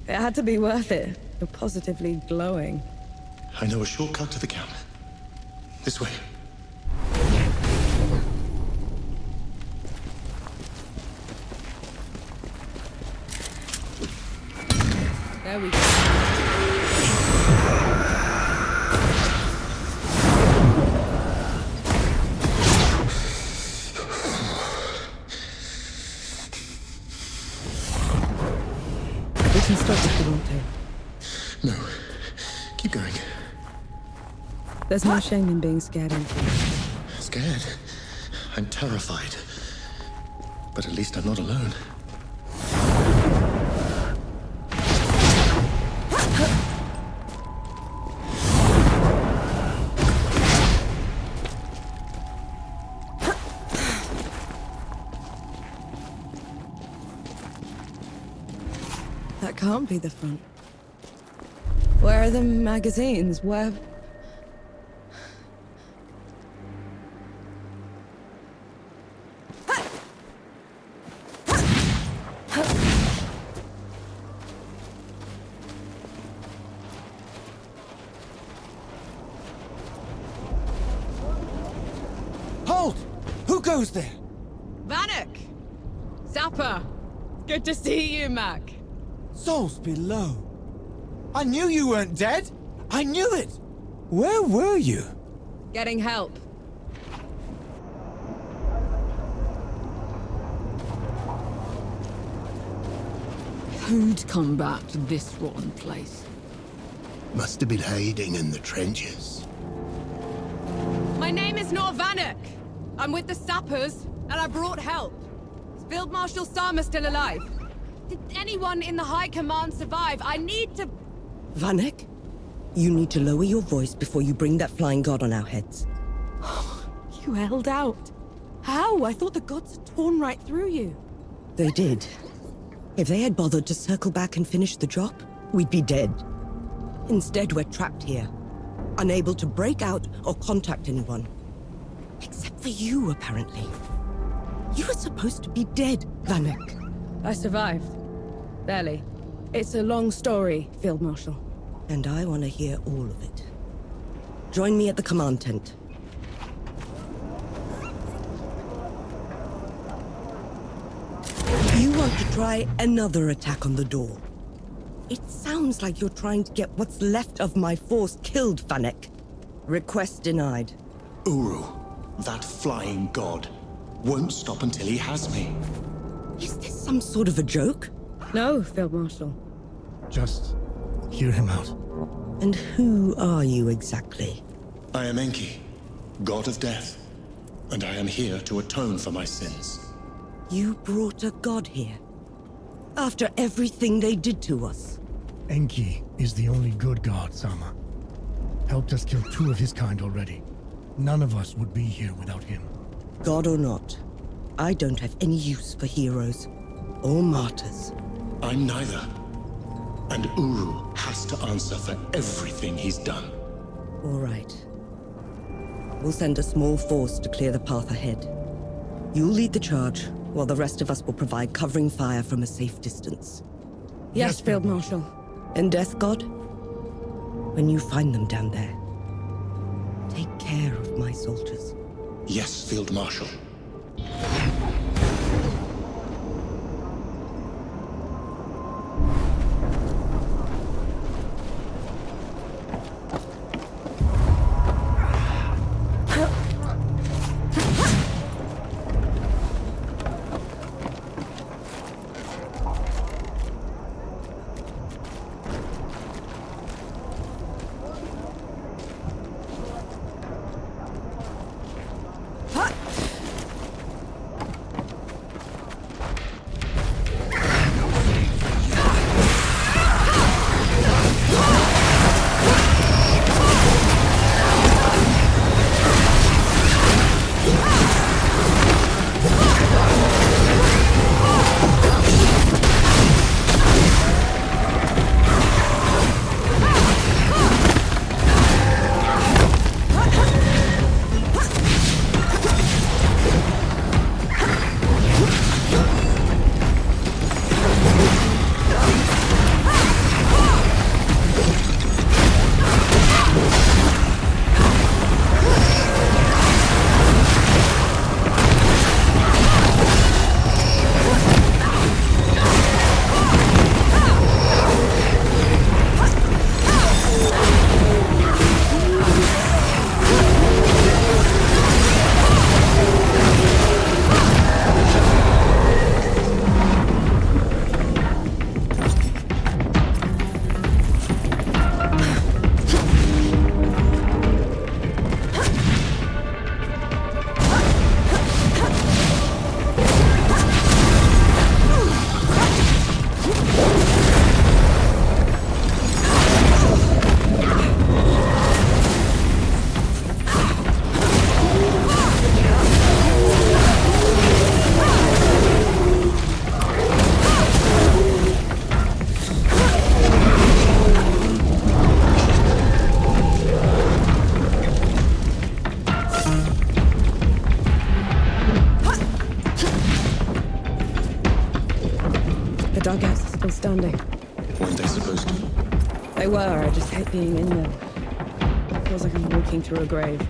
It had to be worth it. You're positively glowing. I know a shortcut to the camp. This way. There we go. We can stop if you want to. No. Keep going. There's no shame in being scared, Enki. Scared? I'm terrified. But at least I'm not alone. That can't be the front. Where are the magazines? Where... Halt! Who goes there? Vanek! Zappa! Good to see you, Mac. Souls below. I knew you weren't dead! I knew it! Where were you? Getting help. Who'd come back to this rotten place? Must have been hiding in the trenches. My name is Nor Vanek. I'm with the sappers, and I brought help. Is Field Marshal Sama still alive? Did anyone in the High Command survive? I need to... Vanek, you need to lower your voice before you bring that flying god on our heads. You held out. How? I thought the gods had torn right through you. They did. If they had bothered to circle back and finish the job, we'd be dead. Instead, we're trapped here, unable to break out or contact anyone. Except for you, apparently. You were supposed to be dead, Vanek. I survived. Barely. It's a long story, Field Marshal. And I want to hear all of it. Join me at the command tent. You want to try another attack on the door. It sounds like you're trying to get what's left of my force killed, Vanek. Request denied. Uru, that flying god, won't stop until he has me. Is this some sort of a joke? No, Field Marshal. Just hear him out. And who are you exactly? I am Enki, god of death, and I am here to atone for my sins. You brought a god here? After everything they did to us? Enki is the only good god, Sama. Helped us kill 2 of his kind already. None of us would be here without him. God or not, I don't have any use for heroes or martyrs. I'm neither. And Uru has to answer for everything he's done. All right. We'll send a small force to clear the path ahead. You'll lead the charge, while the rest of us will provide covering fire from a safe distance. Yes, Field Marshal. And Death God? When you find them down there, take care of my soldiers. Yes, Field Marshal. The dugouts are still standing. Weren't they supposed to? They were, I just hate being in them. It feels like I'm walking through a grave.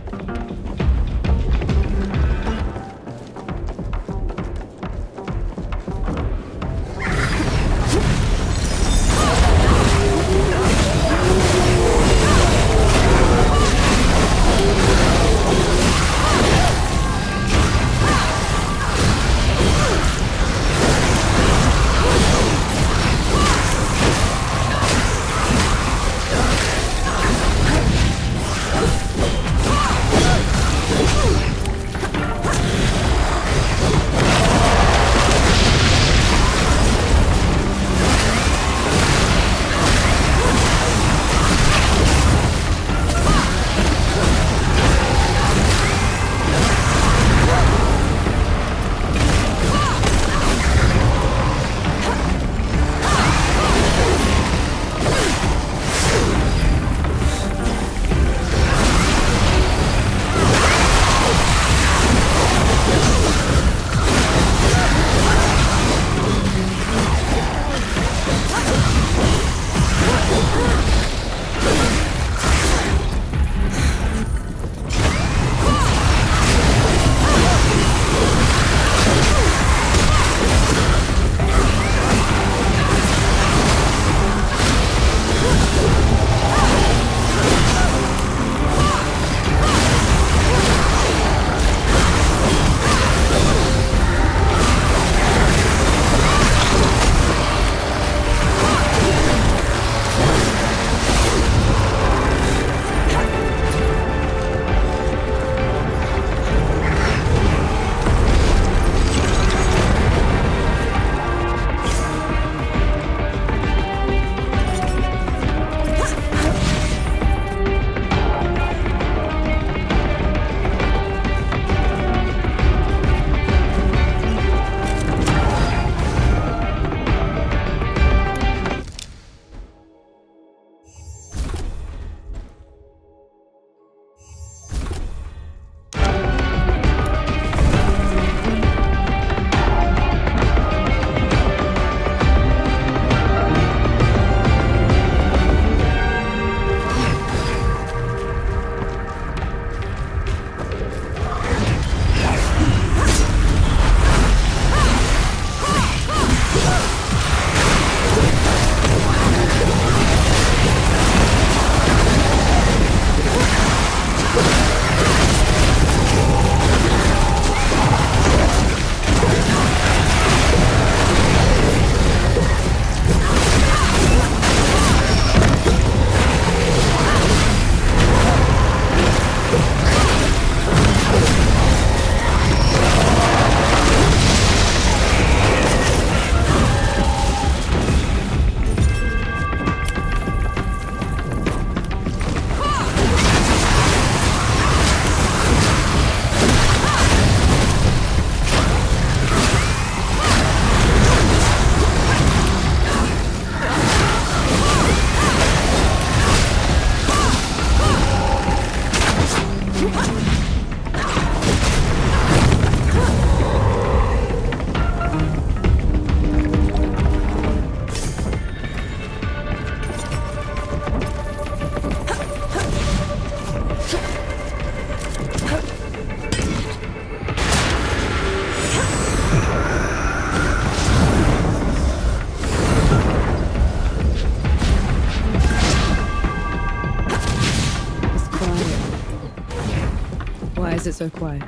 Why is it so quiet?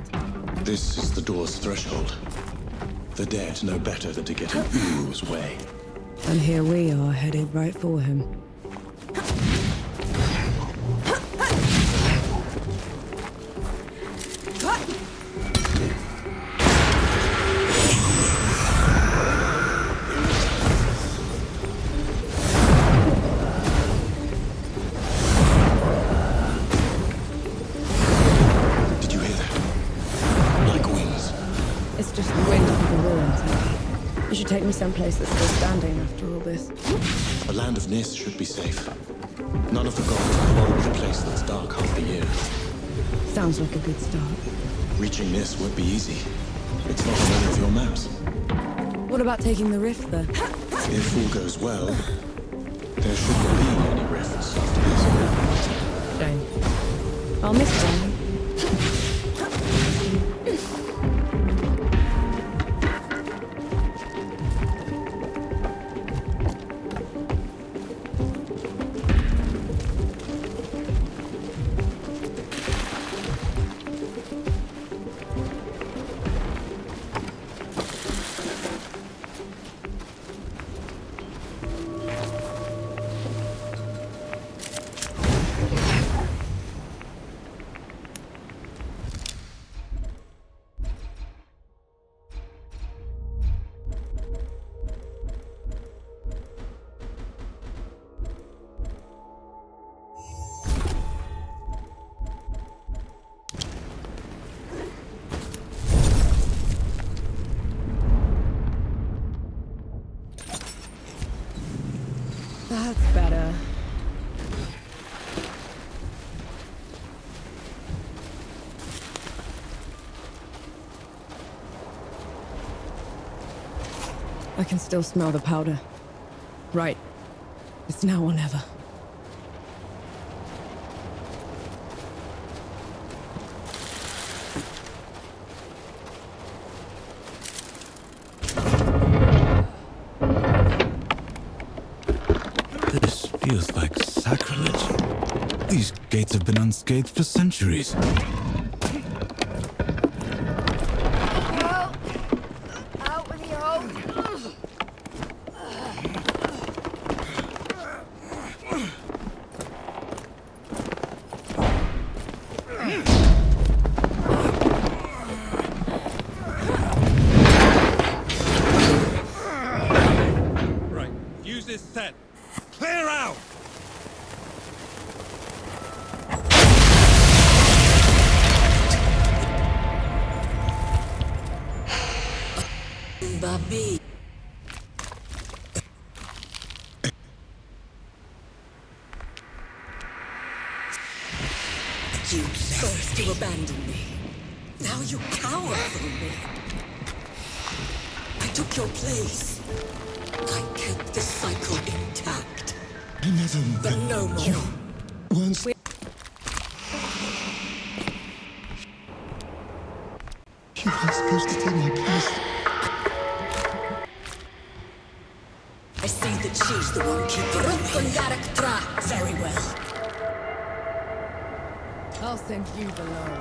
This is the door's threshold. The dead know better than to get in Uru's way. And here we are, headed right for him. Take me someplace that's still standing after all this. The land of Nis should be safe. None of the gods quarrel with a place that's dark half the year. Sounds like a good start. Reaching Nis won't be easy. It's not on any of your maps. What about taking the rift, though? If all goes well, there shouldn't be any rifts after this. Shame. I'll miss them. That's better. I can still smell the powder. Right. It's now or never. This feels like sacrilege. These gates have been unscathed for centuries. Out with you all. Right, use this set. Clear out! Babi. You chose to abandon me. Now you cower from me. I took your place. I kept the cycle intact. I never But no more. You once... You weren't supposed to take my place. I see that she's the one keeping me. Very well. I'll send you below.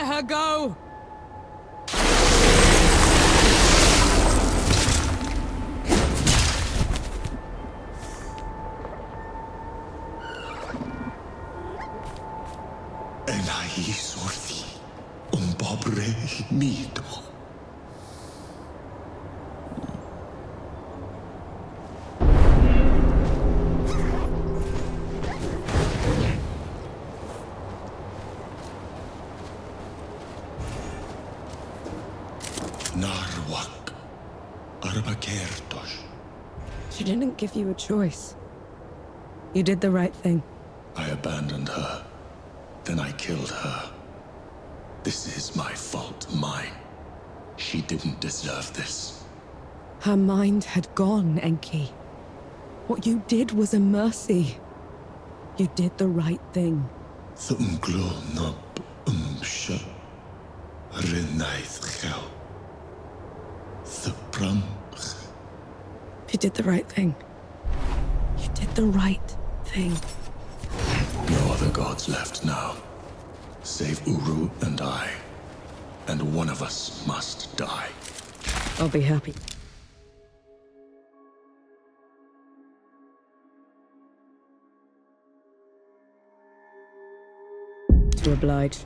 her go! Elai sorti, un pobre mito. Narwak, Arbakertos. She didn't give you a choice. You did the right thing. I abandoned her. Then I killed her. This is my fault, mine. She didn't deserve this. Her mind had gone, Enki. What you did was a mercy. You did the right thing. You did the right thing. You did the right thing. No other gods left now. Save Uru and I. And one of us must die. I'll be happy. To oblige.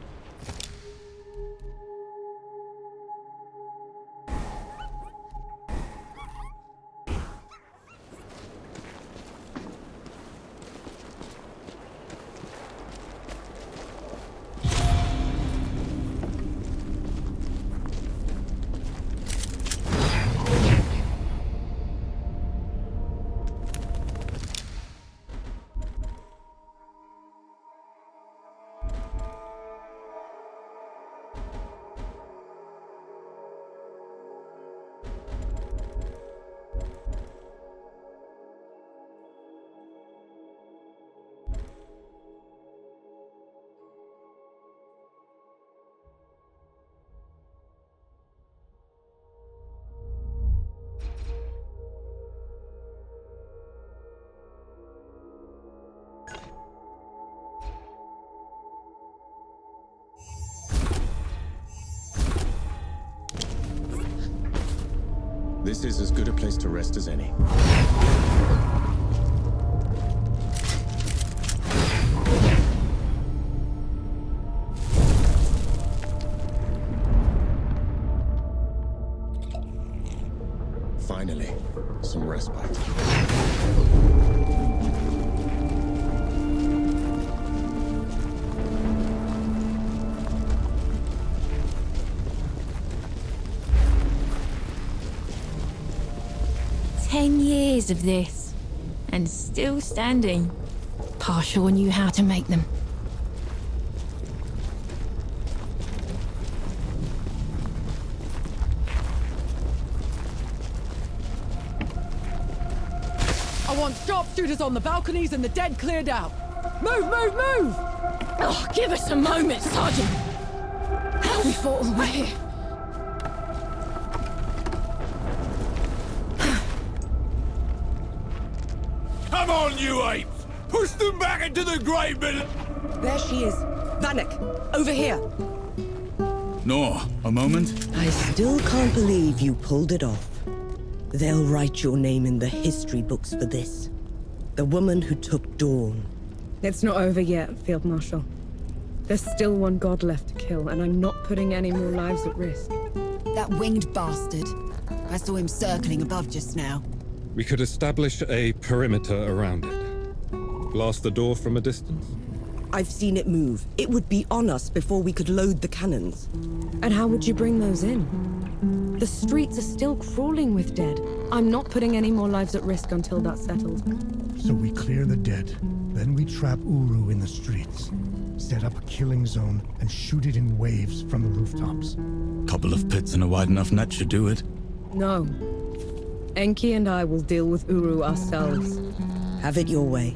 This is as good a place to rest as any. Finally, some respite. Of this, and still standing. Partial knew how to make them. I want sharpshooters on the balconies and the dead cleared out. Move, move, move! Oh, give us a moment, Sergeant. We fought all the way here. Come on, you apes! Push them back into the grave bin! There she is. Vanek, over here. Nor, a moment. I still can't believe you pulled it off. They'll write your name in the history books for this. The woman who took Dawn. It's not over yet, Field Marshal. There's still one god left to kill, and I'm not putting any more lives at risk. That winged bastard. I saw him circling above just now. We could establish a perimeter around it. Blast the door from a distance. I've seen it move. It would be on us before we could load the cannons. And how would you bring those in? The streets are still crawling with dead. I'm not putting any more lives at risk until that's settled. So we clear the dead. Then we trap Uru in the streets. Set up a killing zone and shoot it in waves from the rooftops. Couple of pits and a wide enough net should do it. No. Enki and I will deal with Uru ourselves. Have it your way.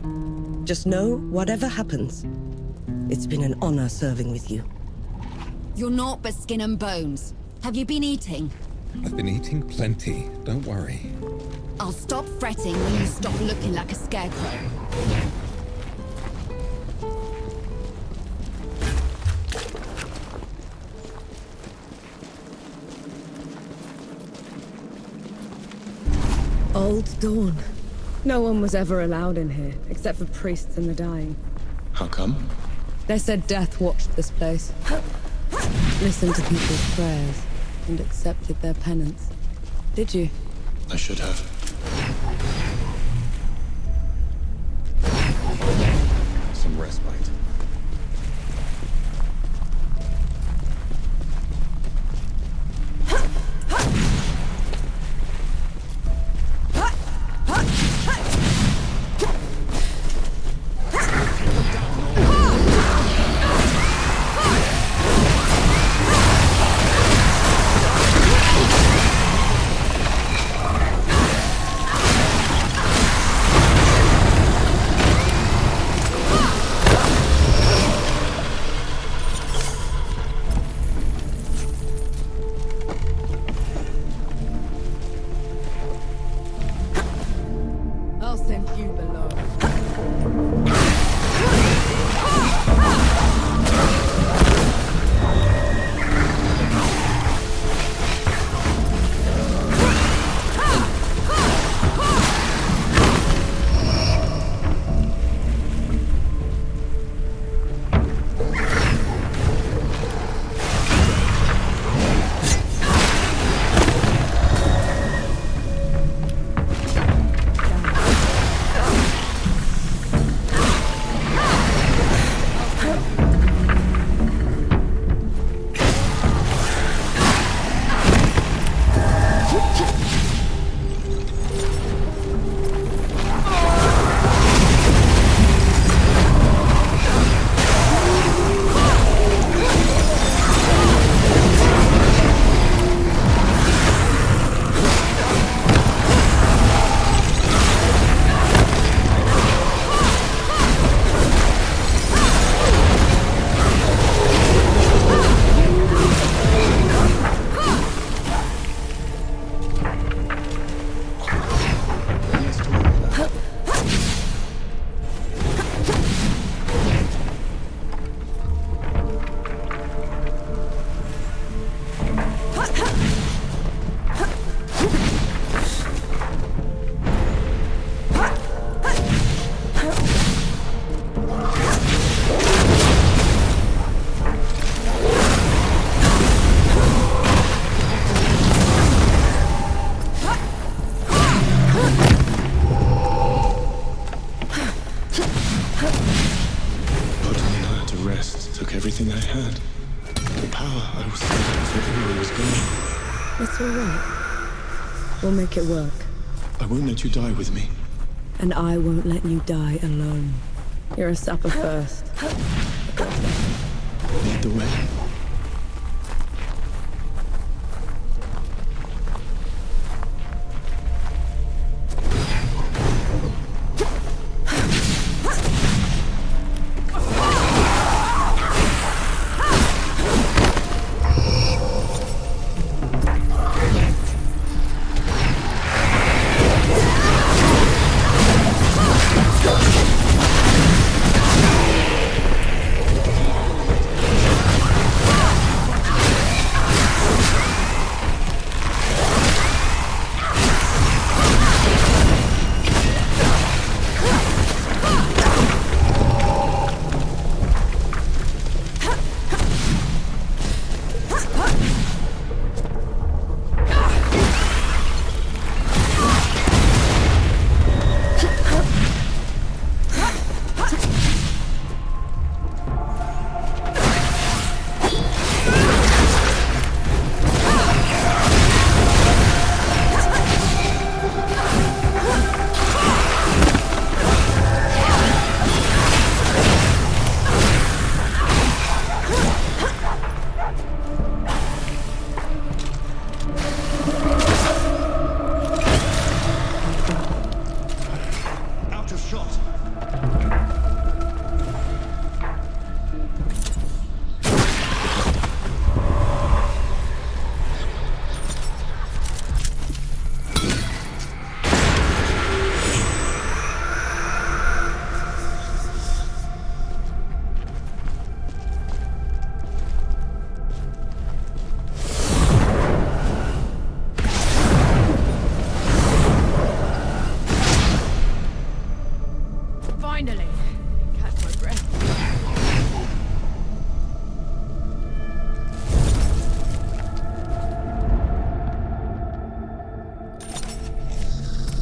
Just know, whatever happens, it's been an honor serving with you. You're naught but skin and bones. Have you been eating? I've been eating plenty, don't worry. I'll stop fretting when you stop looking like a scarecrow. Old Dawn. No one was ever allowed in here, except for priests and the dying. How come? They said death watched this place. Listened to people's prayers and accepted their penance. Did you? I should have. Some respite. I'll send you below. everything I had. The power I was searching for earlier was gone. It's all right. We'll make it work. I won't let you die with me. And I won't let you die alone. You're a supper first. Lead the way.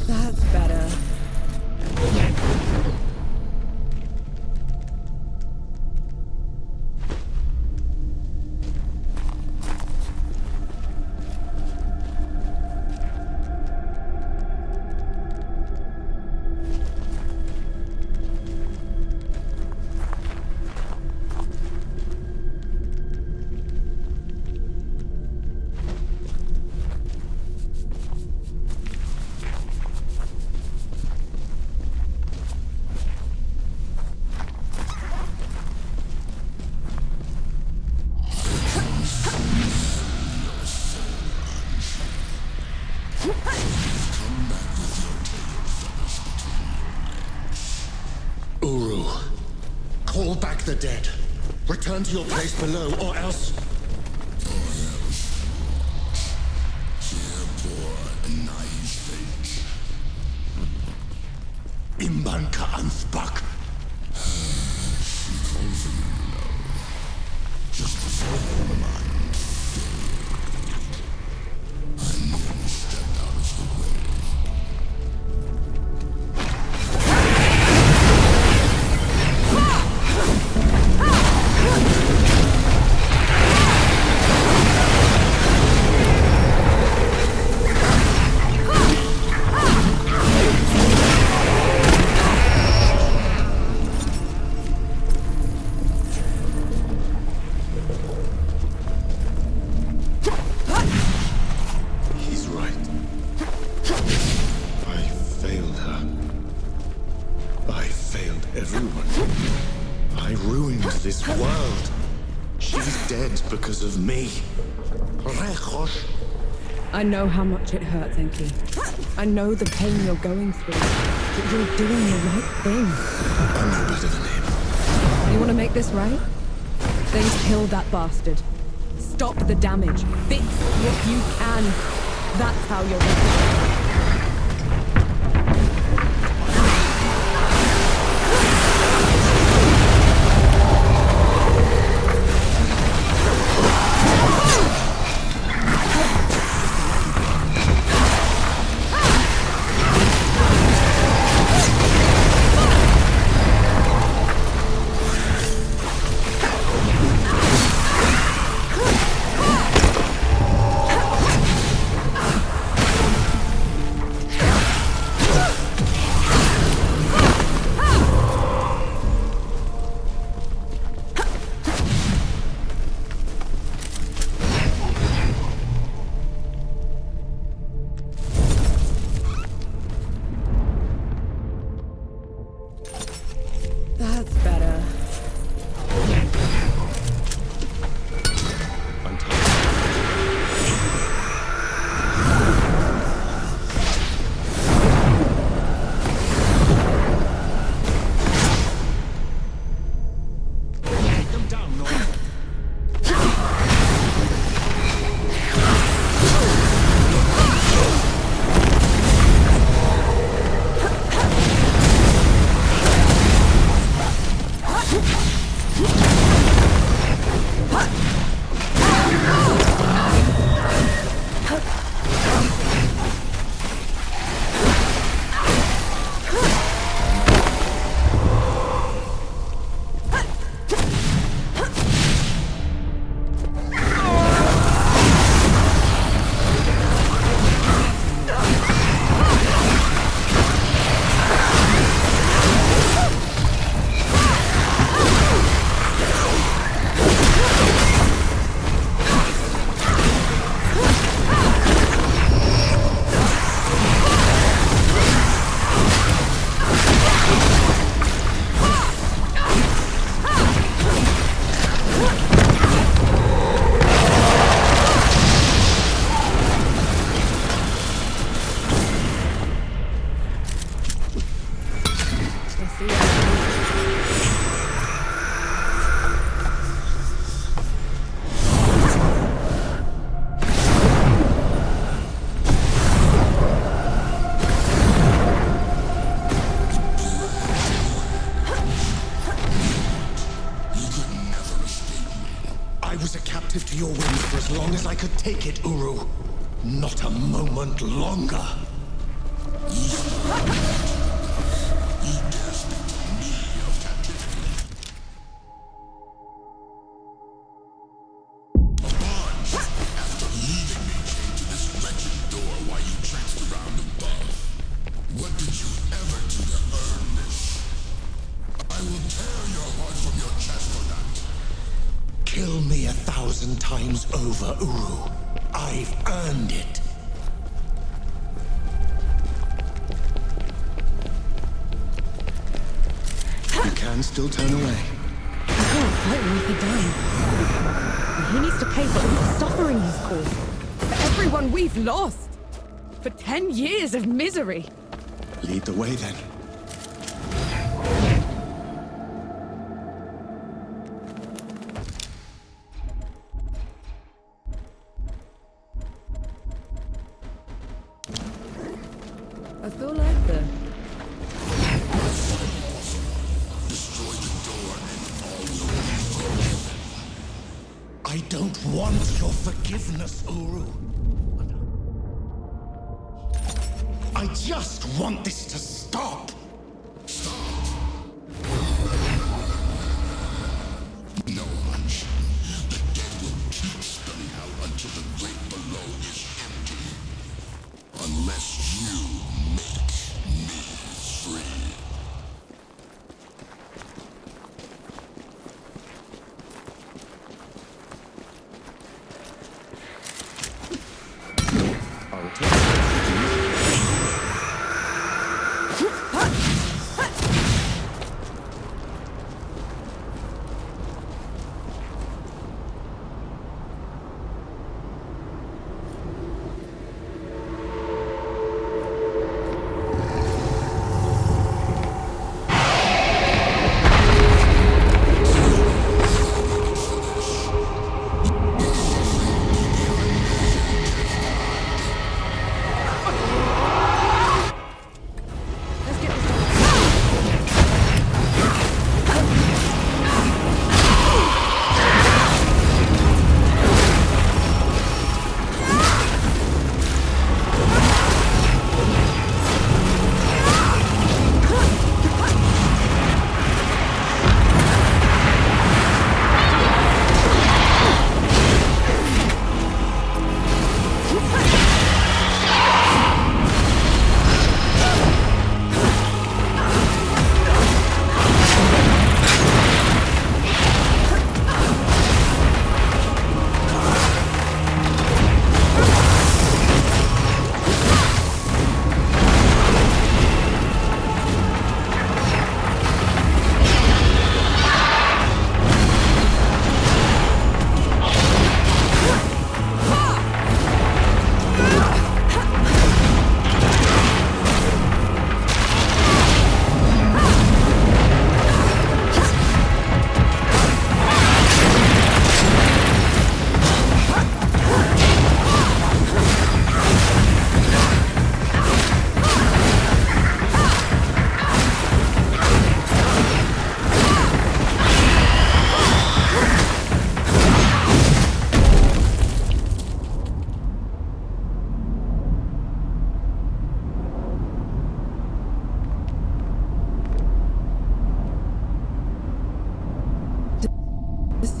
That's better. Uru, call back the dead. Return to your place below, or else... Imban ka anspak. Just to solve the mind. I never stepped out of the way. Because of me. I know how much it hurts, Enki. I know the pain you're going through. But you're doing the right thing. I'm no better than him. You want to make this right? Then kill that bastard. Stop the damage. Fix what you can. That's how you're going. To your whims for as long as I could take it, Uru. Not a moment longer. What did you ever do to earn this? I will tear your heart from your chest for that. Kill me 1,000 times over, Uru. I've earned it. You can still turn away. I can't fight him if he dies. And he needs to pay for all the suffering he's caused. For everyone we've lost. For 10 years of misery. Lead the way, then. I feel like the... Destroy the door and all will be forgiven. I don't want your forgiveness, Uru. I just want this to stop. No, Ashen. The dead will keep spilling out until the grave below is empty. Unless you make me free.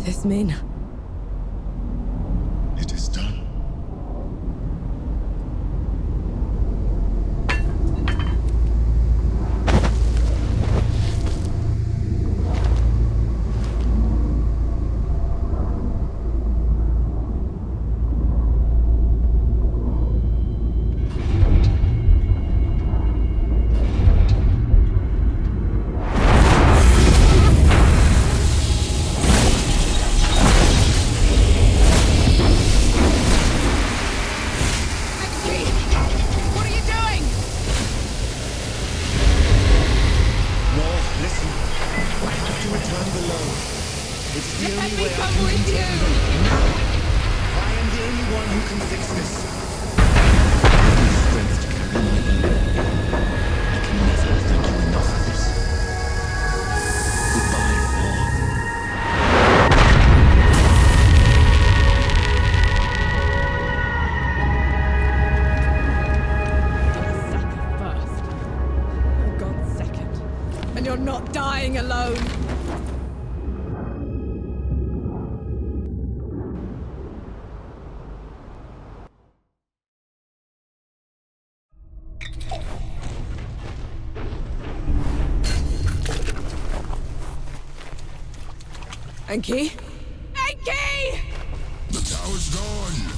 this mean? It is done. Enki? Enki! The tower's gone!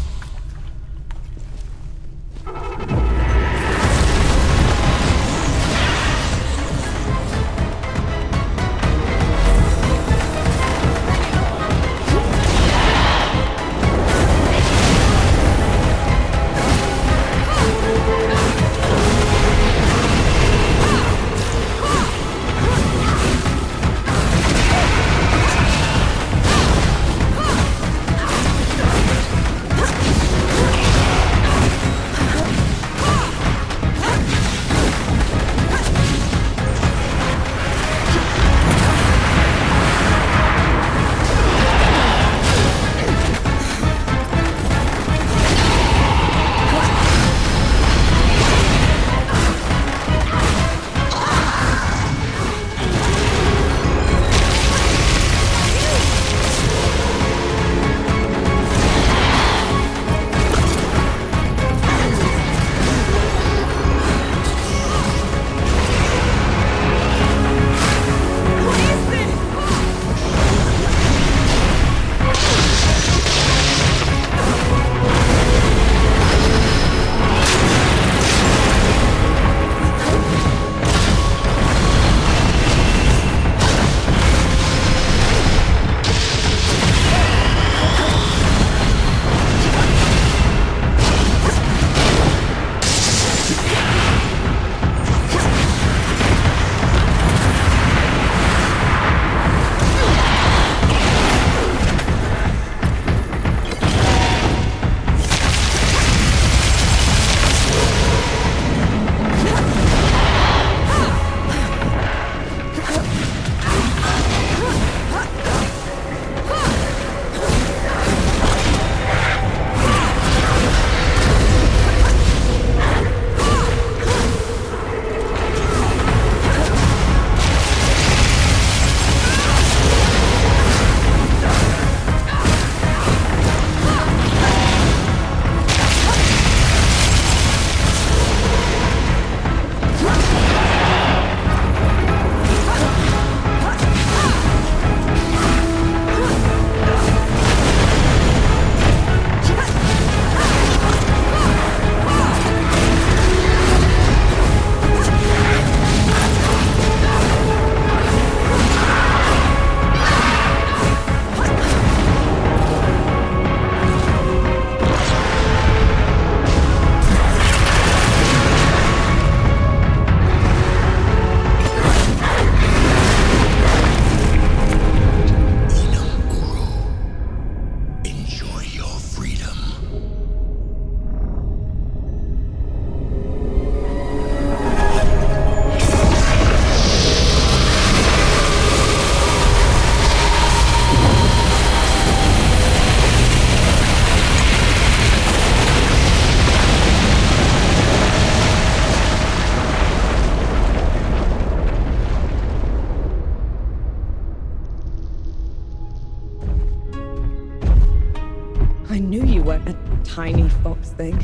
I knew you weren't a tiny fox thing.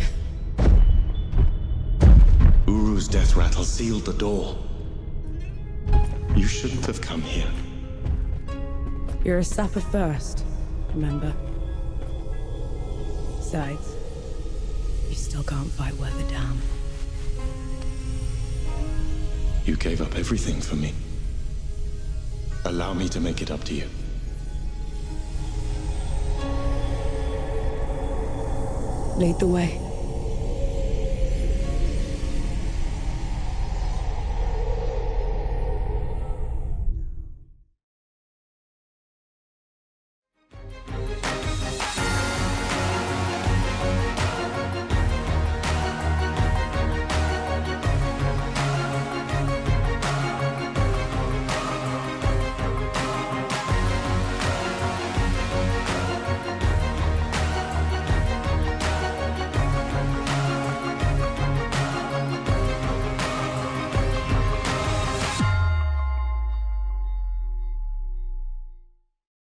Uru's death rattle sealed the door. You shouldn't have come here. You're a sapper first, remember? Besides, you still can't fight worth a damn. You gave up everything for me. Allow me to make it up to you. Lead the way.